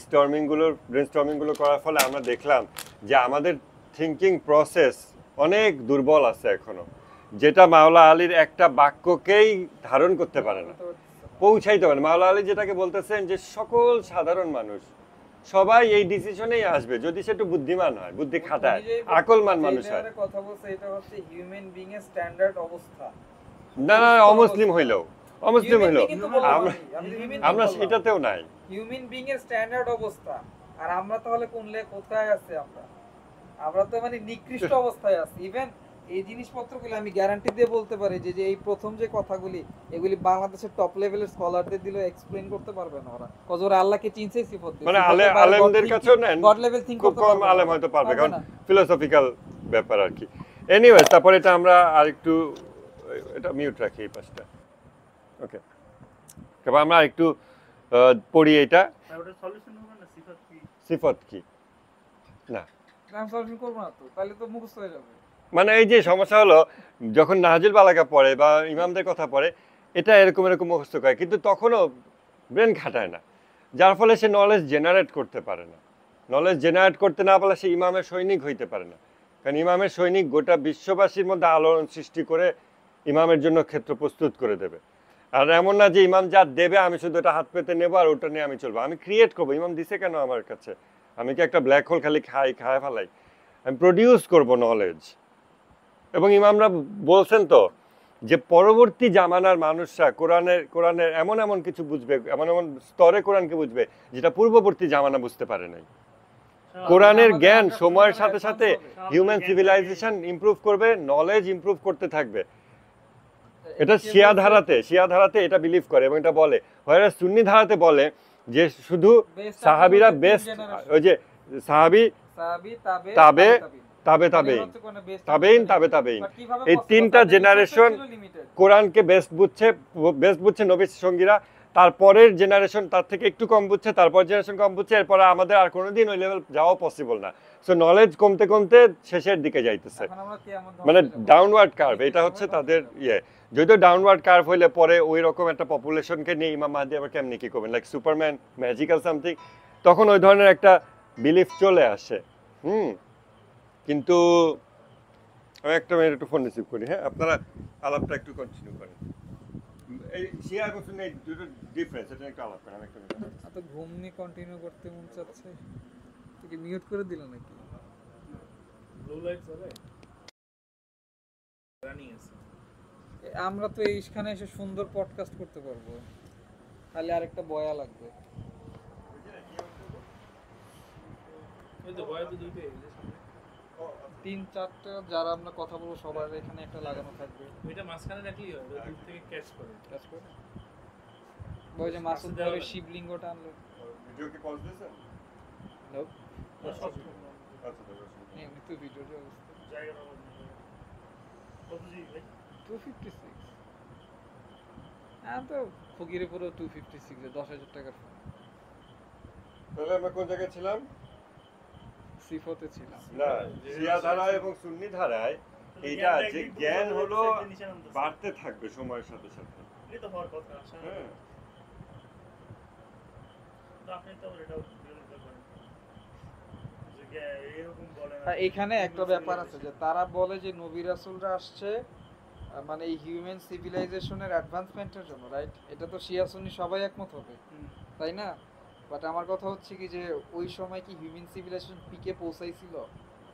S3: ব্রেন স্টর্মিং গুলো করার ফলে আমরা দেখলাম যে আমাদের থিঙ্কিং প্রসেস অনেক দুর্বল আছে এখনো যেটা মাওলা আলীর একটা বাক্যকেই ধারণ করতে পারে না পৌঁছাইতে পারে মাওলা আলী যেটাকে বলতেছেন যে সকল সাধারণ মানুষ সবাই এই ডিসিশনেই আসবে যদি সে একটু বুদ্ধিমান হয় বুদ্ধি খাটায়
S4: উনি যে-
S3: আকলমান
S4: যে
S3: মানুষ হয়
S4: লেয়ারে কথা বলছে এটা হচ্ছে হিউম্যান বিং এর স্ট্যান্ডার্ড অবস্থা।
S3: না না অমুসলিম হইলেও অমুসলিম হইলেও আমরা সেটাতেও নাই
S4: হিউম্যান বিং এর স্ট্যান্ডার্ড অবস্থা, আর আমরা তাহলে কোথায় আছি? আমরা তো মানে নিকৃষ্ট অবস্থায় আছি। ইভেন এই জিনিসপত্রগুলো আমি গ্যারান্টি দিয়ে বলতে পারি যে যে এই প্রথম যে কথাগুলি এগুলি বাংলাদেশের টপ লেভেলের স্কলারদের দিলে এক্সপ্লেইন করতে পারবে না ওরা, কজ ওরা আল্লাহকে চিনছে সিফত দিয়ে।
S3: মানে আলেমদের কাছেও নেন
S4: গড লেভেল থিংক
S3: খুব
S4: করতে
S3: কম
S4: পারবে না।
S3: আলেম হয়তো পারবে কারণ
S4: না।
S3: ফিলোসফিক্যাল ব্যাপার আর কি এনিওয়ে তারপর এটা আমরা আরেকটু এটা মিউট রাখি এই পাশটা ওকে তারপর আমরা আরেকটু পড়ি এটা
S1: আর ওটা সলিউশন হবে না, সিফাত কি?
S3: সিফত কি না
S4: ট্রান্সফরমেশন করব না তো, তাহলে তো মুখস্থ হয়ে যাবে।
S3: মানে এই যে সমস্যা হলো যখন নাহাজুল বালাগা পড়ে বা ইমামদের কথা পড়ে এটা এরকম মুখস্থ করে কিন্তু তখনও ব্রেন খাটায় না যার ফলে সে নলেজ জেনারেট করতে পারে না নলেজ জেনারেট করতে না পারলে সে ইমামের সৈনিক হইতে পারে না কারণ ইমামের সৈনিক গোটা বিশ্ববাসীর মধ্যে আলোড়ন সৃষ্টি করে ইমামের জন্য ক্ষেত্র প্রস্তুত করে দেবে আর এমন না যে ইমাম যা দেবে আমি শুধু ওটা হাত পেতে নেবো আর ওটা নিয়ে আমি চলবো আমি ক্রিয়েট করবো ইমাম দিছে কেন আমার কাছে আমি কি একটা ব্ল্যাক হোল খালি খায় ফেলাই আমি প্রডিউস করবো নলেজ এবং ইমামরা বলছেন তো যে পরবর্তী জামানার মানুষরা কোরআনের এমন কিছু বুঝবে এমন স্তরে কোরআনকে বুঝবে যেটা পূর্ববর্তী জামানা বুঝতে পারে নাই কোরআনের জ্ঞান সময়ের সাথে সাথে হিউম্যান সিভিলাইজেশন ইমপ্রুভ করবে নলেজ ইমপ্রুভ করতে থাকবে এটা শিয়া ধারাতে এটা বিলিভ করে এবং এটা বলে হয় সুন্নি ধারাতে বলে যে শুধু সাহাবীরা বেস্ট ওই যে সাহাবী তাবে তাবেইন এই তিনটা জেনারেশন কোরআনকে বেস্ট বুঝছে নবীর সঙ্গীরা তারপরের জেনারেশন তার থেকে একটু কম বুঝছে তারপর জেনারেশন কম বুঝছে এরপরে আমাদের আর কোনোদিন ওই লেভেল যাওয়া পসিবল না সো নলেজ কমতে কমতে শেষের দিকে যাইতেছে মানে ডাউনওয়ার্ড কার্ভ এটা হচ্ছে তাদের যদিও ডাউনওয়ার্ড কার্ভ হইলে পরে ওই রকম একটা পপুলেশনকে নিয়ে ইমাম মাহদী আবার কেমনি কি করবেন লাইক সুপারম্যান ম্যাজিক্যাল সামথিং তখন ওই ধরনের একটা বিলিফ চলে আসে কিন্তু আমি একটা মিনিট একটু ফোন রিসিভ করি হ্যাঁ আপনারা আলাপটা একটু কন্টিনিউ করেন এই শিয়া এবং সুন্নি দুটো ডিফারেন্স এটা একটু আলাপ করেন আমি একটা মিনিট
S4: তো ঘুম নিয়ে কন্টিনিউ করতে মন চাচ্ছে, তুই কি মিউট করে দিল নাকি?
S2: ব্লু লাইট চলে রানিং আছে
S4: আমরা তো এইখানে এসে সুন্দর পডকাস্ট করতে পারবো, খালি আরেকটা বয়া লাগবে।
S2: ওই তো বয়াতে দুইটাই এই যে সামনে।
S4: 3-4টা যারা আমরা কথা বলবো সবার এখানে একটা লাগানো থাকবে।
S2: ওইটা মাঝখানে রাখলেই হয়, ওটা দূর থেকে ক্যাচ করে।
S4: কাজ করে ওই যে মাসুদ ভাইয়ের শিবলিঙ্গটা আনলো।
S3: ভিডিও কি পজ দিয়েছেন?
S4: Nope.
S1: সব
S3: আচ্ছা দাদা
S4: এমনি তো ভিডিওর অবস্থা
S1: জায়গার অভাব নেই। কত জি ভাই?
S4: 256 তো ফকিরে পুরো 256 এ 10,000 টাকার ফোন।
S3: তাহলে আমরা কোন জায়গায় ছিলাম?
S4: সিফতে ছিলাম।
S3: না, শিয়া ধারায় এবং সুন্নি ধারায় এইটা যে জ্ঞান হলো বাড়তে থাকবে সময়ের সাথে সাথে।
S1: এই তো হওয়ার কথা আশা
S3: হ্যাঁ
S1: তো আপনি তো এটাও বিরোধিতা করেন যে এরকম বলেন
S4: আর এখানে একটা ব্যাপার আছে যে তারা বলে যে নবী রাসূলরা আসছে মানে এই হিউম্যান সিভিলাইজেশনের অ্যাডভান্সমেন্টের জন্য, রাইট? এটা তো শিয়া সুন্নি সবাই একমত হবে, তাই না? বাট আমার কথা হচ্ছে কি যে ওই সময় কি হিউম্যান সিভিলাইজেশন পিকে পৌঁছাইছিল?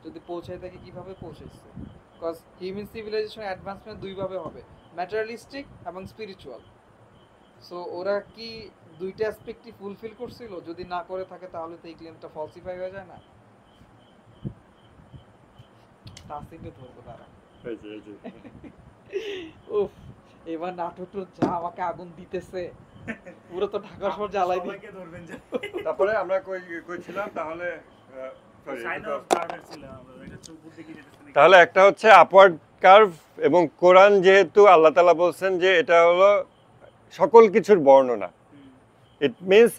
S4: যদি পৌঁছায় থাকে কিভাবে পৌঁছাইছে? বিকজ হিউম্যান সিভিলাইজেশন অ্যাডভান্সমেন্ট দুইভাবে হবে, ম্যাটেরিয়ালিস্টিক এবং স্পিরিচুয়াল। সো ওরা কি দুইটা অ্যাসপেক্টই ফুলফিল করছিল? যদি না করে থাকে তাহলে তো এই ক্লেমটা ফলসিফাই হয়ে যায় না? তাসিকে ধরবো তারা।
S3: এই যে
S4: উফ, এবার নাটক তো যা আমাকে আগুন দিতেছে, পুরো তো ঢাকা শহর জ্বালাই দিই।
S1: সবাইকে ধরবেন যে
S3: তারপরে আমরা কই ছিলাম তাহলে
S1: সাইন
S3: সরি
S1: অফ টার্গেট ছিল আমরা এটা তো উপর দিকে যেতেছে
S3: তাহলে একটা হচ্ছে আপওয়ার্ড কার্ভ এবং কোরআন যেহেতু আল্লাহ তাআলা বলছেন যে এটা হলো সকল কিছুর বর্ণনা, ইট মিন্স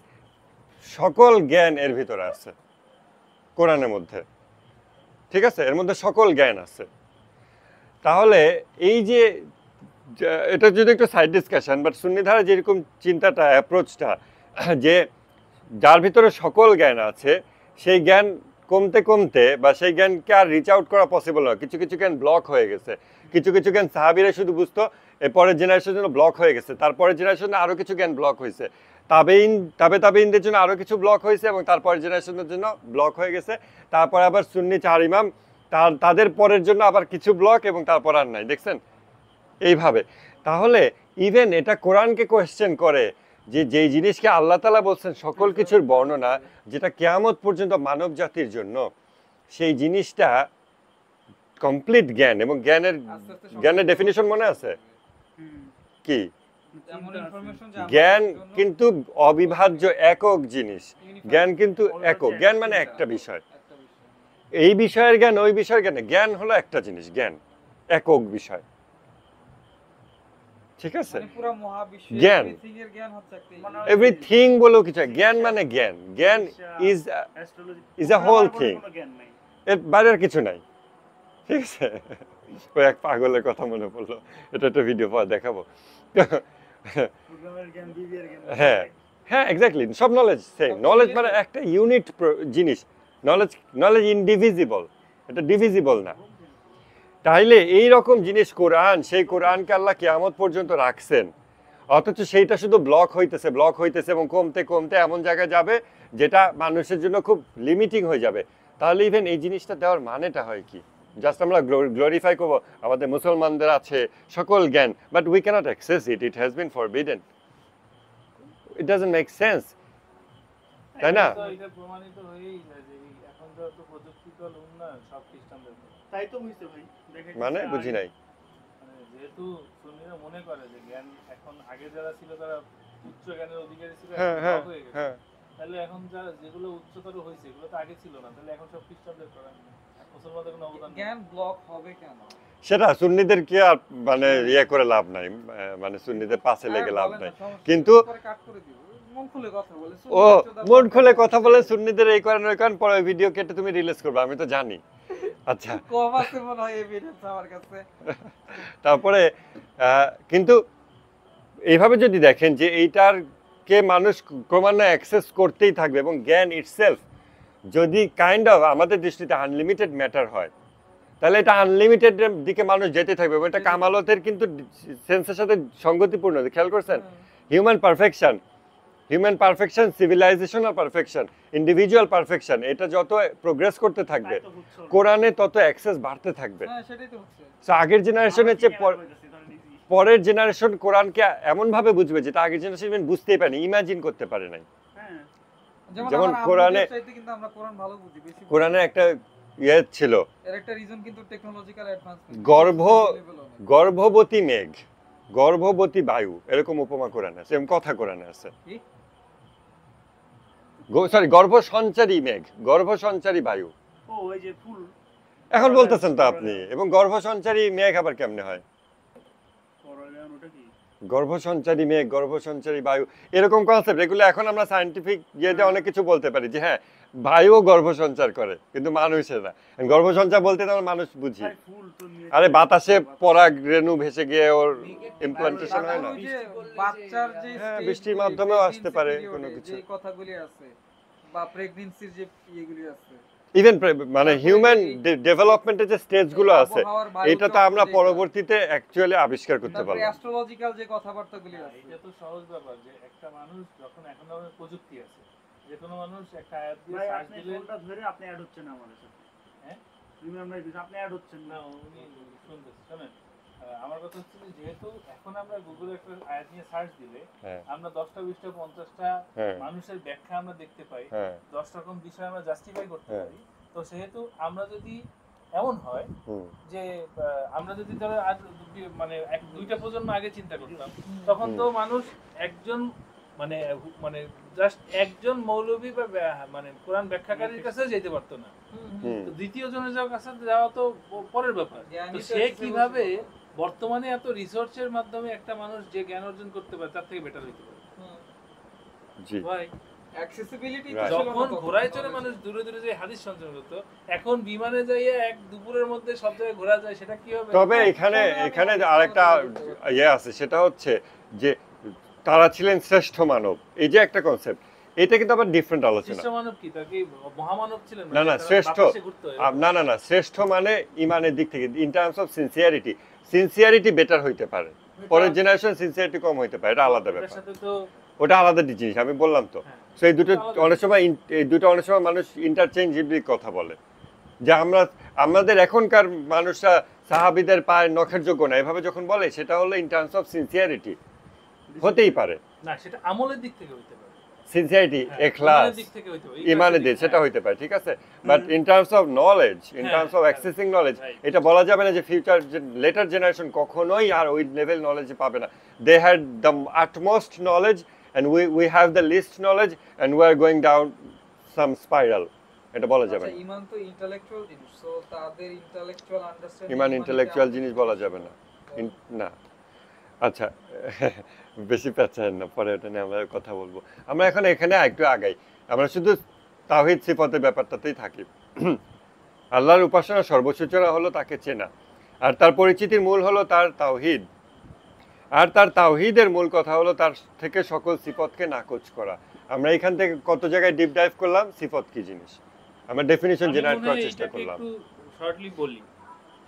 S3: সকল জ্ঞান এর ভিতরে আছে কোরআনের মধ্যে, ঠিক আছে? এর মধ্যে সকল জ্ঞান আছে। তাহলে এই যে এটা যদি একটু সাইড ডিসকাশন, বাট সুন্নি ধারা যেরকম চিন্তাটা অ্যাপ্রোচটা যে যার ভিতরে সকল জ্ঞান আছে সেই জ্ঞান কমতে কমতে বা সেই জ্ঞানকে আর রিচ আউট করা পসিবল নয়। কিছু কিছু জ্ঞান ব্লক হয়ে গেছে, কিছু কিছু জ্ঞান সাহাবীরা শুধু বুঝতো, এরপরের জেনারেশনের জন্য ব্লক হয়ে গেছে, তারপরের জেনারেশনে আরও কিছু জ্ঞান ব্লক হয়েছে, তাবেঈনদের জন্য আরও কিছু ব্লক হয়েছে এবং তারপরের জেনারেশনের জন্য ব্লক হয়ে গেছে, তারপর আবার সুন্নি 4 ইমাম তাদের পরের জন্য আবার কিছু ব্লক এবং তারপর আর নাই, দেখছেন এইভাবে। তাহলে ইভেন এটা কোরআনকে কোয়েশ্চেন করে যে যেই জিনিসকে আল্লাহ তাআলা বলছেন সকল কিছুর বর্ণনা, যেটা কিয়ামত পর্যন্ত মানব জাতির জন্য, সেই জিনিসটা কমপ্লিট জ্ঞান। এবং জ্ঞানের ডেফিনিশন মনে আছে কি?
S4: এমন ইনফরমেশন যে
S3: জ্ঞান কিন্তু অবিভাজ্য একক জিনিস। জ্ঞান কিন্তু একক, জ্ঞান মানে একটা বিষয়।
S4: একটা বিষয়
S3: এই বিষয়ের জ্ঞান ওই বিষয়ের জ্ঞান, জ্ঞান হলো একটা জিনিস, জ্ঞান একক বিষয়, ঠিক আছে?
S4: মানে পুরো মহাবিশ্বের
S3: জ্ঞান।
S4: এভরিথিং এর জ্ঞান হচ্ছে একটা
S3: এভরিথিং বলেও কিছু হয়। জ্ঞান মানে জ্ঞান, জ্ঞান
S1: astrology
S3: is a whole thing.
S1: কোনো জ্ঞান নাই
S3: এর বাইরে আর কিছু নাই, ঠিক আছে? ওই এক পাগলের কথা মনে পড়লো, এটা একটা ভিডিও পরে দেখাবো।
S1: প্রোগ্রামের জ্ঞান বিবিএর জ্ঞান
S3: হ্যাঁ হ্যাঁ, এক্স্যাক্টলি, সব নলেজ সেম। নলেজ মানে একটা ইউনিট জিনিস, নলেজ ইনডিভিজিবল, এটা ডিভিজিবল না। তাইলে এই রকম জিনিস কোরআন, সেই কোরআনকে আল্লাহ কিয়ামত পর্যন্ত রাখছেন, অথচ সেইটা শুধু ব্লক হইতেছে এবং কমতে কমতে এমন জায়গায় যাবে যেটা মানুষের জন্য খুব লিমিটিং হয়ে যাবে। তাহলে ইভেন এই জিনিসটা দেওয়ার মানেটা হয় কি? জাস্ট আমরা গ্লোরিফাই করবো আমাদের মুসলমানদের আছে সকল জ্ঞান, but we cannot access it, it has been forbidden. It doesn't make sense, তাই না?
S2: এটা প্রমাণিত হয়েই যায় যে এখন যত প্রযুক্তিগত উন্নয়ন সব খ্রিস্টানদের জন্য।
S1: তাই তো হইছে ভাই দেখেন
S3: মানে বুঝি নাই।
S2: মানে যেহেতু সুন্নিরা মনে করে যে জ্ঞান এখন আগে যারা ছিল তারা উচ্চ জ্ঞানের অধিকারী ছিল,
S3: হ্যাঁ
S2: এখন
S3: হ্যাঁ
S2: block হয়ে গেছে।
S3: হ্যাঁ,
S2: তাহলে এখন যারা যেগুলো উচ্চতর হয়েছে এগুলো তো আগে ছিল না, তাহলে এখন সব খ্রিস্টানদের করা, মুসলমানদের কোনো অবদান নেই।
S4: জ্ঞান ব্লক হবে কেন?
S3: সেটা সুন্নিদের কি আর মানে ইয়ে করে লাভ নাই, মানে সুন্নিদের পাশে লেগে লাভ নাই। কিন্তু
S4: কাট করে দিব, মন খুলে কথা বলে
S3: ও মন খুলে কথা বলে সুন্নিদের এই করেন ওই করেন, পরে ভিডিও কেটে তুমি রিলিজ করবে, আমি তো জানি। আচ্ছা,
S4: কম আছে মনে হয় এভিডেন্স আমার কাছে।
S3: তারপরে কিন্তু এইভাবে যদি দেখেন যে এইটার কে মানুষ ক্রমান্বয়ে অ্যাক্সেস করতেই থাকবে এবং জ্ঞান ইটসেলফ যদি কাইন্ড অফ আমাদের দৃষ্টিতে আনলিমিটেড ম্যাটার হয়, তাহলে এটা আনলিমিটেড দিকে মানুষ যেতে থাকবে। এবং এটা কামালতের কিন্তু সেন্সের সাথে সঙ্গতিপূর্ণ, খেয়াল করছেন? Human perfection, civilisational perfection, individual perfection, এটা যত প্রোগ্রেস করতে থাকবে
S1: তাই তো হচ্ছে না।
S3: কোরআনে তত অ্যাক্সেস বাড়তে থাকবে।
S4: হ্যাঁ সেটাই তো হচ্ছে।
S3: So, আগের জেনারেশনের চেয়ে পরের জেনারেশন কোরআনকে এমন ভাবে বুঝবে যেটা আগের জেনারেশন বুঝতেই পারেনি, ইমাজিন করতে পারে নাই।
S1: হ্যাঁ
S3: যেমন
S4: আমার
S3: কোরআনে
S4: আমাদের চাইতে কিন্তু আমরা কোরআন ভালো বুঝি, বেশি বুঝি।
S3: কোরআনে একটা ইয়ে ছিল,
S4: এর একটা রিজন কিন্তু টেকনোলজিক্যাল অ্যাডভান্সমেন্ট,
S3: গর্ভবতী মেঘ, গর্ভবতী বায়ু, এরকম উপমা কোরআনে আছে, এরকম কথা কোরআনে আছে।
S4: কি?
S3: সরি, গর্ভসঞ্চারী মেঘ, গর্ভসঞ্চারী বায়ু।
S1: ও ওই যে ফুল
S3: এখন বলতেছেন তো আপনি, এবং গর্ভসঞ্চারী মেঘ আবার কেমনে হয়?
S1: পরাগায়ন ওটা কি?
S3: গর্ভসঞ্চারী মেঘ, গর্ভসঞ্চারী বায়ু, এরকম কনসেপ্ট, এগুলো এখন আমরা সায়েন্টিফিক ইয়েতে অনেক কিছু বলতে পারি যে হ্যাঁ বায়ুও গর্ভসঞ্চার করে, কিন্তু মানুষের না। গর্ভসঞ্চার বলতে তো আমরা মানুষ বুঝি।
S1: আরে ফুল তো নিয়ে
S3: আরে বাতাসে পরাগ রেণু ভেসে গিয়ে ওর ইমপ্লান্টেশন হয় না?
S4: ওই যে বাচ্চার যে
S3: হ্যাঁ,
S4: stage
S3: বৃষ্টির
S4: গুলি,
S3: মাধ্যমেও আসতে পারে
S4: pregnancy
S3: কোনো
S4: period-এ
S3: কিছু।
S4: যে কথাগুলি আছে বা প্রেগন্যান্সির যে ইয়েগুলি আছে,
S3: ইভেন মানে হিউম্যান ডেভেলপমেন্টের যে স্টেজগুলো আছে,
S4: আবহাওয়ার বায়ু
S3: এটা তো
S4: চক্র
S3: আমরা
S4: যেটা,
S3: পরবর্তীতে অ্যাকচুয়ালি আবিষ্কার করতে
S4: তারপরে
S3: পারলাম।
S4: অ্যাস্ট্রোলজিক্যাল যে কথাবার্তাগুলি আছে,
S2: এটা তো সহজ ব্যাপার যে একটা মানুষ যখন এখন আমাদের প্রযুক্তি আছে, যে কোনো মানুষ একটা আয়াত দিয়ে
S1: ভাই
S2: সার্চ
S1: আপনি
S2: দিলে,
S1: ফোনটা ধরে আপনি অ্যাড হচ্ছেন না আমাদের সাথে।
S2: হ্যাঁ?
S1: প্রিমিয়াম নাই দিস, আপনি অ্যাড হচ্ছেন
S2: না
S1: না।
S2: উনি শুনতেছে, শোনেন আমার কথা হচ্ছে যে যেহেতু এখন আমরা গুগলে একটা আয়াত নিয়ে সার্চ দিলে
S3: হ্যাঁ,
S2: আমরা 10টা 20টা 50টা
S3: হ্যাঁ,
S2: মানুষের ব্যাখ্যা আমরা দেখতে পাই,
S3: হ্যাঁ,
S2: 10 রকম বিষয় আমরা জাস্টিফাই করতে
S3: হ্যাঁ।
S2: পারি। তো সেহেতু আমরা যদি এমন হয়
S3: হুম,
S2: যে আমরা যদি ধরো আজ মানে এক দুইটা প্রজন্ম আগে চিন্তা করতাম, তখন তো মানুষ একজন মানে মানে জাস্ট একজন মৌলবী বা মানে কোরআন ব্যাখ্যাকারীর কাছে যেতে পারতো না।
S3: হুম।
S2: তো দ্বিতীয় জনের কাছে যাওয়া তো পরের ব্যাপার। তো সে কিভাবে বর্তমানে এত রিসার্চের মাধ্যমে একটা মানুষ যে জ্ঞান অর্জন করতে পারে তার থেকে বেটার হইতে পারে
S3: জি,
S2: ভাই।
S4: Accessibility
S3: Right.
S2: যখন ঘোড়ায় চড়ে মানুষ দূরে দূরে যে হাদিস সঞ্চয় করতো, এখন বিমানে যাইয়া এক দুপুরের মধ্যে সব জায়গায় ঘোরা যায়, সেটা কি হবে?
S3: তবে এখানে আরেকটা ইয়ে আছে, সেটা হচ্ছে যে তারা ছিলেন শ্রেষ্ঠ মানব, এই যে একটা কনসেপ্ট, এটা কিন্তু আবার ডিফারেন্ট আলোচনা।
S2: শ্রেষ্ঠ মানব কি তার কি মহামানব ছিলেন?
S3: না, না,
S2: তারা
S3: শ্রেষ্ঠ।
S2: বাতাসে ঘুরতো এরকম?
S3: না, শ্রেষ্ঠ মানে ইমানের দিক থেকে, in terms of sincerity better হইতে পারে, পরের জেনারেশন সিনসিয়ারিটি কম হইতে পারে, এটা আলাদা
S2: এটার
S3: ব্যাপার,
S2: সাথে তো
S3: ওটা আলাদা জিনিস, আমি বললাম তো।
S2: হ্যাঁ।
S3: তো এই দুটো অনেক সময় অনেক সময় মানুষ ইন্টারচেঞ্জেবলি কথা বলে, যে আমাদের এখনকার মানুষরা সাহাবীদের পায়ের নখের যোগ্য না, এভাবে যখন বলে, সেটা হলো ইন টার্মস অফ সিনসিয়ারিটি হতেই পারে,
S2: না, সেটা আমলের দিক থেকে হইতে পারে,
S3: সিনসিয়ারিটি,
S2: হ্যাঁ,
S3: এখলাস,
S2: ইমানের দিক থেকে হইতে পারে,
S3: ইমানের দিক, সেটা হইতে পারে, ঠিক আছে। But in terms of knowledge, in
S2: হ্যাঁ,
S3: টার্মস অফ
S2: হ্যাঁ,
S3: অ্যাক্সেসিং নলেজ,
S2: right.
S3: এটা বলা যাবে না যে ফিউচার লেটার জেনারেশন কখনোই আর ওই লেভেল নলেজ পাবে না। They had the utmost knowledge and we have the least knowledge and we are going down some spiral, এটা বলা যাবে
S4: আচ্ছা,
S3: না।
S4: ঈমান তো ইন্টেলেকচুয়াল জিনিস, সো তাদের ইন্টেলেকচুয়াল আন্ডারস্ট্যান্ডিং,
S3: ইমান ইন্টেলেকচুয়াল জিনিস বলা যাবে না, না। আচ্ছা, বেশি পেঁচান না, পরে ওটা নিয়ে আমরা কথা বলবো। আমরা এখন এখানে একটু আগাই, আমরা শুধু তাওহীদ সিফাতের ব্যাপারটাতেই থাকি। আল্লাহর উপাসনা সর্বসূচনা হলো তাকে চেনা, আর তার পরিচিতির মূল হলো তার তাওহীদ, আর তার তাওহীদের মূল কথা হলো তার থেকে সকল সিফতকে নাকচ করা। আমরা এখান থেকে কত জায়গায় ডিপ ডাইভ করলাম, সিফত কি জিনিস আমরা ডেফিনিশন
S2: আমি
S3: জেনারেট
S2: মনে
S3: করার
S2: হয়
S3: চেষ্টা
S2: এটাকে
S3: করলাম।
S2: একটু শর্টলি বলি,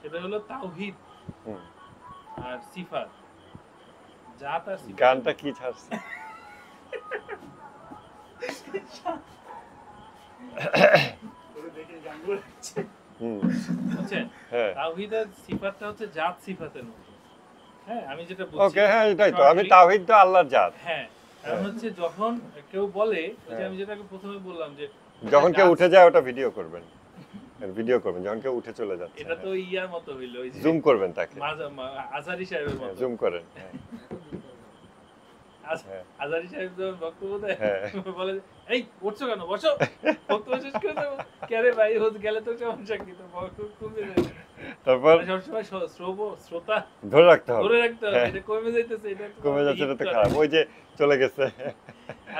S2: সেটা হলো তাওহীদ
S3: হুম।
S2: আর সিফাত, জাত আর সিফাত।
S3: গানটা কি ছাড়ছে?
S1: ওরে দেখে গান বলছে।
S3: হুম,
S2: বুঝছেন?
S3: হ্যাঁ,
S2: তাওহীদ আর সিফাতটা হচ্ছে জাত সিফাতের মতো। হ্যাঁ, আমি যেটা বলছি,
S3: ওকে, হ্যাঁ, এটাই তো, আমি
S2: shortly-
S3: তাওহীদ তো আল্লাহর জাত।
S2: হ্যাঁ, কারণ হচ্ছে যখন কেউ বলে, ওই যে আমি যেটাকে প্রথমে বললাম যে
S3: যখন কেউ
S2: গাছ-
S3: উঠে যায় ওটা ভিডিও করবেন, যখন কেউ উঠে চলে যাচ্ছে,
S2: এটা তো ইয়ার মতো হইলো, ওই যে
S3: জুম করবেন তাকে,
S2: আজারি সাহেবের মতো।
S3: জুম করেন, হ্যাঁ, হ্যাঁ।
S2: আজারি সাহেব যখন বক্তব্য দেয়,
S3: হ্যাঁ।
S2: বলে যে, এই উঠছো কেন, বসো, বক্তব্য শেষ করে দেবো। কেরে ভাই, গেলে তো সমস্যা কি, তো বক্তব্য কমে যায়।
S3: তারপর
S2: মানে সবসময় শ্রোতা
S3: ধরে রাখতে হবে,
S2: ধরে রাখতে হবে,
S3: হ্যাঁ।
S2: এটা কমে যাইতেছে, এটা একটু
S3: কমে যাচ্ছে, এটা তো
S2: hit করে।
S3: খারাপ, ওই যে চলে গেছে।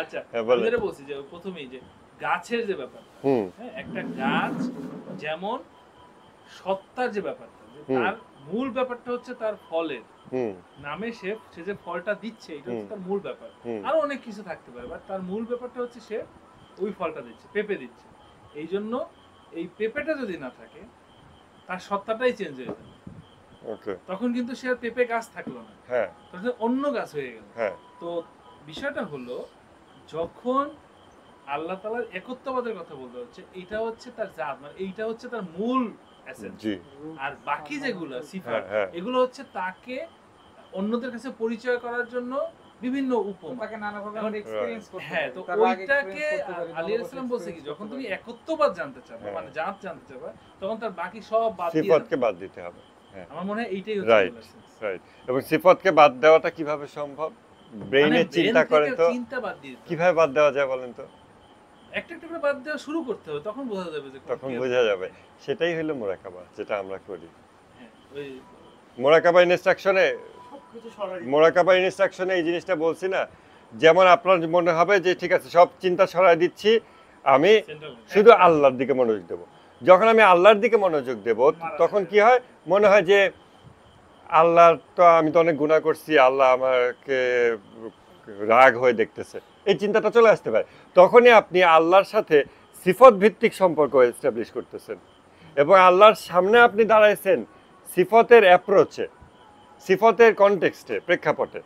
S2: আচ্ছা,
S3: হ্যাঁ,
S2: আমি
S3: বলেন।
S2: যেটা বলছি যে প্রথমেই যে গাছের যে ব্যাপার,
S3: হুম,
S2: হ্যাঁ, একটা গাছ যেমন সত্তার যে ব্যাপারটা, যে
S3: হুম।
S2: তার মূল ব্যাপারটা হচ্ছে তার ফলের
S3: হুম,
S2: নামে সে যে ফলটা দিচ্ছে, এটা হচ্ছে
S3: হুম।
S2: তার মূল ব্যাপার।
S3: হুম।
S2: আরো অনেক কিছু থাকতে পারে, বাট তার মূল ব্যাপারটা হচ্ছে সে ওই ফলটা দিচ্ছে, পেঁপে দিচ্ছে। এই জন্য এই পেঁপেটা যদি না থাকে, তার সত্তাটাই চেঞ্জ হয়ে যাবে।
S3: ওকে,
S2: তখন কিন্তু সে আর পেঁপে গাছ থাকলো না,
S3: হ্যাঁ,
S2: তখন সে অন্য গাছ হয়ে গেল।
S3: হ্যাঁ,
S2: তো বিষয়টা হলো, যখন আল্লাহ তাআলার একত্ববাদের কথা বলতে হচ্ছে, এটা হচ্ছে তার জাত, মানে এইটা হচ্ছে তার মূল এসেন্স।
S3: জি,
S2: আর বাকি যেগুলো সিফাত,
S3: হ্যাঁ, হ্যাঁ।
S2: এগুলো হচ্ছে তাকে অন্যদের কাছে পরিচয় করার জন্য বিভিন্ন উপমা।
S4: তাকে নানাভাবে
S2: এখন
S4: আমরা এক্সপেরিয়েন্স করতে
S2: হ্যাঁ,
S4: পারি।
S2: তো
S4: তার আগে
S2: ওইটাকে
S4: experience করতে পারি,
S2: আলী
S4: ভালো
S2: ইসলাম
S4: করে
S2: বলছে কি,
S4: experience
S2: যখন
S4: করতে
S2: তুমি
S4: পারি।
S2: একত্ববাদ জানতে চাবে,
S3: হ্যাঁ।
S2: মানে জাত জানতে চাবে, তখন তার বাকি সব বাদ দিয়ে
S3: সিফতকে
S2: দাও।
S3: বাদ দিতে হবে।
S2: আমার মনে হয় এইটাই হচ্ছে
S3: Right.
S2: মূল essence।
S3: রাইট, এবং সিফতকে বাদ দেওয়াটা কিভাবে সম্ভব? ব্রেইনে
S2: মানে
S3: চিন্তা
S2: brain
S3: করেন
S2: থেকে
S3: তো
S2: চিন্তা বাদ দিয়ে দিতে হবে।
S3: কিভাবে বাদ দেওয়া যায় বলেন তো?
S2: একটা একটা করে বাদ দেওয়া শুরু করতে হবে, তখন বোঝা যাবে যে কোন
S3: তখন
S2: কি
S3: বোঝা যাবে। সেটাই হলো মোরাকাবা, যেটা আমরা করি।
S2: হ্যাঁ, ওই
S3: মোরাকাবা ইনস্ট্রাকশনে,
S1: সবকিছু সরাই দিতে
S3: মোরাকাবা ইনস্ট্রাকশনে এই জিনিসটা বলছি না, যেমন আপনার মনে হবে যে ঠিক আছে সব চিন্তা সরাই দিচ্ছি, আমি
S2: center of-
S3: শুধু আল্লাহর দিকে মনোযোগ দেব। যখন আমি আল্লাহর দিকে মনোযোগ দেব তখন কি হয়, মনে হয় যে আল্লাহ তো, আমি তো অনেক গুনাহ করছি, আল্লাহ আমাকে রাগ হয়ে দেখতেছে, এই চিন্তাটা চলে আসতে পারে। তখনই আপনি আল্লাহর সাথে সিফত ভিত্তিক সম্পর্ক এস্টাবলিশ করতেছেন, এবং আল্লাহর সামনে আপনি দাঁড়াইছেন সিফতের অ্যাপ্রোচে, সিফতের কনটেক্সটে, প্রেক্ষাপটে,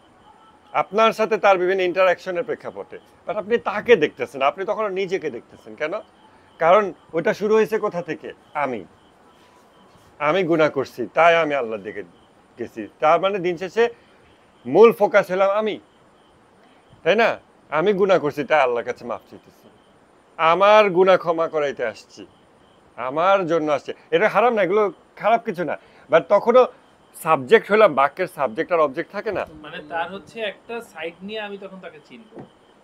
S3: আপনার সাথে তার বিভিন্ন ইন্টারাকশনের প্রেক্ষাপটে। বাট আপনি তাকে দেখতেছেন, আপনি তখন নিজেকে দেখতেছেন। কেন? কারণ ওটা শুরু হয়েছে কোথা থেকে? আমি গুনাহ করছি, তাই আমি আল্লাহর দিকে গেছি। তার মানে দিন শেষে মূল ফোকাস হলাম আমি, তাই না? আমি গুনাহ করছি, তাই আল্লাহর কাছে মাফ চাইতেছি, আমার গুনাহ ক্ষমা করাইতে আসছি, আমার জন্য আসছে। এটা হারাম না, এগুলো খারাপ কিছু না। বাট তখনও সাবজেক্ট হলাম, বাক্যের সাবজেক্ট আর অবজেক্ট থাকে না,
S2: মানে তার হচ্ছে একটা সাইড নিয়ে আমি তখন তাকে চিনবো,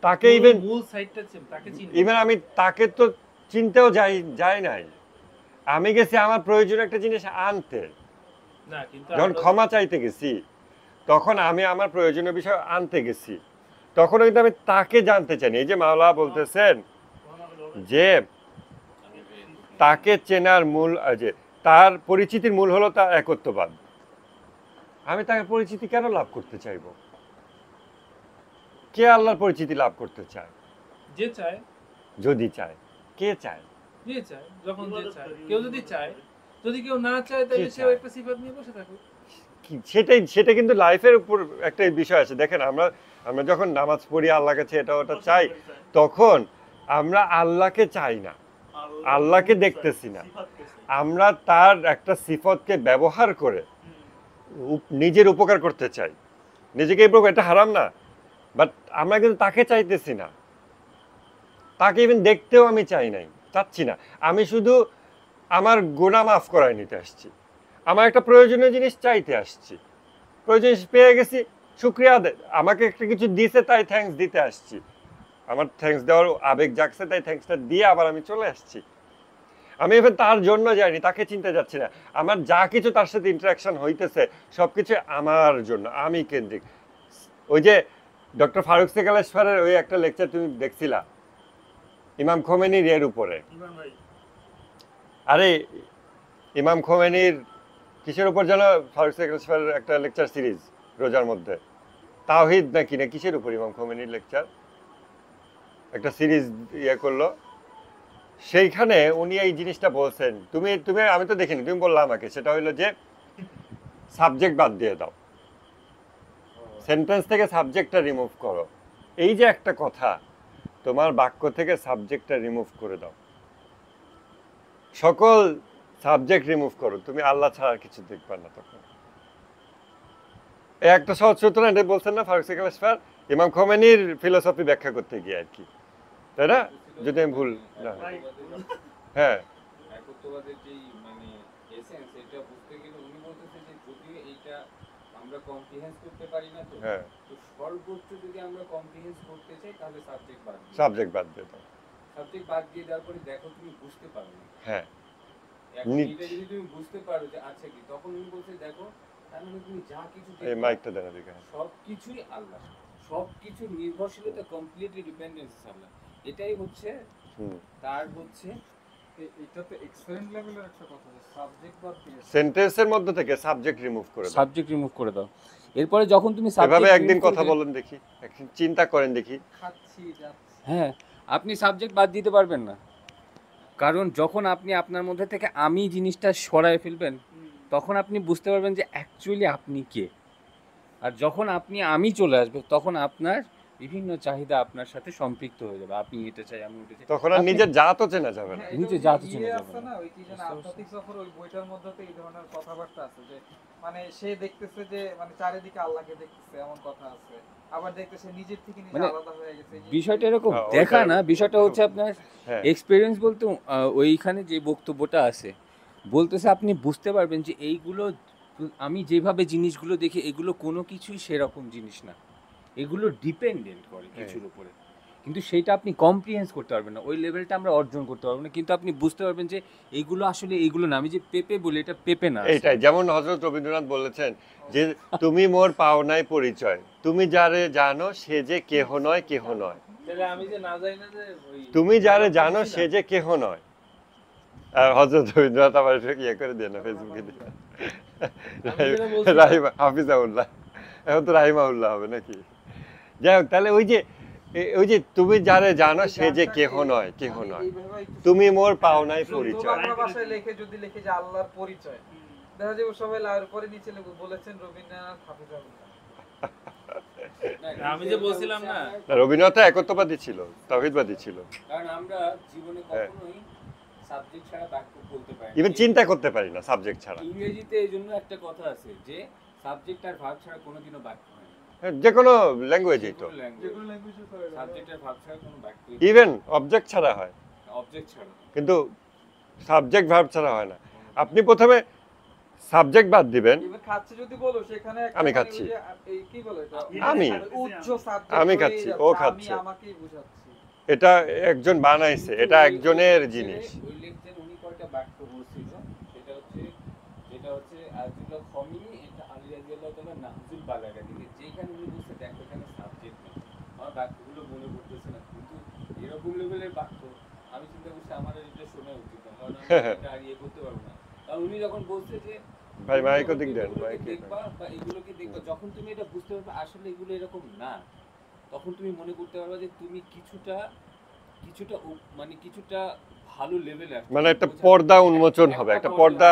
S3: তাকে ইভেন
S2: মূল সাইডটা তাকে চিনবো।
S3: ইভেন আমি তাকে তো চিনতেও যাই নাই, আমি গেছি আমার প্রয়োজনীয় একটা জিনিস আনতে।
S2: না, কিন্তু
S3: যখন
S2: আমরা-
S3: ক্ষমা চাইতে গেছি তখন আমি আমার প্রয়োজনীয় বিষয় আনতে গেছি, তখন কিন্তু আমি তাকে জানতে চাই। এই যে মাওলা বলতেছেন যে তাকে চেনার মূল, যে তার পরিচিতির মূল হলো তার একত্ববাদ। আমি তার পরিচিতি কেন লাভ করতে চাইবো? কে আল্লাহর পরিচিতি লাভ করতে চায়?
S2: যে চায়,
S3: যদি চায়, কে চায়?
S2: যে চায়, যখন যে চায়। কেউ যদি চায়, যদি কেউ না চায় তাহলে
S3: কে
S2: সেও
S3: চায়?
S2: একটা সিফাত নিয়ে বসে থাকুক।
S3: সেটা কিন্তু লাইফের উপর একটা বিষয় আছে। দেখেন, আমরা যখন নামাজ পড়ি, আল্লাহর কাছে এটা ওটা চাই, তখন আমরা আল্লাহকে চাই না, আল্লাহকে দেখতেছি না, আমরা তার একটা সিফতকে ব্যবহার করে নিজের উপকার করতে চাই, নিজেকে উপকার। এটা হারাম না, বাট আমরা কিন্তু তাকে চাইতেছি না, তাকে ইভেন দেখতেও আমি চাচ্ছি না। আমি শুধু আমার গুনাহ মাফ করায় নিতে আসছি, আমার একটা প্রয়োজনীয় জিনিস চাইতে আসছি, প্রয়োজনীয় জিনিস পেয়ে গেছি, শুকরিয়া আমাকে একটা কিছু দিয়েছে তাই থ্যাঙ্কস দিতে আসছি, আমার থ্যাঙ্কস দেওয়ার আবেগ জাগছে তাই থ্যাঙ্কসটা দিয়ে আবার আমি চলে আসছি। আমি এবার তার জন্য যাইনি, তাকে চিনতে যাচ্ছি না। আমার যা কিছু তার সাথে ইন্টারাকশন হইতেছে সব কিছু আমার জন্য, আমি কেন্দ্রিক। ওই যে ডক্টর ফারুক সেকালেশ্বরের ওই একটা লেকচার তুমি দেখছিলা ইমাম খোমেনির এর উপরে,
S1: ইমরান ভাই,
S3: আরে ইমাম খোমেনির কিসের উপর যেন ফারুক সেকালেশ্বরের একটা লেকচার সিরিজ রোজার মধ্যে, তাওহীদ নাকি না কিসের উপর ইমাম খোমেনির লেকচার একটা সিরিজ করলো, সেইখানে উনি এই জিনিসটা বলছেন। তুমি আমি তো দেখিনি, তুমি বললা আমাকে, সেটা হইলো যে সাবজেক্ট বাদ দিয়ে দাও, সেন্টেন্স থেকে সাবজেক্টটা রিমুভ করো। এই যে একটা কথা, তোমার বাক্য থেকে সাবজেক্টটা রিমুভ করে দাও, সকল সাবজেক্ট রিমুভ করো, তুমি আল্লাহ ছাড়া আর কিছু দেখবা না। তখন এই একটা সহজ সূত্র না, এটা বলছেন না ফারুক সেকালেশ্বর ইমাম খোমেনির ফিলোসফি ব্যাখ্যা করতে গিয়ে আর কি, তাই না? যদি আমি ভুল না হয়। হ্যাঁ,
S6: একত্ববাদের যেই মানে এসেন্স, এটা বুঝতে গেলে উনি বলতেছে যে যদি এইটা আমরা কম্প্রিহেন্স করতে পারি না, তো
S3: হ্যাঁ,
S6: তো সর্বোচ্চ যদি আমরা কম্প্রিহেন্স করতে চাই তাহলে সাবজেক্ট বাদ দিই।
S3: সাবজেক্ট বাদ দিয়ে দাও।
S6: সাবজেক্ট বাদ দিয়ে দেওয়ার পরে দেখো তুমি বুঝতে পারো না।
S3: হ্যাঁ,
S6: এখন
S3: নি-
S6: এটা যদি তুমি বুঝতে পারো যে আচ্ছা কি, তখন উনি বলছে দেখো তার মানে তুমি যা কিছু
S3: এই
S6: দেখবে,
S3: মাইকটা দেন এদিকে।
S6: সবকিছুই আল্লাহ, সবকিছুর নির্ভরশীলতা কমপ্লিটলি ডিপেন্ডেন্স আল্লাহ। এটাই হচ্ছে
S3: হুম,
S6: তার হচ্ছে
S4: এটা তো এক্সেলেন্ট লেভেলের একটা কথা, সাবজেক্ট বাদ দিয়ে
S3: সেন্টেন্সের মধ্যে থেকে সাবজেক্ট রিমুভ করে দাও।
S7: সাবজেক্ট রিমুভ করে দাও। এরপরে যখন তুমি
S3: এভাবে
S7: সাবজেক্ট
S3: একদিন কথা বলেন দেখি, একদিন চিন্তা করেন দেখি।
S4: খাচ্ছি যাচ্ছি,
S7: হ্যাঁ, আপনি সাবজেক্ট বাদ দিতে পারবেন না, কারণ যখন আপনি আপনার মধ্যে থেকে আমি জিনিসটা সরায় ফেলবেন তখন আপনি বুঝতে পারবেন যে অ্যাকচুয়ালি আপনি কে। আর যখন আপনি আমি চলে আসবে তখন আপনার বিভিন্ন চাহিদা আপনার সাথে সম্পৃক্ত হয়ে যাবে। আপনি এটা চাই, আমি ওটা চাই।
S3: তখন আর
S7: আপনি-
S3: নিজের জাতও চেনা যাবে না।
S4: হ্যাঁ, এটা
S7: নিচে
S4: ওই
S7: জাত
S4: যে
S7: চেনা যাবে
S4: আছে
S7: না।
S4: না, ওই কি যেন আধ্যাত্মিক সফর, ওই বইটার মধ্যে তো এই ধরনের কথাবার্তা আছে যে মানে সে দেখতেছে যে মানে চারিদিকে আল্লাহকে দেখতেছে এমন কথা আছে, আবার দেখতেছে নিজের থেকে নিজে
S7: মানে
S4: আলাদা হয়ে গেছে।
S7: বিষয়টা এরকম
S3: হ্যাঁ,
S7: দেখা
S3: ওইটা-
S7: না, বিষয়টা হচ্ছে আপনার
S3: হ্যাঁ
S7: এক্সপিরিয়েন্স বলতে ওইখানে যে বক্তব্যটা আছে বলতেছে আপনি বুঝতে পারবেন যে এইগুলো আমি যেভাবে জিনিসগুলো দেখি এগুলো কোনো কিছুই সেরকম জিনিস না, এগুলো ডিপেন্ডেন্ট করে কিছুর উপরে, কিন্তু সেটা আপনি কম্প্রিহেন্স করতে পারবেন না, ওই লেভেলটা আমরা অর্জন করতে পারবো না, কিন্তু আপনি বুঝতে পারবেন যে এইগুলো আসলে এইগুলো না। আমি যে পেপে বলি এটা পেপে না,
S3: এইটাই, যেমন হযরত রবীন্দ্রনাথ বলেছেন যে তুমি মোর পাওনাই পরিচয়, তুমি যারে জানো সে যে কেহ নয়, কেহ নয়।
S2: তাহলে আমি যে না জানি না যে ওই
S3: তুমি যারে জানো সে যে কেহ নয়। হযরত রবীন্দ্রনাথ আবার ইয়ে করে দেন না ফেসবুকে দিয়ে।
S2: যেটা বলছিলাম।
S3: রাহিমা হাফিজাউল্লাহ, এখন তো রাহিমাউল্লাহ হবে নাকি? যাই হোক, তাহলে ওই যে তুমি যারে জানো সে যে কেহ নয়, কেহ নয়, তুমি মোর পাওনাই পরিচয়।
S4: বাংলা ভাষায় লেখে যদি লিখে যে আল্লাহর পরিচয়, দেখা যাবে সবাই লাউর পরে নিচে বলেছেন রবীন্দ্রনাথ হাফিজাহুল্লাহ।
S2: আমি যে বলছিলাম না,
S3: না, রবীন্দ্রনাথ একত্ববাদী ছিল, তাওহীদবাদী ছিল,
S7: কারণ আমরা জীবনে কখনোই সাবজেক্ট ছাড়া বাক্য বলতে পারি না।
S3: ইভেন চিন্তা করতে পারি না সাবজেক্ট ছাড়া।
S7: ইংরেজিতে এই জন্য একটা কথা আছে যে সাবজেক্ট আর ভার্ব ছাড়া কোনোদিনও বাক্য হয় না।
S3: যে কোনো ল্যাঙ্গুয়েজেই তো,
S7: সাবজেক্ট আর ভার্ব ছাড়া কোনো বাক্য,
S3: ইভেন অবজেক্ট ছাড়া হয়,
S7: অবজেক্ট ছাড়া।
S3: কিন্তু সাবজেক্ট ভার্ব ছাড়া হয় না। আপনি প্রথমে সাবজেক্ট বাদ দিবেন,
S4: এবার খাচ্ছে যদি বলো সেখানে একটা
S3: আমি
S4: মানে
S3: খাচ্ছি।
S4: ওই যে এই কি বলে এটা
S3: আমি
S4: উচ্চ সাবজেক্ট
S3: আমি
S4: হয়ে
S3: খাচ্ছি,
S4: যাচ্ছে,
S3: ও
S4: আমি
S3: খাচ্ছে।
S4: আমাকেই বুঝাচ্ছি।
S3: এটা একজন বানাইছে, এটা একজনের জিনিস।
S7: ওই লেখছেন উনি কয়টা বাক্য বলছিল, সেটা হচ্ছে যেটা হচ্ছে আজুল্লাহ খমিনি, এটা আলী রাদিয়াল্লাহু তাআলা নাহজুল বালাগা থেকে, যেখানে উনি বলছে দেখো এখানে সাবজেক্ট নেই, আমার বাক্যগুলো মনে পড়তেছে না, কিন্তু এরকম লেভেলের বাক্য আমি চিন্তা করছি আমার এটা শোনা উচিত না, কারণ আমি এটা আর ইয়ে করতে পারবো না। কারণ উনি যখন বলছে যে
S3: ভাই মাইকও দিক দেন,
S7: এগুলোকে
S3: মাইকে
S7: দেখবা বা এগুলোকে দেখবা, যখন তুমি এটা বুঝতে পারবে আসলে এগুলো এরকম না, তখন তুমি মনে করতে পারবে যে তুমি কিছুটা মানে কিছুটা ভালো লেভেলে আসছো।
S3: মানে একটা পর্দা উন্মোচন হবে, একটা পর্দা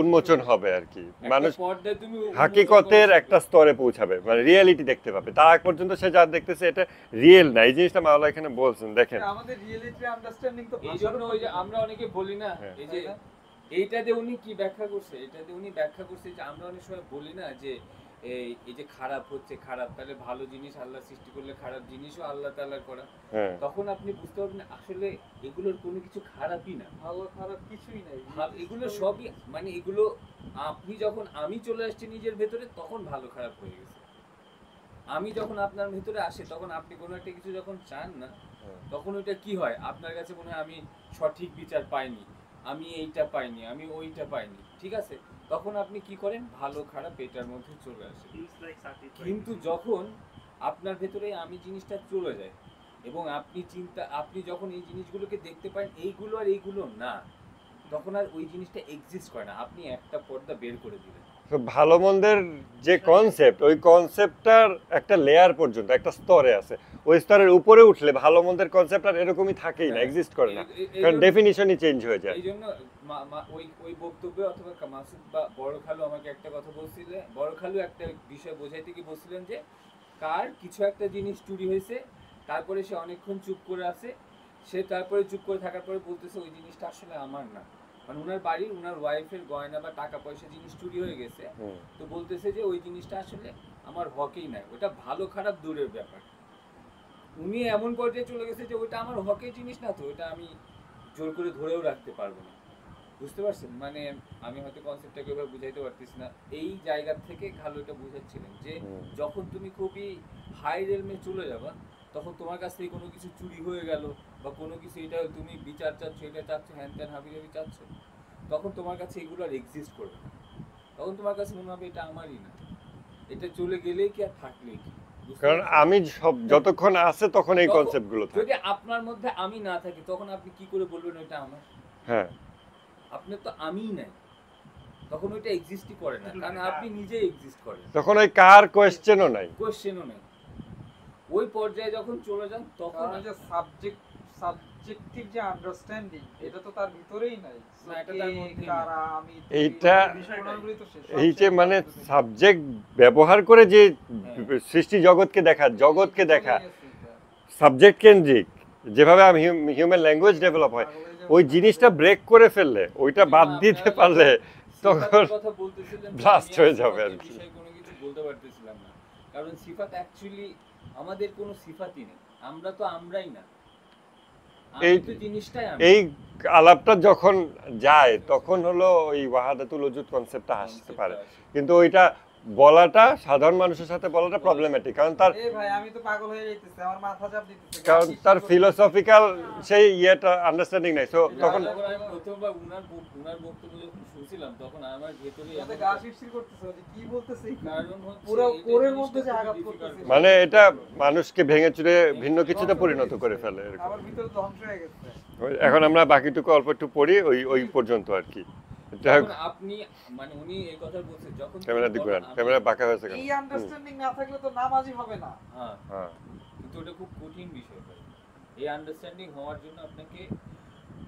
S3: উন্মোচন হবে আর কি, মানুষ
S7: পর্দায় তুমি
S3: হাকিকতের একটা স্তরে পৌঁছাবে, মানে রিয়েলিটি দেখতে পাবে। তার আগ পর্যন্ত সে যা দেখতেছে এটা রিয়েল না, এই জিনিসটা মাওলা এখানে বলছেন। দেখেন
S4: আমাদের রিয়েলিটি আন্ডারস্ট্যান্ডিং তো
S7: এই জন্য ওই যে আমরা অনেকে বলি না,
S3: হ্যাঁ।
S7: এই যে এইটাতে উনি কি ব্যাখ্যা করছে, এটাতে উনি ব্যাখ্যা করছে যে আমরা অনেক সময় বলি না যে এই যে খারাপ হচ্ছে, খারাপ, তাহলে ভালো জিনিস আল্লাহ সৃষ্টি করলে খারাপ জিনিসও আল্লাহ তাআলার করা,
S3: হ্যাঁ,
S7: তখন আপনি বুঝতে পারবেন আসলে এগুলোর কোনো কিছু খারাপই না,
S4: ভালো খারাপ কিছুই নাই,
S7: এগুলো সবই মানে এগুলো আপনি যখন আমি চলে আসছি নিজের ভেতরে তখন ভালো খারাপ হয়ে গেছে। আমি যখন আপনার ভেতরে আসে তখন আপনি কোনো একটা কিছু যখন চান না, তখন ওইটা কি হয় আপনার কাছে মনে হয় আমি সঠিক বিচার পাইনি, আমি এইটা পাইনি, আমি ওইটা পাইনি, ঠিক আছে, তখন আপনি কি করেন ভালো খারাপ এটার মধ্যে চলে আসে।
S1: Feels like satisfied.
S7: কিন্তু যখন আপনার ভেতরে আমি জিনিসটা চলে যায় এবং আপনি যখন এই জিনিসগুলোকে দেখতে পান এইগুলো আর এইগুলো না, তখন আর ওই জিনিসটা এক্সিস্ট করে না, আপনি একটা পর্দা বের করে দিলেন।
S3: তো ভালো মন্দের যে কনসেপ্ট, ওই কনসেপ্টটার একটা লেয়ার পর্যন্ত একটা স্তরে আছে, ওই স্তরের উপরে উঠলে ভালো মন্দের কনসেপ্ট আর এরকমই থাকেই না, এক্সিস্ট করে না, কারণ ডেফিনিশনই চেঞ্জ হয়ে যায়।
S7: এই জন্য ওই বক্তব্যে অথবা মাসুদ বা বড় খালু আমাকে একটা কথা বলছিলেন, বড় খালু একটা বিষয় বোঝাইতে গিয়ে বলছিলেন যে কার কিছু একটা জিনিস চুরি হয়েছে, তারপরে সে অনেকক্ষণ চুপ করে আছে, সে তারপরে চুপ করে থাকার পরে বলতেছে ওই জিনিসটা আসলে আমার না, মানে ওনার বাড়ির ওনার ওয়াইফের গয়না বা টাকা পয়সা জিনিস চুরি হয়ে গেছে, তো বলতেছে যে ওই জিনিসটা আসলে আমার হকেই নাই, ওটা ভালো খারাপ দূরের ব্যাপার, উনি এমন পর্যায়ে চলে গেছে যে ওইটা আমার হকের জিনিস না, তো ওইটা আমি জোর করে ধরেও রাখতে পারবো না। বুঝতে পারছেন, মানে আমি হয়তো কনসেপ্টটাকে এভাবে বুঝাইতে পারতেছি না, এই জায়গা থেকে খালু এটা বুঝাচ্ছিলেন যে যখন তুমি খুবই হাই রেলমে চলে যাবা তখন তোমার কাছ থেকে কোনো কিছু চুরি হয়ে গেল বা কোনো কিছু এটা তুমি বিচার চাচ্ছ, এটা চাচ্ছ, হ্যান ত্যান হাবিজাবি চাচ্ছ, তখন তোমার কাছে এগুলো আর এক্সিস্ট করবে না, তখন তোমার কাছে মনে হবে এটা আমারই না, এটা চলে গেলেই কি আর থাকলেই কি। বুঝতে
S3: কারণ
S7: পারছেন?
S3: আমি সব যতক্ষণ আছে তখন এই
S7: তখন-
S3: কনসেপ্ট গুলো থাকে।
S7: যদি আপনার মধ্যে আমি না থাকি তখন আপনি কি করে বলবেন ওইটা আমার?
S3: হ্যাঁ,
S7: আপনার তো আমিই নাই, তখন ওইটা এক্সিস্টই করে না, কারণ আপনি নিজেই এক্সিস্ট করেন,
S3: তখন ওই কার কোয়েশ্চেনও নাই।
S7: কোশ্চেনও নেই। ওই পর্যায়ে যখন চলে যান তখন
S4: কারণ যে সাবজেক্টিভ যে আন্ডারস্ট্যান্ডিং এটা তো তার ভিতরেই নাই।
S7: না, এটা তার মধ্যেই
S4: কারা আমি
S3: এইটা
S4: পুনরাবৃত্ত শেষ।
S3: এই যে মানে সাবজেক্ট ব্যবহার করে যে সৃষ্টি জগৎকে দেখা, জগৎকে দেখা সাবজেক্ট কেন্দ্রিক, যেভাবে আমি হিউম্যান ল্যাঙ্গুয়েজ ডেভেলপ হয়, ওই জিনিসটা ব্রেক করে ফেললে, ওইটা বাদ দিতে পারলে তখন
S7: কথা বলতেছিলেন
S3: blast হয়ে যাবে আর কি।
S7: বিষয়ে কোনো কিছু বলতে পারতেছিলাম না, কারণ সিফাত অ্যাকচুয়ালি আমাদের কোনো সিফাতই নেই, আমরা তো আমরাই না,
S3: এই
S7: আমি তো জিনিসটাই আমি।
S3: এই আলাপটা যখন যায় তখন হলো ওই ওয়াহাদাতুল ওজুদ কনসেপ্টটা আসতে পারে, কিন্তু ওইটা বলাটা সাধারণ মানুষের সাথে বলাটা প্রবলেমেটিক, কারণ তার
S4: এ ভাই আমি তো পাগল হয়ে যাইতেছি, আমার মাথা চাপ দিতেছে,
S3: কারণ তার ফিলোসফিক্যাল সেই ইয়েটা আন্ডারস্ট্যান্ডিং নাই। সো তখন
S7: যখন আমি প্রথমবার উনার বক্তব্য যখন শুনছিলাম তখন আমার ভেতরে
S4: যাতে গা শিরশির করতেছে যে কি বলতেছে,
S7: কারণ হচ্ছে
S4: পুরো
S7: এটা
S4: কোরের
S7: জিনিসটা
S4: মধ্যে যে
S7: খুবই
S4: আঘাত
S7: difficult।
S4: করতেছে।
S3: মানে এটা মানুষকে ভেঙে চুরে ভিন্ন কিছুতে পরিণত করে ফেলে এরকম।
S4: আমার ভিতরে ধ্বংস হয়ে গেছে।
S3: এখন আমরা বাকিটুকু অল্প একটু পড়ি, ওই পর্যন্ত আর কি। যাই হোক,
S7: যখন আপনি মানে উনি এই কথা বলছেন যখন
S3: ক্যামেরা দিক ঘোরান, ক্যামেরা বাঁকা হয়েছে কেন?
S4: এই আন্ডারস্ট্যান্ডিং না থাকলে তো নামাজই হবে না।
S7: হ্যাঁ,
S3: হ্যাঁ,
S7: কিন্তু ওটা খুব কঠিন বিষয় ভাই। এই আন্ডারস্ট্যান্ডিং হওয়ার জন্য আপনাকে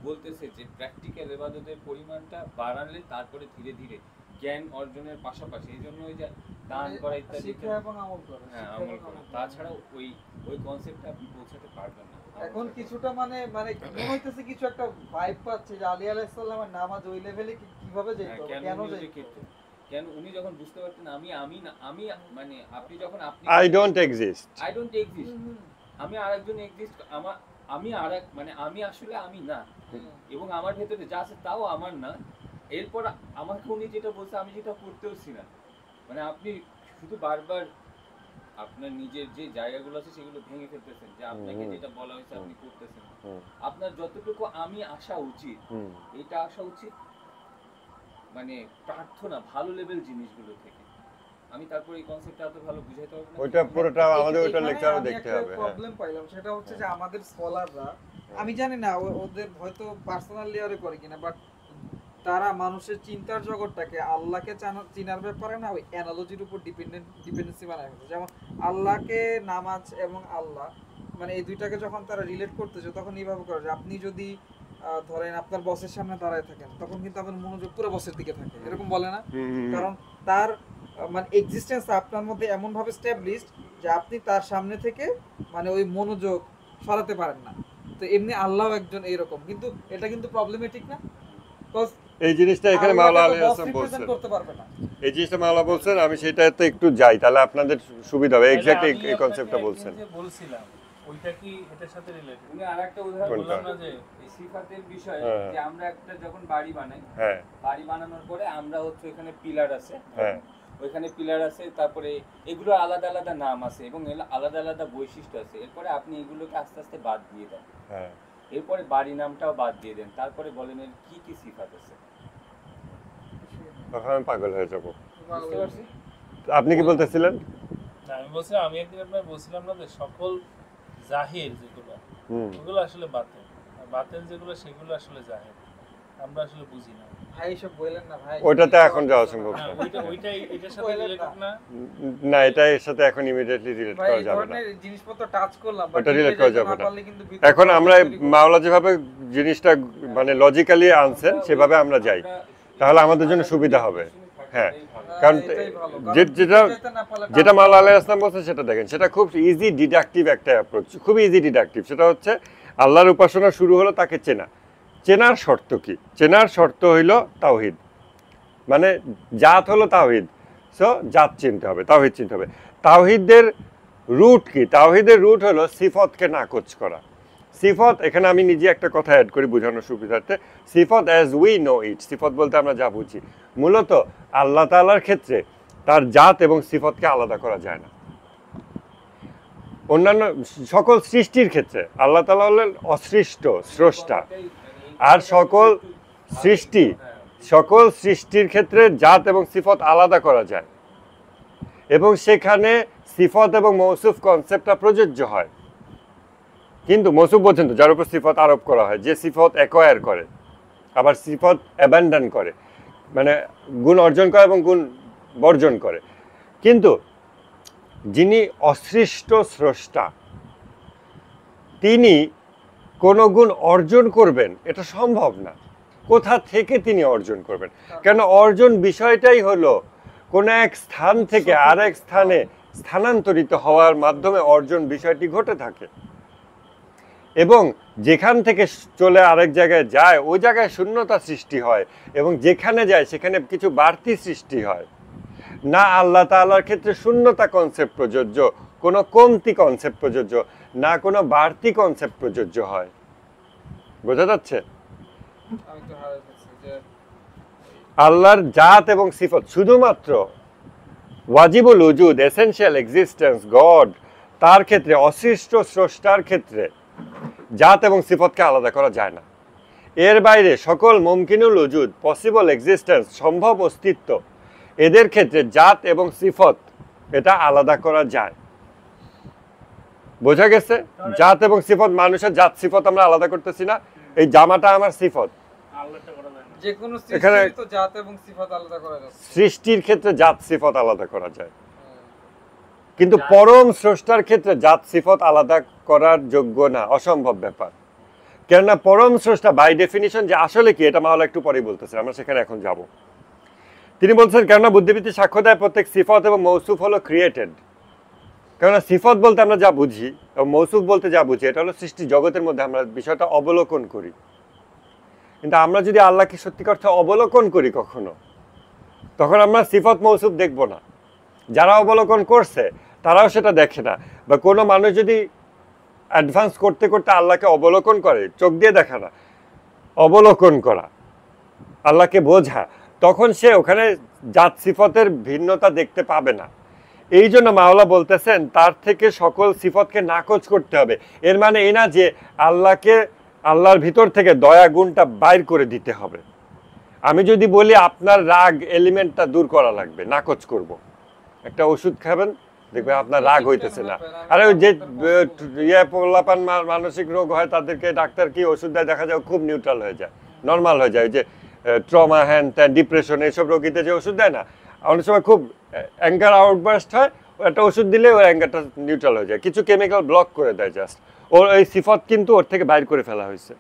S7: বলতেছে যে প্র্যাকটিক্যাল ইবাদতের পরিমাণটা বাড়ালে তারপরে ধীরে ধীরে জ্ঞান অর্জনের পাশাপাশি, এই জন্য ওই যে দান করা ইত্যাদি,
S4: শিক্ষা এবং আমল করা।
S7: হ্যাঁ
S4: শিক্ষা
S7: আমল
S4: এবং
S7: করা,
S4: আমল করা।
S7: তাছাড়া ওই কনসেপ্টটা আপনি পৌঁছাতে পারবেন না।
S4: এখন কিছুটা মানে মনে হইতেছে কিছু একটা ভাইব পাচ্ছে যে আলী আলাইহিস সালামের নামাজ ওই লেভেলে কিভাবে যেত,
S7: হ্যাঁ,
S4: কেন
S7: উনি যে
S4: যেত।
S7: ক্ষেত্রে, কেন উনি যখন বুঝতে পারতেন আমি না, আমি মানে আপনি যখন আপনি
S3: I don't exist.
S7: I don't exist, আমি আরেকজন এক্সিস্ট, আমি আরেক মানে আমি আসলে আমি না, এবং আমার ভেতরে যা আছে তাও আমার না। এরপর আমাকে উনি যেটা বলছে আমি যেটা করতেওছি না, মানে আপনি শুধু বারবার আপনার নিজের যে জায়গাগুলো আছে সেগুলো ভেঙে ফেলতেছেন, যে আপনাকে যেটা বলা হয়েছে আপনি করতেছেন। আপনার যতটুকু আমি আসা উচিত, এটা আসা উচিত মানে প্রার্থনা, ভালো লেভেল জিনিসগুলো থেকে। আমি তারপর এই কনসেপ্টটা এত ভালো বুঝাইতে পারবো না।
S3: ওইটা পুরোটা আমাদের ওইটা
S4: এখানে
S3: লেকচারও
S4: আমি
S3: দেখতে
S4: একটা
S3: হবে। হ্যাঁ,
S4: প্রবলেম পাইলাম, সেটা হচ্ছে যে আমাদের স্কলাররা, আমি জানি না ওদের হয়তো পার্সোনাল লেয়ারে করে কিনা, বাট তারা মানুষের চিন্তার জগৎটাকে আল্লাহকে চিনার ব্যাপারে না ওই অ্যানালজির উপর ডিপেন্ডেন্সি বানায় ফেলছে। যেমন আল্লাহকে নামাজ এবং আল্লাহ মানে এই দুইটাকে যখন তারা রিলেট করতেছে তখন এইভাবে করে যে আপনি যদি ধরেন আপনার বসের সামনে দাঁড়ায় থাকেন তখন কিন্তু আপনার মনোযোগ পুরো বসের দিকে থাকে, এরকম বলে না? কারণ তার মানে এক্সিস্টেন্স আপনার মধ্যে এমন ভাবে স্ট্যাবলিশড যে আপনি তার সামনে থেকে মানে ওই মনোযোগ সরাতে পারেন না। তো এমনি আল্লাহ একজন এইরকম, কিন্তু এটা কিন্তু প্রবলেমেটিক না? বিকজ
S3: এই জিনিসটা এখানে মাওলানা আলী হাসান বলছেন,
S4: করতে পারবে না।
S3: এই জিনিসটা মাওলা বলছেন, আমি সেটাতে একটু যাই তাহলে আপনাদের সুবিধা হবে। এক্স্যাক্ট এই কনসেপ্টটা বলছেন।
S2: বলছিলাম ওইটা কি এটার সাথে রিলেটেড?
S7: উনি আরেকটা উদাহরণ
S3: কোনটা?
S7: বললাম না যে এই সিফাতের বিষয়ে,
S3: হ্যাঁ।
S7: যে আমরা একটা যখন বাড়ি বানাই,
S3: হ্যাঁ,
S7: বাড়ি বানানোর পরে আমরা হচ্ছে এখানে পিলার আছে,
S3: হ্যাঁ,
S7: ওইখানে পিলার আছে, তারপরে এগুলো আলাদা আলাদা নাম আছে এবং আলাদা আলাদা বৈশিষ্ট্য আছে। এরপরে আপনি এগুলোকে আস্তে আস্তে বাদ দিয়ে দেন,
S3: হ্যাঁ।
S7: এরপরে বাড়ি নামটাও বাদ দিয়ে দেন, তারপরে বলেন এর কি কি সিফাত আছে।
S3: তখন আমি পাগল হয়ে যাব।
S7: বুঝতে পারছি?
S3: আপনি কি বলতেছিলেন?
S2: না, আমি বলছিলাম, আমি একদিন আপনার বলছিলাম না যে সকল জাহির যেগুলো ওগুলো আসলে বাতেন, আর বাতেন যেগুলো সেগুলো আসলে জাহির, আমরা আসলে বুঝি না।
S4: ভাই এসব বললেন না ভাই,
S3: ওইটাতে এখন যাওয়া সম্ভব
S2: না,
S3: না।
S2: ওইটাই এটার সাথে রিলেটেড না।
S3: না, এটা এর সাথে এখন ইমিডিয়েটলি রিলেট
S4: ভাই
S3: করা
S4: এই
S3: যাবে না।
S4: ধরনের জিনিসপত্র টাচ করলাম
S3: ওটা relate করা যাবে না।
S4: কিন্তু ভিতরে
S3: এখন আমরা
S4: তৈরি করবো।
S3: মাওলা যেভাবে জিনিসটা মানে লজিক্যালি আনছেন সেভাবে আমরা যাই, তাহলে আমাদের জন্য সুবিধা হবে। হ্যাঁ, কারণ
S4: এটাই ভালো।
S3: যেটা মাওলানা আলী হাসান বলছেন সেটা দেখেন, সেটা খুব ইজি ডিডাকটিভ একটা অ্যাপ্রোচ, খুব ইজি ডিডাকটিভ। সেটা হচ্ছে আল্লাহর উপাসনা শুরু হলো তাকে চেনা। চেনার শর্ত কি? চেনার শর্ত হইল তাওহীদ, মানে জাত হলো তাওহীদ। সো জাত চিনতে হবে, তাওহীদ চিনতে হবে। তাওহীদের রুট কি? তাওহীদের রুট হলো সিফতকে নাকচ করা। সিফত, এখানে আমি নিজে একটা কথা অ্যাড করি বোঝানোর সুবিধার্থে। সিফত অ্যাজ উই নো ইট, সিফত বলতে আমরা যা বুঝি, মূলত আল্লাহ তাআলার ক্ষেত্রে তার জাত এবং সিফতকে আলাদা করা যায় না। অন্যান্য সকল সৃষ্টির ক্ষেত্রে আল্লাহ তাআলা হলেন অসৃষ্ট স্রষ্টা, আর সকল সৃষ্টির ক্ষেত্রে জাত এবং সিফত আলাদা করা যায়, এবং সেখানে সিফত এবং মৌসুফ কনসেপ্টটা প্রযোজ্য হয়। কিন্তু মৌসুফ পর্যন্ত যার উপর সিফত আরোপ করা হয়, যে সিফত অ্যাকোয়ার করে, আবার সিফত অ্যাবান্ডন করে, মানে গুণ অর্জন করে এবং গুণ বর্জন করে। কিন্তু যিনি অসৃষ্ট স্রষ্টা, তিনি কোনো গুণ অর্জন করবেন এটা সম্ভব না। কোথা থেকে তিনি অর্জন করবেন? কেন অর্জন বিষয়টাই হলো কোনো এক স্থান থেকে আরেক স্থানে স্থানান্তরিত হওয়ার মাধ্যমে অর্জন বিষয়টি ঘটে থাকে, এবং যেখান থেকে চলে আরেক জায়গায় যায় ওই জায়গায় শূন্যতা সৃষ্টি হয়, এবং যেখানে যায় সেখানে কিছু বাড়তি সৃষ্টি হয়। না আল্লাহ তাআলার ক্ষেত্রে শূন্যতা কনসেপ্ট প্রযোজ্য, কোনো কমতি কনসেপ্ট প্রযোজ্য, না কোনো বাড়তি কনসেপ্ট প্রযোজ্য হয়। বোঝা যাচ্ছে?
S4: আমি তো হারাই ফেলছি যে
S3: আল্লাহর জাত এবং সিফত শুধুমাত্র ওয়াজিবুল উজুদ, এসেনশিয়াল এক্সিস্টেন্স গড, তার ক্ষেত্রে অসৃষ্ট স্রষ্টার ক্ষেত্রে জাত এবং সিফতকে আলাদা করা যায় না। এর বাইরে সকল মুমকিনুল উজুদ, পসিবল এক্সিস্টেন্স, সম্ভব অস্তিত্ব, এদের ক্ষেত্রে জাত এবং সিফত এটা আলাদা করা যায়। বোঝা গেছে? জাত এবং সিফত, মানুষের জাত সিফত আমরা আলাদা করতেছি না। এই জামাটা আমার সিফত,
S1: আল্লাহটা করা যায় না।
S4: যে কোনো
S3: এখানে
S4: সৃষ্টির তো জাত এবং সিফাত আলাদা করা যাচ্ছে।
S3: সৃষ্টির ক্ষেত্রে জাত সিফত আলাদা করা যায়, কিন্তু পরম স্রষ্টার ক্ষেত্রে জাত সিফত আলাদা করার যোগ্য না, অসম্ভব ব্যাপার। কেননা পরম স্রষ্টা বাই ডেফিনিশন যে আসলে কি, এটা মাওলা একটু পরেই বলতেছে, আমরা সেখানে এখন যাব। তিনি বলছেন কেননা বুদ্ধিবৃত্তি সাক্ষ্য দেয় প্রত্যেক সিফত এবং মৌসুফ হলো ক্রিয়েটেড। কেননা সিফত বলতে আমরা যা বুঝি এবং মৌসুফ বলতে যা বুঝি এটা হলো সৃষ্টি জগতের মধ্যে আমরা বিষয়টা অবলোকন করি। কিন্তু আমরা যদি আল্লাহকে সত্যিকার অর্থে অবলোকন করি কখনো, তখন আমরা সিফত মৌসুফ দেখব না। যারা অবলোকন করছে তারাও সেটা দেখে না। বা কোনো মানুষ যদি অ্যাডভান্স করতে করতে আল্লাহকে অবলোকন করে, চোখ দিয়ে দেখা না, অবলোকন করা, আল্লাহকে বোঝা, তখন সে ওখানে জাত সিফতের ভিন্নতা দেখতে পাবে না। এই জন্য মাওলা বলতেছেন তার থেকে সকল সিফতকে নাকচ করতে হবে। এর মানে এই না যে আল্লাহর ভিতর থেকে দয়া গুণটা বাইর করে দিতে হবে। আমি যদি বলি আপনার রাগ এলিমেন্টটা দূর করা লাগবে, নাকচ করব। একটা ওষুধ খাবেন, দেখবে আপনার রাগ হইতেছে না। আরে ওই যে পোলাপান মানসিক রোগ হয় তাদেরকে ডাক্তার কি ওষুধ দেয়, দেখা যায় খুব নিউট্রাল হয়ে যায়, নর্মাল হয়ে যায়। ওই যে ট্রমা, হ্যান ত্যান, ডিপ্রেশন, এইসব রোগীতে যে ওষুধ দেয় না, অনেক সময় খুব অ্যাঙ্গার আউটবার্স্ট হয়, একটা ওষুধ দিলে ওর অ্যাঙ্গারটা নিউট্রাল হয়ে যায়, কিছু কেমিক্যাল ব্লক করে দেয় জাস্ট। ওর এই সিফত কিন্তু ওর থেকে বাইর করে ফেলা হয়েছে।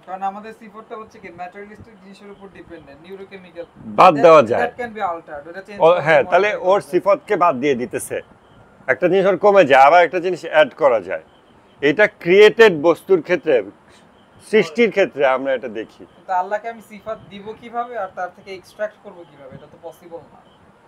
S4: কারণ আমাদের সিফতটা হচ্ছে কি ম্যাটেরিয়ালিস্টিক জিনিসের উপর ডিপেন্ডেন্ট, নিউরোকেমিক্যাল
S3: বাদ দেওয়া যায়।
S4: দ্যাট ক্যান বি অল্টারড, ওটা চেঞ্জ
S3: হ্যাঁ, তাহলে ওর সিফতকে বাদ দিয়ে দিতেছে, একটা জিনিস ওর কমে যায়, আবার একটা জিনিস অ্যাড করা যায়। এটা ক্রিয়েটেড বস্তুর ক্ষেত্রে, সৃষ্টির ক্ষেত্রে আমরা এটা দেখি।
S4: তো আল্লাহকে আমি সিফাত দিব কিভাবে আর তার থেকে এক্সট্রাক্ট করব কিভাবে? এটা তো পসিবল না।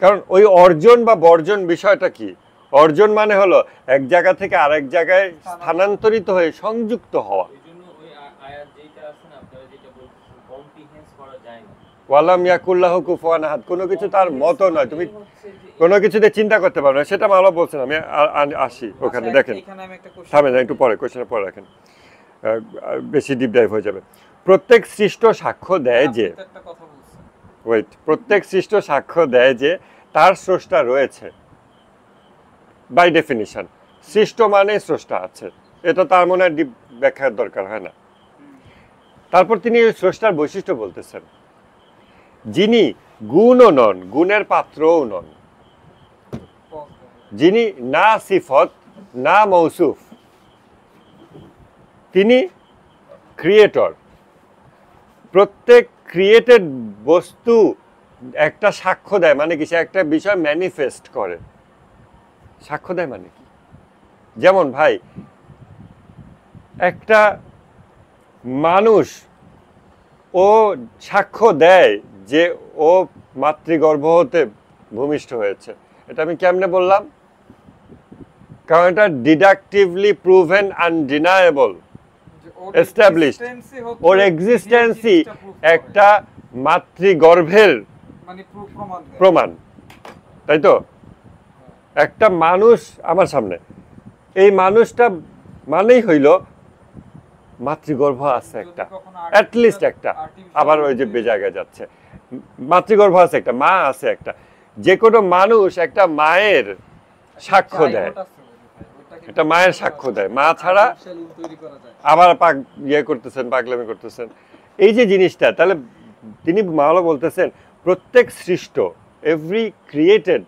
S3: কারণ ওই অর্জন বা বর্জন বিষয়টা কি? অর্জন মানে হলো এক জায়গা থেকে আরেক জায়গায় স্থানান্তরিত হয়ে সংযুক্ত হওয়া।
S6: এইজন্য ওই আয়াত যেটা আছে না, আপনারা যেটা বলতেছেন কম্প্রিহেন্স করা যায় না।
S3: ওয়ালাম ইয়াকুল্লাহু কুফুয়ান আহাদ, কোনো কিছু তার মতো নয়, তুমি কোনো কিছুতে চিন্তা করতে পারবে না, সেটা মাওলা বলছেন। আমি আসি ওখানে, দেখেন
S4: এখানে আমি একটা কোশ্চেন
S3: থামেন একটু পরে, কোশ্চেনের পরে রাখেন, বেশি ডিপ ডাইভ হয়ে যাবে। প্রত্যেক সৃষ্ট সাক্ষ্য দেয় যে,
S4: একটা কথা বলছেন,
S3: ওয়েট, প্রত্যেক সৃষ্ট সাক্ষ্য দেয় যে তার স্রষ্টা রয়েছে। বাই ডেফিনিশন সৃষ্ট মানে স্রষ্টা আছে, এটা তার মনে হয় ডিপ ব্যাখ্যার দরকার হয় না। তারপর তিনি ওই স্রষ্টার বৈশিষ্ট্য বলতেছেন, যিনি গুণও নন, গুণের পাত্রও নন, যিনি না সিফত না মৌসুফ, তিনি ক্রিয়েটর। প্রত্যেক ক্রিয়েটেড বস্তু একটা সাক্ষ্য দেয়, মানে কি সে একটা বিষয় ম্যানিফেস্ট করে। সাক্ষ্য দেয় মানে কি? যেমন ভাই, একটা মানুষ ও সাক্ষ্য দেয় যে ও মাতৃগর্ভ হতে ভূমিষ্ঠ হয়েছে। এটা আমি কেমনে বললাম? কারণ এটা ডিডাকটিভলি প্রুভেন, আনডিনায়েবল, এস্টাবলিশড। ওর এক্সিস্টেন্সই একটা মাতৃগর্ভের
S4: মানে প্রমাণ দেয়।
S3: প্রমাণ, তাই তো? একটা মানুষ আমার সামনে, এই মানুষটা মানেই হইল মাতৃগর্ভ আছে একটা, অ্যাটলিস্ট একটা। আবার ওই যে জায়গায় যাচ্ছে, মাতৃগর্ভ আছে একটা, মা আছে একটা। যে কোনো মানুষ একটা মায়ের সাক্ষ্য দেয়, একটা মায়ের সাক্ষ্য দেয়, মা ছাড়া আবার করতেছেন, পাগলামি করতেছেন, এই যে জিনিসটা। তাহলে তিনি মাওলা বলতেছেন প্রত্যেক সৃষ্ট, এভরি ক্রিয়েটেড,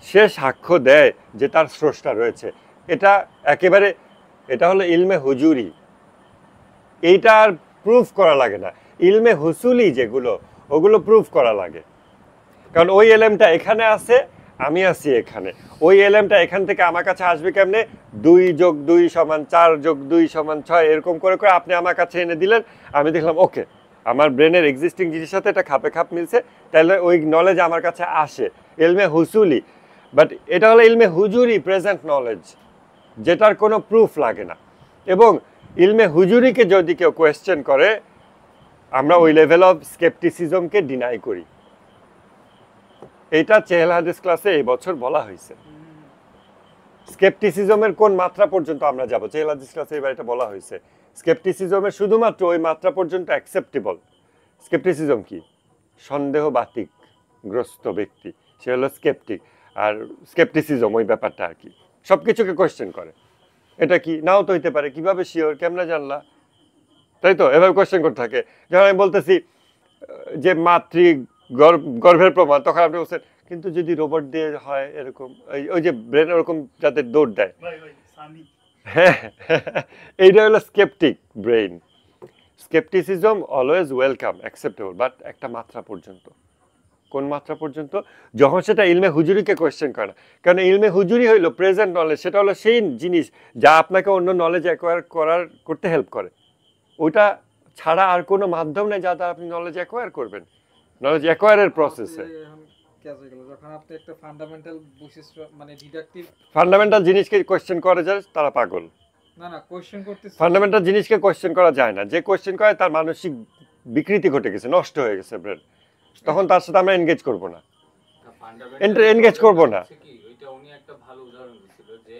S3: সে সাক্ষ্য দেয় যে তার স্রষ্টা রয়েছে। এটা একেবারে, এটা হলো ইলমে হুজুরি, এইটা আর প্রুফ করা লাগে না। ইলমে হুসুলি যেগুলো ওগুলো প্রুফ করা লাগে, কারণ ওই এলেমটা এখানে আছে, আমি আছি এখানে, ওই এলেমটা এখান থেকে আমার কাছে আসবে কেমনে, 2+2 = 4+2 = 6 এরকম করে করে আপনি আমার কাছে এনে দিলেন, আমি দেখলাম ওকে আমার ব্রেনের এক্সিস্টিং জিনিসের সাথে এটা খাপে খাপ মিলছে, তাহলে ওই নলেজ আমার কাছে আসে, ইলমে হুসুলি। বাট এটা হলো ইলমে হুজুরি, প্রেজেন্ট নলেজ, যেটার কোনো প্রুফ লাগে না। এবং ইলমে হুজুরিকে যদি কেউ কোয়েশ্চেন করে, আমরা ওই লেভেল অফ স্কেপটিসিজমকে ডিনাই করি। এটা চেহেল হাদিস ক্লাসে এই বছর বলা হয়েছে। স্কেপটিসিজমের কোন মাত্রা পর্যন্ত আমরা যাব, চেহেল হাদিস ক্লাসে এবার এটা বলা হয়েছে। স্কেপটিসিজমের শুধুমাত্র ওই মাত্রা পর্যন্ত অ্যাকসেপ্টেবল। স্কেপটিসিজম কি? সন্দেহ বাতিক গ্রস্ত ব্যক্তি, সে হলো স্কেপটিক। আর স্কেপটিসিজম ওই ব্যাপারটা আর কি, সব কিছুকে কোয়েশ্চেন করে। এটা কি নাও তো হইতে পারে, কিভাবে শিওর, কেমনে জানলা, তাই তো এভাবে কোয়েশ্চেন করতে থাকে। যখন আমি বলতেছি যে মাতৃ গর্ভের প্রমাণ, তখন আপনি বলছেন কিন্তু যদি রোবট দিয়ে হয় এরকম, ওই যে ব্রেন ওরকম যাতে দৌড় দেয়, হ্যাঁ এইটা হলো sceptic brain. Scepticism always welcome, acceptable, but একটা মাত্রা পর্যন্ত। কোন মাত্রা পর্যন্ত? যখন সেটা ইলমে হুজুরিকে কোয়েশ্চেন করে না। কারণ ইলমে হুজুরি হইলো প্রেজেন্ট নলেজ, সেটা হলো সেই জিনিস যা আপনাকে অন্য নলেজ অ্যাকোয়ার করতে হেল্প করে। ওইটা ছাড়া আর কোনো মাধ্যম নেই যা দ্বারা আপনি নলেজ অ্যাকোয়ার করবেন, নলেজ অ্যাকোয়ারের প্রসেসে।
S4: যখন আপনি একটা ফান্ডামেন্টাল বৈশিষ্ট্য মানে ডিডাকটিভ
S3: ফান্ডামেন্টাল জিনিসকে কোয়েশ্চেন করে যায় তারা পাগল।
S4: না কোয়েশ্চেন করতে
S3: ফান্ডামেন্টাল জিনিসকে কোয়েশ্চেন করা যায় না। যে কোয়েশ্চেন করে তার মানসিক বিকৃতি ঘটে গেছে, নষ্ট হয়ে গেছে ব্রেন, তখন তার সাথে আমরা এনগেজ করব না, এনগেজ করব না।
S7: ওইটা উনি একটা ভালো উদাহরণ দিছিল, যে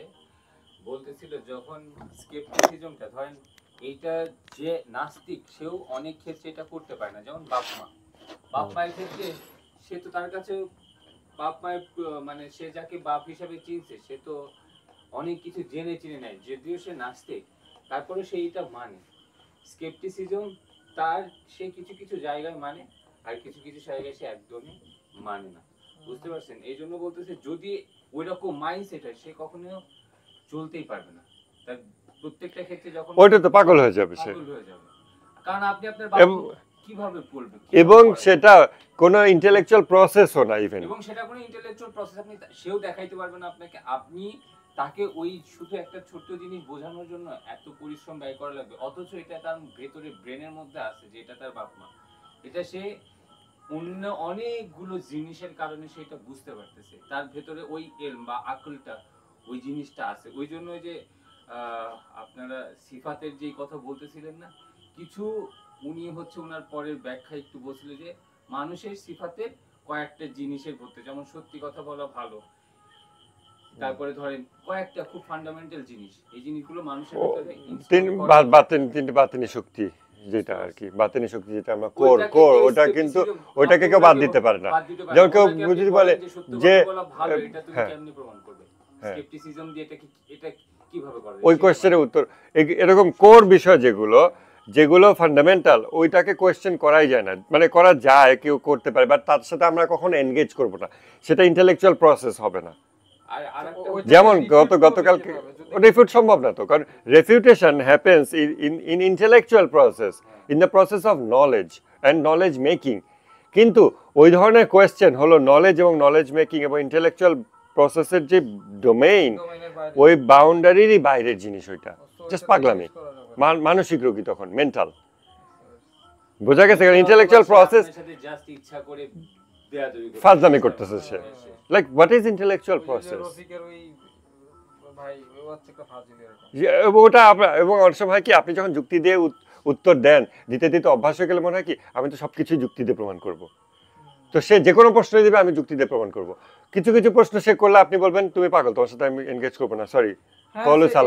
S7: বলতেছিল যখন স্কেপটিসিজমটা ধরেন এইটা যে নাস্তিক সেও অনেক ক্ষেত্রে এটা করতে পারে না। যেমন বাপ মায়ের ক্ষেত্রে সে তো তার কাছে বাপ মায়ের মানে সে যাকে বাপ হিসাবে চিনছে সে তো অনেক কিছু জেনে চিনে নেয়, যদিও সে নাস্তিক তারপরে সে এটা মানে। স্কেপটিসিজম তার সে কিছু কিছু জায়গায় মানে, আর কিছু কিছু জায়গায় সে একদমই মানে না, বুঝতে পারছেন? এই জন্য বলতেছে যদি ওই রকম মাইন্ডসেট হয় সে কখনো চলতেই পারবে না, তার প্রত্যেকটা ক্ষেত্রে যখন
S3: ওইটা তো পাগল হয়ে যাবে সে,
S7: পাগল হয়ে যাবে। কারণ আপনি আপনার বাবা কিভাবে বলবেন,
S3: এবং সেটা কোনো ইন্টেলেকচুয়াল প্রসেসও না ইভেন,
S7: এবং সেটা কোনো ইন্টেলেকচুয়াল প্রসেস আপনি সেও দেখাইতে পারবেন না আপনাকে। আপনি তাকে ওই শুধু একটা ছোট্ট জিনিস বোঝানোর জন্য এত পরিশ্রম ব্যয় করা লাগবে, অথচ এটা তার ভেতরে ব্রেনের মধ্যে আছে যে এটা তার বাপ মা, এটা সে অন্য অনেকগুলো জিনিসের কারণে সেটা বুঝতে পারতেছে, তার ভেতরে ওই এলম বা আকলটা ওই জিনিসটা আছে। ওই জন্য যে আপনারা সিফাতের যে কথা বলতেছিলেন না, কিছু উনি হচ্ছে ওনার পরের ব্যাখ্যা একটু বলছিলেন যে মানুষের সিফাতের কয়েকটা জিনিসের ভর্তি, যেমন সত্যি কথা বলা ভালো, তারপরে ধরেন কয়েকটা খুব ফান্ডামেন্টাল জিনিস, এই জিনিসগুলো মানুষের ভিতরে
S3: তিনটে বাতিনি শক্তি, যেটা আর কি বাতিনি শক্তি, যেটা আমরা কোর ওটা কিন্তু ওইটাকে কেউ বাদ দিতে পারে না। যেমন কেউ যদি বলে যে
S7: কেমনে প্রমাণ করবে স্কেপটিসিজম দিয়ে এটা কিভাবে করবে,
S3: ওই কোশ্চেনের উত্তর এরকম কোর বিষয় যেগুলো ফান্ডামেন্টাল, ওইটাকে কোয়েশ্চেন করাই যায় না, মানে করা যায়, কেউ করতে পারে, বাট তার সাথে আমরা কখনো এনগেজ করব না, সেটা ইন্টেলেকচুয়াল প্রসেস হবে না। যেমন গতকালকে রিফিউট সম্ভব না তো, কারণ refutation happens in intellectual process, in the process of knowledge and knowledge making. কিন্তু ওই ধরনের কোয়েশ্চেন হলো নলেজ এবং নলেজ মেকিং এবং ইন্টেলেকচুয়াল প্রসেসের যে ডোমেইন, ওই বাউন্ডারিরই বাইরের জিনিস, ওইটা জাস্ট পাগলামি, মানসিক রোগী, তখন মেন্টাল, বোঝা গেছে? কারণ ইন্টেলেকচুয়াল প্রসেস ফাজলামি করতেছে সে। Like what is intellectual process? ওটা এবং অনেক সময় কি আপনি যখন যুক্তি দিয়ে উত্তর দেন, দিতে দিতে অভ্যাস হয়ে গেলে মনে হয় কি আমি তো সবকিছু যুক্তি দিয়ে প্রমাণ করব। তো সে যে কোনো প্রশ্ন দিবে আমি যুক্তি দিয়ে প্রমাণ করব। কিছু কিছু প্রশ্ন সে করলে আপনি বলবেন তুমি পাগল, তোমার সাথে আমি এনগেজ করবো না, সরি।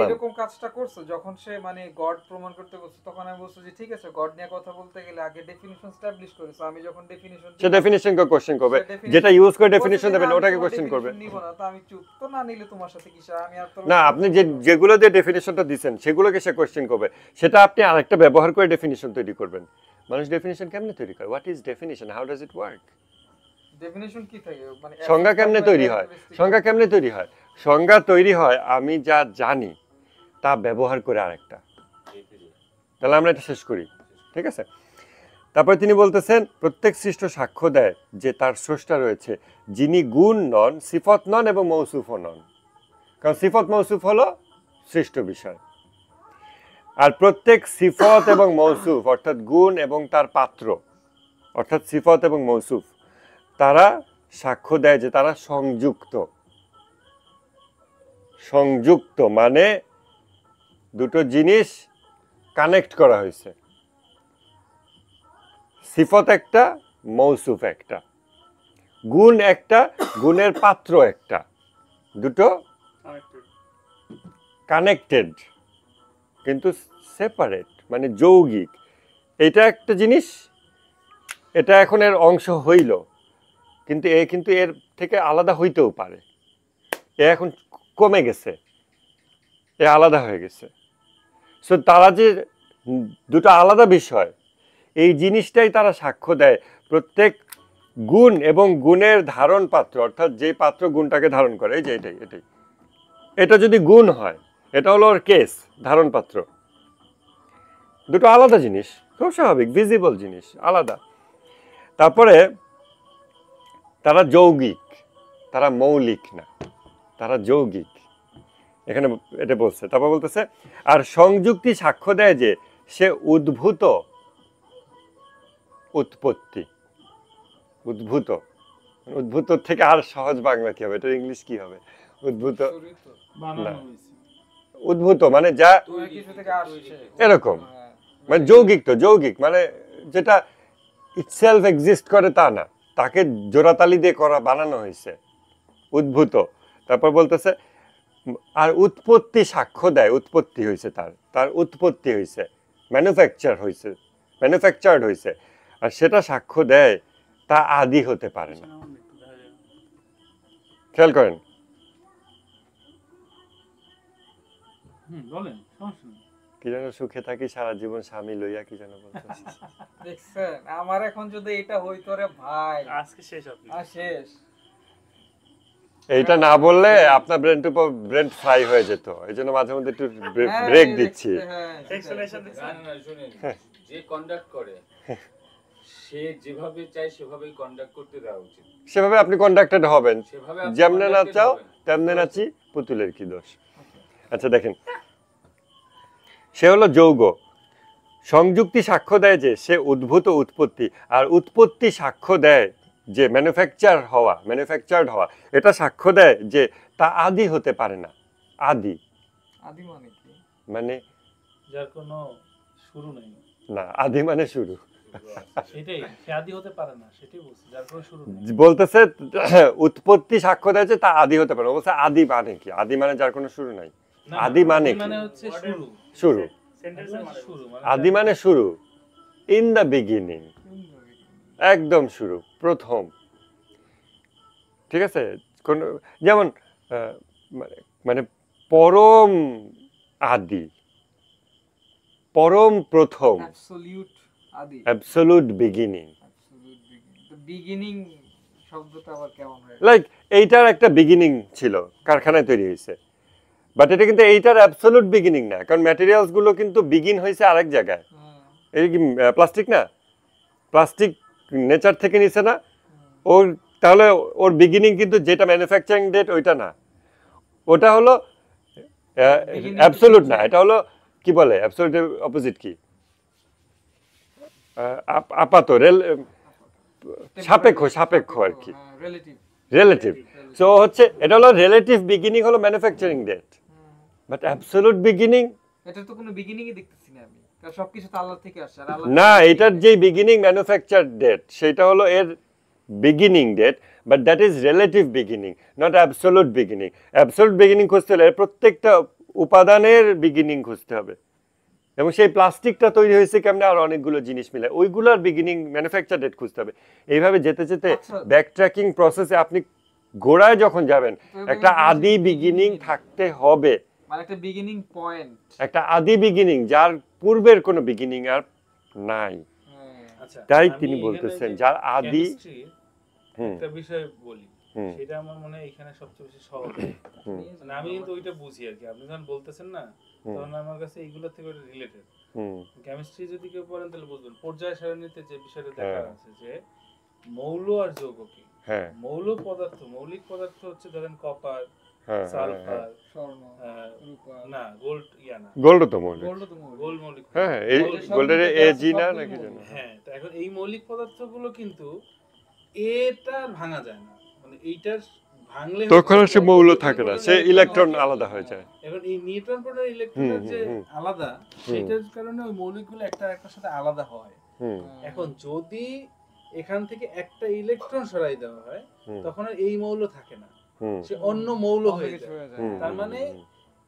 S4: এরকম কাজটা করছে যখন সে মানে গড প্রমাণ করতে বলছে, তখন আমি বলছি যে ঠিক আছে, গড নিয়ে কথা বলতে গেলে আগে ডেফিনিশন এস্টাবলিশ করেছে। আমি যখন ডেফিনিশন
S3: সে ডেফিনিশনকে কোশ্চেন করবে, যেটা ইউজ করে ডেফিনিশন দেবেন ওটাকে কোশ্চেন করবে।
S4: নিব না তো আমি চুপ, তো না নিলে তোমার সাথে কিসা, আমি আর
S3: না, আপনি যেগুলো দিয়ে ডেফিনিশনটা দিবেন সেগুলোকে সে কোশ্চেন করবে, সেটা আপনি আরেকটা ব্যবহার করে ডেফিনিশন তৈরি করবেন। মানুষ ডেফিনিশন কেমনে তৈরি করে? What is definition, how does it work?
S4: Definition কি থাকে, মানে
S3: সংজ্ঞা কেমনে তৈরি হয়? সংজ্ঞা কেমনে তৈরি হয়? সংজ্ঞা তৈরি হয় আমি যা জানি তা ব্যবহার করে আরেকটা, তাহলে আমরা এটা শেষ করি, ঠিক আছে? তারপরে তিনি বলতেছেন প্রত্যেক সৃষ্ট সাক্ষ্য দেয় যে তার স্রষ্টা রয়েছে, যিনি গুণ নন, সিফত নন এবং মৌসুফও নন। কারণ সিফত মৌসুফ হলো সৃষ্ট বিষয়, আর প্রত্যেক সিফত এবং মৌসুফ অর্থাৎ গুণ এবং তার পাত্র অর্থাৎ সিফত এবং মৌসুফ তারা সাক্ষ্য দেয় যে তারা সংযুক্ত। সংযুক্ত মানে দুটো জিনিস কানেক্ট করা হয়েছে, সিফত একটা, মৌসুফ একটা, গুণ একটা, গুণের পাত্র একটা, দুটো কানেক্টেড কিন্তু সেপারেট, মানে যৌগিক। এটা একটা জিনিস, এটা এখন এর অংশ হইল, কিন্তু এর থেকে আলাদা হইতেও পারে। এ এখন কমে গেছে, এ আলাদা হয়ে গেছে। সো তারা যে দুটো আলাদা বিষয়, এই জিনিসটাই তারা সাক্ষ্য দেয়। প্রত্যেক গুণ এবং গুণের ধারণ পাত্র অর্থাৎ যে পাত্র গুণটাকে ধারণ করে, এই যে এটাই এটা যদি গুণ হয়, এটা হলো ওর কেস, ধারণ পাত্র। দুটো আলাদা জিনিস, খুব স্বাভাবিক, ভিজিবল জিনিস, আলাদা। তারপরে তারা যৌগিক, তারা মৌলিক না, তারা যৌগিক, এখানে এটা বলছে। তারপর বলতেছে আর সংযুক্তি সাক্ষ্য দেয় যে সে উদ্ভূত উৎপত্তি। উদ্ভূত, উদ্ভূত থেকে আর সহজ বাংলা কি হবে, এটা ইংলিশ কি হবে? উদ্ভূত, না, উদ্ভূত মানে যা এরকম, মানে যৌগিক। তো যৌগিক মানে যেটা ইটসেলফ এক্সিস্ট করে তা না, তাকে জোড়াতালি দিয়ে করা, বানানো হয়েছে, উদ্ভূত। তারপর বলতেছে আর উৎপত্তি সাক্ষ্য দেয়, উৎপত্তি হয়েছে, তার উৎপত্তি হয়েছে, ম্যানুফ্যাকচার্ড হয়েছে, আর সেটা সাক্ষ্য দেয় তা আদি হতে পারে না। খেয়াল করেন,
S2: বলেন, সমস্যা নেই।
S3: কি যেন সুখে থাকি সারা জীবন স্বামী লইয়া, কি যেন বলতে
S4: দেখছেন আমার এখন যদি এটা হইতো রে ভাই,
S1: আজকে শেষ আপনি।
S4: শেষ।
S3: এইটা না বললে আপনার ব্রেন ফ্রাই হয়ে যেত, এই জন্য মাঝে মধ্যে একটু ব্রেক দিচ্ছি।
S1: এক্সপ্লেনেশন দিচ্ছি।
S7: শুনেন, যে কন্ডাক্ট করে সে যেভাবে চায় সেভাবেই কন্ডাক্ট করতে দেওয়া উচিত।
S3: সেভাবে আপনি কন্ডাক্টেড হবেন,
S7: সেভাবে আপনি
S3: যেমনে না
S7: conducted
S3: চাও
S7: হবেন।
S3: তেমনে নাচি, পুতুলের কি দোষ। আচ্ছা দেখেন, সে হলো যৌগ। সংযুক্তি সাক্ষ্য দেয় যে সে উদ্ভূত উৎপত্তি, আর উৎপত্তি সাক্ষ্য দেয় যে ম্যানুফ্যাকচার্ড হওয়া, এটা সাক্ষ্য দেয় যে তা আদি হতে পারে না। আদি
S4: আদি মানে কি?
S3: মানে
S2: যার কোনো শুরু নেই,
S3: না, আদি মানে শুরু।
S2: সেটাই, সে আদি হতে পারে না, সেটাই বলছি, যার কোনো শুরু নেই।
S3: বলতেছে উৎপত্তি সাক্ষ্য দেয় যে তা আদি হতে পারে না। বলছে আদি মানে কি? আদি মানে যার কোনো শুরু নাই।
S2: না,
S3: আদি মানে কি?
S2: মানে হচ্ছে শুরু,
S3: শুরু।
S1: সেন্টেন্সের মানে
S2: শুরু মানে
S3: আদি মানে শুরু, ইন দ্য বিগিনিং, একদম শুরু, প্রথম। ঠিক আছে, কোন যেমন মানে পরম আদি, পরম প্রথম,
S4: অ্যাবসলিউট আদি,
S3: অ্যাবসলিউট বিগিনিং।
S4: Absolute beginning. তো বিগিনিং শব্দটা আবার কেমন হয়?
S3: লাইক এইটার একটা বিগিনিং ছিল, কারখানায় তৈরি হয়েছে, বাট এটা কিন্তু এইটার অ্যাবসলিউট বিগিনিং না, কারণ ম্যাটেরিয়ালস গুলো কিন্তু বিগিন হয়েছে আরেক জায়গায়। এই কি প্লাস্টিক না? প্লাস্টিক নেচার থেকে নিছে না ওর, তাহলে ওর বিগিনিং কিন্তু যেটা ম্যানুফ্যাকচারিং ডেট ওইটা না, ওটা হলো অ্যাবসলিউট না, এটা হলো কি বলে, অ্যাবসলিউটের অপোজিট কি? আপাত, সাপেক্ষ আর কি, রিলেটিভ। সো হচ্ছে এটা হলো রিলেটিভ বিগিনিং হলো manufacturing date, but absolute beginning
S4: এটা তো কোনো বিগিনিংই দেখতেছি না আমি, কারণ সবকিছু তো আল্লাহ থেকে আসে। আর আল্লাহ
S3: না, এটার যে বিগিনিং ম্যানুফ্যাকচার ডেট সেটা হলো এর beginning date, but that is relative beginning, not absolute beginning. Absolute beginning খুঁজতে হলে প্রত্যেকটা উপাদানের বিগিনিং খুঁজতে হবে, এবং সেই প্লাস্টিকটা তৈরি হয়েছে কেমনে, আর অনেকগুলো জিনিস মিলে ওইগুলোর বিগিনিং ম্যানুফ্যাকচার ডেট খুঁজতে হবে। এইভাবে যেতে যেতে ব্যাকট্র্যাকিং প্রসেসে আপনি গোড়ায় যখন যাবেন, একটা আদি বিগিনিং থাকতে হবে,
S4: মানে একটা বিগিনিং পয়েন্ট,
S3: একটা আদি বিগিনিং যার পূর্বের কোনো বিগিনিং আর নাই।
S2: আচ্ছা,
S3: তাই
S2: আমি
S3: তিনি
S2: এখানে
S3: বলতেছেন
S2: যে
S3: যার আদি।
S2: chemistry-র একটা বিষয় বলি,
S3: হুম,
S2: সেটা আমার মনে হয় এখানে সবচেয়ে বেশি সহজ।
S3: হুম,
S2: মানে আমি কিন্তু ওইটা বুঝি আর কি, আপনি যখন বলতেছেন না
S3: হুম,
S2: তখন আমার কাছে এইগুলোর থেকে ওটা রিলেটেড।
S3: হুম,
S2: কেমিস্ট্রি যদি কেউ পড়েন তাহলে বুঝবেন, পর্যায় সারণীতে যে বিষয়টা দেখা
S3: হ্যাঁ।
S2: আছে যে মৌল আর যৌগ কি।
S3: হ্যাঁ,
S2: মৌল পদার্থ, মৌলিক পদার্থ হচ্ছে ধরেন কপার,
S3: হ্যাঁ, হ্যাঁ,
S2: সালফার,
S4: স্বর্ণ,
S2: আহ,
S4: রূপা,
S2: না গোল্ড ইয়া না,
S3: গোল্ড তো মৌলিক।
S4: গোল্ড তো মৌলিক।
S2: গোল্ড মৌলিক
S3: হ্যাঁ,
S2: পদার্থ।
S3: এই
S2: মৌলিক
S4: সব
S3: গোল্ডের
S4: যেটা আছে
S3: এজি না
S4: সবগুলো
S3: নাকি
S4: মৌলিক।
S3: জানো?
S2: হ্যাঁ, তো এখন এই মৌলিক পদার্থগুলো কিন্তু এটা আর ভাঙা যায় না, মানে এইটার ভাঙলে
S3: তখন আর সে
S2: হচ্ছে
S3: মৌল
S2: নিউট্রন
S3: থাকে না, সে
S2: প্রোটন
S3: ইলেকট্রন
S2: থাকে।
S3: আলাদা হয়ে যায়।
S2: এখন এই নিউট্রন প্রোটন ইলেকট্রনের
S3: হুম,
S2: যে
S3: হুম,
S2: আলাদা, সেটার কারণে ওই মৌলিকগুলো একটা একটার সাথে আলাদা হয়।
S3: হুম,
S2: এখন যদি এখান থেকে একটা ইলেকট্রন সরাই দেওয়া হয়
S3: হুম,
S2: তখন আর এই মৌল থাকে না,
S3: হুম,
S2: সে অন্য মৌল
S4: অন্য
S2: হয়ে
S4: কিছু
S2: যায়।
S4: হয়ে যায়।
S3: হুম,
S2: তার মানে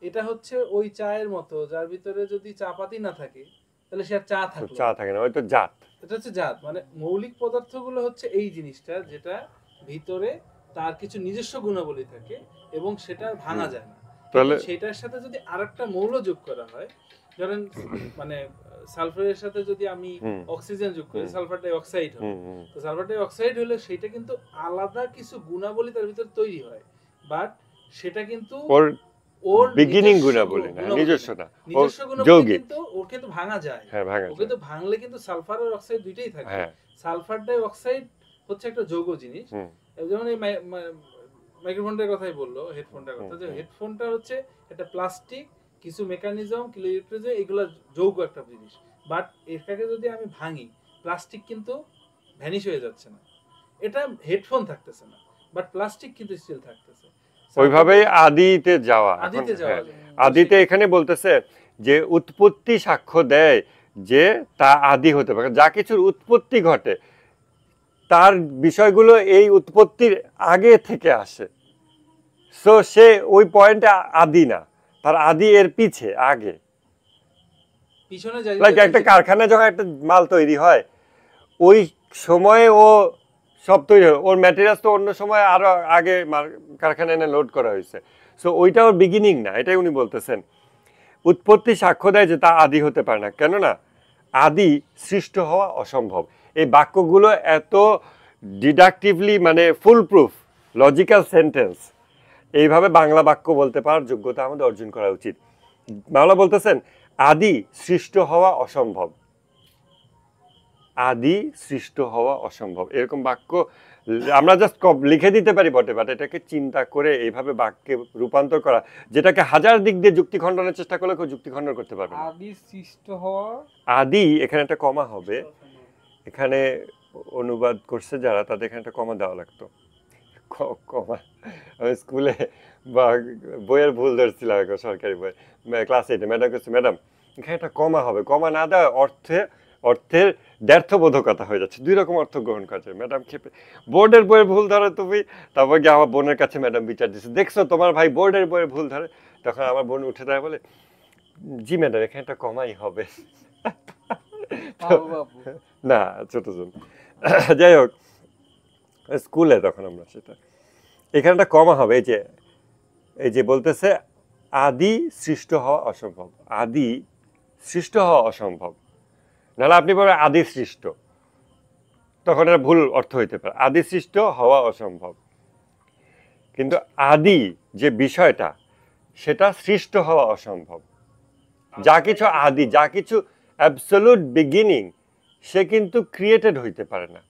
S2: এটা হচ্ছে ওই চায়ের মতো, যার ভিতরে যদি চা পাতি না থাকে তাহলে সে আর চা
S3: তো
S2: থাকলো
S3: চা
S2: না।
S3: থাকে না, ওই তো জাত।
S2: এটা হচ্ছে জাত, মানে মৌলিক পদার্থগুলো হচ্ছে এই জিনিসটা যেটা ভিতরে তার কিছু নিজস্ব গুণাবলী থাকে এবং সেটা আর ভাঙা যায় না।
S3: তাহলে
S2: কিন্তু সেটার সাথে যদি আরেকটা মৌল যোগ করা হয়, ধরেন মানে সালফারের সাথে যদি আমি
S3: হুম,
S2: অক্সিজেন যোগ করি,
S3: হুম।
S2: সালফার ডাই অক্সাইড হয়।
S3: হুম, হুম,
S2: তো সালফার ডাই অক্সাইড হলে সেটা কিন্তু আলাদা কিছু গুণাবলী তার ভিতরে তৈরি হয়, বাট সেটা কিন্তু
S3: ওর
S2: ওর
S3: বিগিনিং
S2: নিজস্ব
S3: গুণাবলী না,
S2: গুণাবলী
S3: নিজস্ব
S2: না।
S3: না, ও
S2: নিজস্ব গুণাবলী
S3: যৌগিক।
S2: কিন্তু ওকে তো ভাঙা যায়,
S3: হ্যাঁ, ভাঙা
S2: ওকে
S3: যায়।
S2: তো ভাঙলে কিন্তু সালফার আর অক্সাইড দুইটাই থাকে।
S3: হ্যাঁ,
S2: সালফার ডাই অক্সাইড হচ্ছে একটা যৌগ জিনিস।
S3: হুম,
S2: যেমন এই মাইক্রোফোনটার কথাই বললো, হেডফোনটার কথা, যে
S3: হুম,
S2: হেডফোনটা হচ্ছে একটা প্লাস্টিক, কিছু মেকানিজম, কিছু ইলেকট্রিসিটি, এগুলো যৌগ একটা জিনিস। বাট এটাকে যদি আমি ভাঙি, প্লাস্টিক কিন্তু ভ্যানিশ হয়ে যাচ্ছে না, এটা হেডফোন থাকতেছে না, বাট প্লাস্টিক কিন্তু স্টিল থাকতেছে।
S3: ওইভাবেই আদিতে যাওয়া। এখন
S2: আদিতে যাওয়া
S3: হ্যাঁ,
S2: যায়।
S3: আদিতে এখানে বলতেছে যে উৎপত্তি সাক্ষ্য দেয় যে তা আদি হতে পারে, যা কিছুর উৎপত্তি ঘটে তার বিষয়গুলো এই উৎপত্তির আগে থেকে আসে। সো সে ওই পয়েন্টে আদি না, তার আদি এর পিছে আগে।
S2: পিছনে যাই,
S3: লাইক একটা কারখানায় যখন একটা মাল তৈরি হয়, ওই সময়ে ও সব তৈরি হয়, ওর ম্যাটেরিয়ালস তো অন্য সময় আরো আগে কারখানায় এনে লোড করা হয়েছে। সো ওইটা ওর বিগিনিং না, এটাই উনি বলতেছেন। উৎপত্তি সাক্ষ্য দেয় যে তা আদি হতে পারে না, কেননা আদি সৃষ্ট হওয়া অসম্ভব। এই বাক্যগুলো এত ডিডাকটিভলি, মানে ফুল প্রুফ লজিক্যাল সেন্টেন্স, এইভাবে বাংলা বাক্য বলতে পারার যোগ্যতা আমাদের অর্জন করা উচিত। বাংলা বলতেছেন আদি সৃষ্ট হওয়া অসম্ভব, আদি সৃষ্ট হওয়া অসম্ভব, এরকম বাক্য আমরা জাস্ট লিখে দিতে পারি বটে, বাট এটাকে চিন্তা করে এইভাবে বাক্যে রূপান্তর করা, যেটাকে হাজার দিক দিয়ে যুক্তি খণ্ডনের চেষ্টা করলে কেউ যুক্তি খণ্ডন করতে পারবে না।
S4: আদি সৃষ্ট হওয়া,
S3: আদি এখানে একটা কমা হবে, এখানে অনুবাদ করছে যারা তাদের এখানে একটা কমা দেওয়া লাগতো। কমা আমি স্কুলে বা বইয়ের ভুল ধরছিলাম এখন, সরকারি বই ক্লাস 8-এ ম্যাডাম কাছে, ম্যাডাম এখানে একটা কমা হবে, কমা না দেওয়া অর্থের দ্ব্যর্থবোধকতা হয়ে যাচ্ছে, দুই রকম অর্থ গ্রহণ করা যায়। ম্যাডাম খেপে, বোর্ডের বইয়ের ভুল ধরো তুমি, তারপর গিয়ে আমার বোনের কাছে ম্যাডাম বিচার দিচ্ছে, দেখছো তোমার ভাই বোর্ডের বইয়ের ভুল ধরে। তখন আমার বোন উঠে দেয়, বলে জি ম্যাডাম এখানে একটা কমাই হবে।
S4: বাবু বাবু।
S3: না, ছোট জন, যাই হোক, স্কুলে তখন আমরা সেটা, এখানে একটা কমা হবে। এই যে বলতেছে আদি সৃষ্ট হওয়া অসম্ভব, আদি সৃষ্ট হওয়া অসম্ভব, নাহলে আপনি বলেন আদি সৃষ্ট, তখন এটা ভুল অর্থ হইতে পারে, আদি সৃষ্ট হওয়া অসম্ভব। কিন্তু আদি যে বিষয়টা, সেটা সৃষ্ট হওয়া অসম্ভব। যা কিছু আদি, যা কিছু অ্যাবসলিউট বিগিনিং, সে কিন্তু ক্রিয়েটেড হইতে পারে না,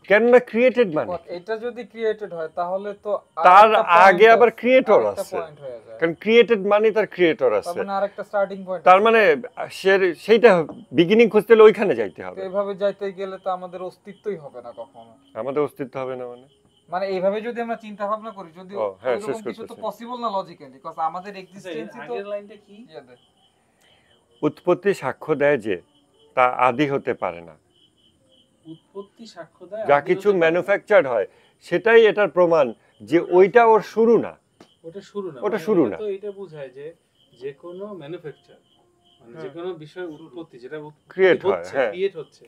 S3: কেননা ক্রিয়েটেড মানে
S4: এটা যদি ক্রিয়েটেড হয় তাহলে তো
S3: তার
S4: আরেকটা point
S3: আগে আবার
S4: আছে,
S3: ক্রিয়েটর
S4: আরেকটা
S3: আছে,
S4: point হয়ে যায়।
S3: কারণ ক্রিয়েটেড মানে তার ক্রিয়েটর
S4: তার
S3: আছে,
S4: মানে আরেকটা স্টার্টিং পয়েন্ট।
S3: তার মানে সেইটা বিগিনিং খুঁজতে হলে ওইখানে যাইতে হবে।
S4: এইভাবে যাইতে গেলে তো আমাদের অস্তিত্বই হবে না কখনো।
S3: আমাদের অস্তিত্ব হবে না মানে
S4: মানে এইভাবে যদি আমরা চিন্তা ভাবনা করি, যদি
S3: ও, হ্যাঁ,
S4: এরকম
S3: শেষ
S4: কিছু তো
S3: করতেছি।
S4: পসিবল না লজিক্যালি, কজ আমাদের এক্সিস্টেন্সই তো
S2: আগের লাইনটা কি?
S4: ইয়াদের।
S3: উৎপত্তি সাক্ষ্য দেয় যে তা আদি হতে পারে না,
S2: উৎপত্তি সাক্ষ্য দেয়
S3: যা
S2: আদি
S3: কিছু
S2: হতে পারে না।
S3: ম্যানুফ্যাকচার্ড হয় সেটাই এটার প্রমাণ যে ওইটা ওর শুরু না।
S2: ওটা শুরু না,
S3: ওটা
S2: মানে
S3: শুরু
S2: এটা
S3: না।
S2: তো এটা বোঝায় যে যে কোনো ম্যানুফ্যাকচার, মানে যে কোনো বিষয়ের উৎপত্তি যেটা
S3: Create হয়,
S2: হচ্ছে,
S3: হ্যাঁ।
S2: ক্রিয়েট হচ্ছে,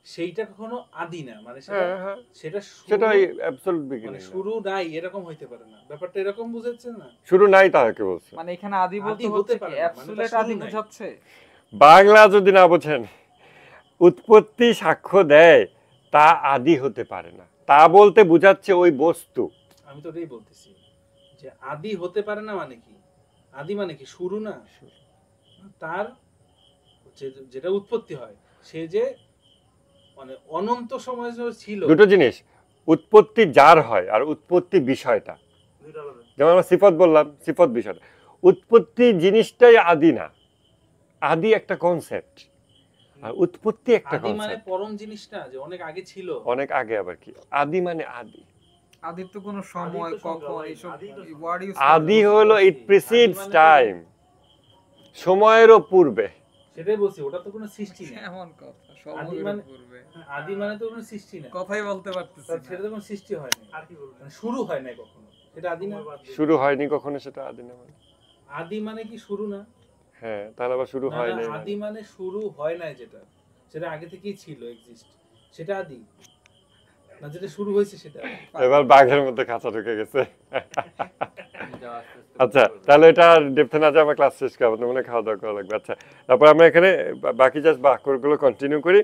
S2: সেইটা কখনো আদি না, মানে সেটা
S3: হ্যাঁ, হ্যাঁ,
S2: সেটা শুরু,
S3: সেটাই অ্যাবসলিউট
S2: মানে
S3: বিগিনিং।
S2: শুরু নাই এরকম হইতে পারে না, ব্যাপারটা এরকম বুঝাচ্ছেন না?
S3: শুরু নাই তাকে বলছে।
S4: মানে এখানে আদি বলতে
S2: আদি হতে
S4: হচ্ছে
S2: পারে
S4: কি
S2: না, মানে
S4: অ্যাবসলিউট
S2: তার
S4: আদি
S2: শুরু নাই।
S4: বোঝাচ্ছে।
S3: বাংলা যদি না বোঝেন, উৎপত্তি সাক্ষ্য দেয় তা আদি হতে পারে না, তা বলতে বোঝাচ্ছে ওই বস্তু।
S2: আমি আমি তো ওটাই বলতেছি যে আদি হতে পারে না মানে কি? আদি মানে কি শুরু না? তার যেটা উৎপত্তি হয় সে যে মানে অনন্ত সময় ছিল।
S3: দুটো জিনিস, উৎপত্তি যার হয় আর উৎপত্তি বিষয়টা।
S1: দুইটা আলাদা।
S3: যেমন আমরা সিফত বললাম, সিফত বিষয়টা, উৎপত্তি জিনিসটাই আদি না, আদি একটা কনসেপ্ট আর উৎপত্তি একটা
S2: আদি মানে
S3: কনসেপ্ট।
S2: পরম জিনিস না যে অনেক আগে ছিল।
S3: অনেক আগে আবার কি আদি মানে আদি?
S4: আদির তো কোনো সময়
S1: আদি তো সংজ্ঞা
S4: কখন
S1: ভাই,
S4: এইসব
S1: আদি তো
S4: ওয়ার্ড ইউজ
S3: আদি হলো ইট প্রিসিডস
S2: আদি মানে
S3: টাইম, সময়েরও পূর্বে।
S2: সেটাই বলছি, ওটা তো কোনো সৃষ্টি না।
S4: এমন কথা
S2: আদি
S4: সময়ের
S2: মানে-
S4: পূর্বে
S2: আদি মানে তো কোনো সৃষ্টি না,
S4: কথাই বলতে পারতেছি না।
S2: সেটা তো কোনো সৃষ্টি হয়নি,
S1: আর কি বলবেন?
S2: মানে শুরু হয় নাই কখনো, সেটা আদি না।
S3: শুরু হয়নি কখনো, সেটা আদি না মানে?
S2: আদি মানে কি শুরু না?
S3: হ্যাঁ, তাহলে আবার শুরু
S2: না,
S3: হয়
S2: না,
S3: নাই
S2: আদি মানে শুরু হয় নাই, যেটা সেটা আগে থেকেই ছিল, এক্সিস্ট, সেটা আদি না। যেটা শুরু হয়েছে সেটা আদি।
S3: এবার বাঘের মধ্যে খাঁচা ঢুকে গেছে। আচ্ছা, তাহলে এটা ডেপথে না যায়, আমরা ক্লাস শেষ করবো, মনে হয় খাওয়া দাওয়া করা লাগবে। আচ্ছা, তারপর আমরা এখানে বাকি জাস্ট বাক্যগুলো কন্টিনিউ করি।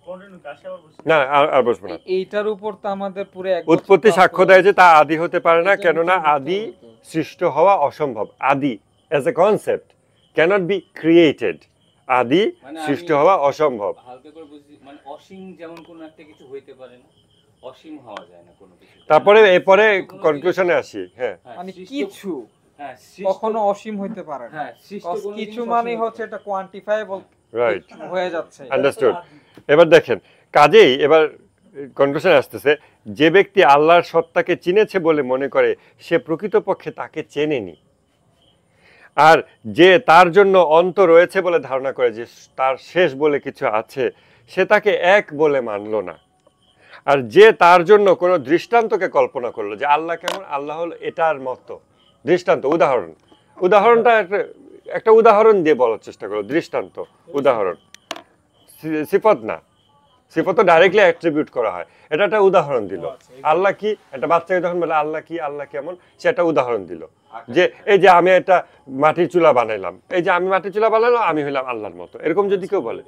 S1: কন্টিনিউ কাছে আবার বসে।
S3: না, আর বসবো না।
S4: এইটার উপর তো আমাদের পুরো এক
S3: উৎপত্তি
S4: বছর
S3: সাক্ষ্য
S4: কাজ
S3: দেয় যে তা আদি হতে পারে না,
S4: এটা
S3: কেননা
S4: নিচে
S3: আদি
S4: লিখতে হতো।
S3: সৃষ্ট হওয়া অসম্ভব। আদি as a concept cannot be created, আদি
S7: মানে
S3: সৃষ্ট
S7: আমি-
S3: হওয়া অসম্ভব।
S7: হালকা করে বুঝি, মানে অসীম যেমন কোনো একটা কিছু হইতে পারে না, অসীম হওয়া যায় না কোনো কিছু।
S3: তারপরে এরপরে
S7: সৃষ্ট কোনো
S3: কনক্লুশনে আসি। হ্যাঁ,
S7: হ্যাঁ,
S4: মানে
S7: সৃষ্ট-
S4: কিছু
S7: হ্যাঁ, সৃষ্ট-
S4: কখনো অসীম হইতে পারে না।
S7: হ্যাঁ, সৃষ্ট
S4: Cause
S7: কোনো
S4: কিছু
S7: জিনিস
S4: মানে
S7: অসীম
S4: হচ্ছে এটা কোয়ান্টিফাইবল
S3: রাইট,
S4: হয়ে যাচ্ছে।
S3: আন্ডারস্টুড। এবার দেখেন, কাজেই এবার কনক্লুশনে আসতেছে, যে ব্যক্তি আল্লাহর সত্তাকে চিনেছে বলে মনে করে সে প্রকৃতপক্ষে তাকে চেনেনি, আর যে তার জন্য অন্ত রয়েছে বলে ধারণা করে যে তার শেষ বলে কিছু আছে সে তাকে এক বলে মানল না। আর যে তার জন্য কোনো দৃষ্টান্তকে কল্পনা করলো যে আল্লাহ কেমন, আল্লাহ হলো এটার মতো, দৃষ্টান্ত, উদাহরণটা একটা উদাহরণ দিয়ে বলার চেষ্টা করলো, দৃষ্টান্ত, উদাহরণ, সিফত না, সিফত তো ডাইরেক্টলি অ্যাট্রিবিউট করা হয়, এটা একটা উদাহরণ দিল। আল্লাহ কি, একটা বাচ্চাকে যখন বলে আল্লাহ কি, আল্লাহ কেমন, সে একটা উদাহরণ দিল যে এই যে আমি একটা মাটির চুলা বানাইলাম, এই যে আমি মাটির চুলা বানালাম, আমি হইলাম আল্লাহর মতো, এরকম যদি কেউ বলে,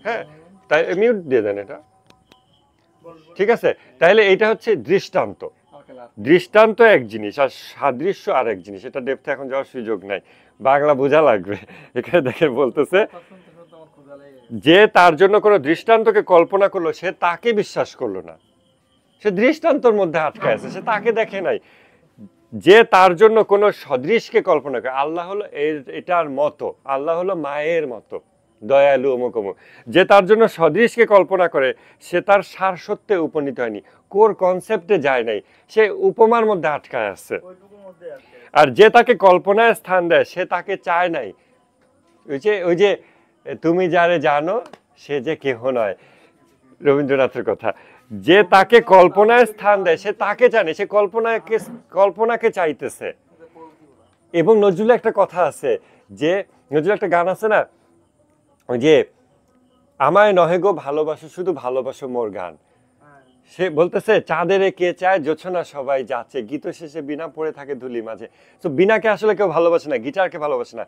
S3: হ্যাঁ, তাই মিউট দিয়ে দেন এটা, ঠিক আছে? তাহলে এটা হচ্ছে দৃষ্টান্ত। দৃষ্টান্ত এক জিনিস আর সাদৃশ্য আর এক জিনিস, এটা ডেপথে এখন যাওয়ার সুযোগ নাই, বাংলা বোঝা লাগবে। এখানে দেখে বলতেছে যে তার জন্য কোনো দৃষ্টান্তকে কল্পনা করলো সে তাকে বিশ্বাস করলো না, সে দৃষ্টান্তর মধ্যে আটকে আছে, সে তাকে দেখে নাই। যে তার জন্য কোনো সদৃশকে কল্পনা করে, আল্লাহ হলো এটার মতো, আল্লাহ হলো মায়ের মতো দয়ালু, অমুক অমুক, যে তার জন্য সদৃশকে কল্পনা করে সে তার সার সত্যে উপনীত হয়নি, কোর কনসেপ্টে যায় নাই, সে উপমার মধ্যে আটকায় আছে।
S1: ওইটুকুর মধ্যে আছে।
S3: আর যে তাকে কল্পনায় স্থান দেয় সে তাকে চায় নাই। ওই যে তুমি যারে জানো সে যে কেহ নয়, রবীন্দ্রনাথের কথা, যে তাকে কল্পনায় স্থান দেয় সে তাকে জানে, সে কল্পনাকে চাইতেছে। এবং নজরুলের একটা কথা আছে, যে নজরুলের একটা গান আছে না, ওই যে আমায় নহে গো ভালোবাসো শুধু ভালোবাসো মোর গান, সে বলতেছে চাঁদেরে কে চায় জোছনা সবাই যাচ্ছে, গীত শেষে বিনা পড়ে থাকে ধুলি মাঝে। তো বিনাকে আসলে কেউ ভালোবাসে না, গিটারকে ভালোবাসে না,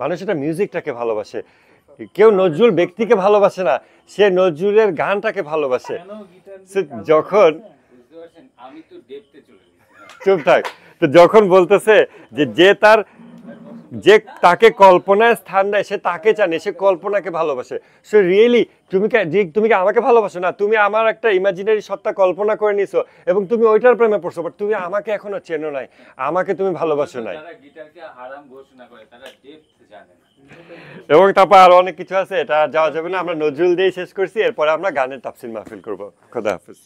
S3: মানুষ এটা মিউজিকটাকে ভালোবাসে। কেউ নজরুল ব্যক্তিকে ভালোবাসে না, সে নজরুলের গানটাকে ভালোবাসে। যখন
S7: বুঝতে পারছেন, আমি তো ডেপথে চলে গেছি।
S3: চুপ থাক, তো যখন বলতেছে যে তাকে কল্পনায় স্থান দেয় সে তাকে জানে, সে কল্পনাকে ভালোবাসে। সো রিয়েলি তুমি কি আমাকে ভালোবাসো না, তুমি আমার একটা ইমাজিনারি সত্তা কল্পনা করে নিছো এবং তুমি ওইটার প্রেমে পড়ছো, বাট তুমি আমাকে এখনো চেনো নাই, আমাকে তুমি ভালোবাসো নাই।
S7: যারা গিটারকে হারাম ঘোষণা করে তারা ডেপথ জানে না।
S3: এবং তারপর আরো অনেক কিছু আছে, এটা যাওয়া যাবে না, আমরা নজরুল দিয়ে শেষ করছি, এরপরে আমরা গানের তাফসির মাহফিল করবো। খোদা হাফেজ।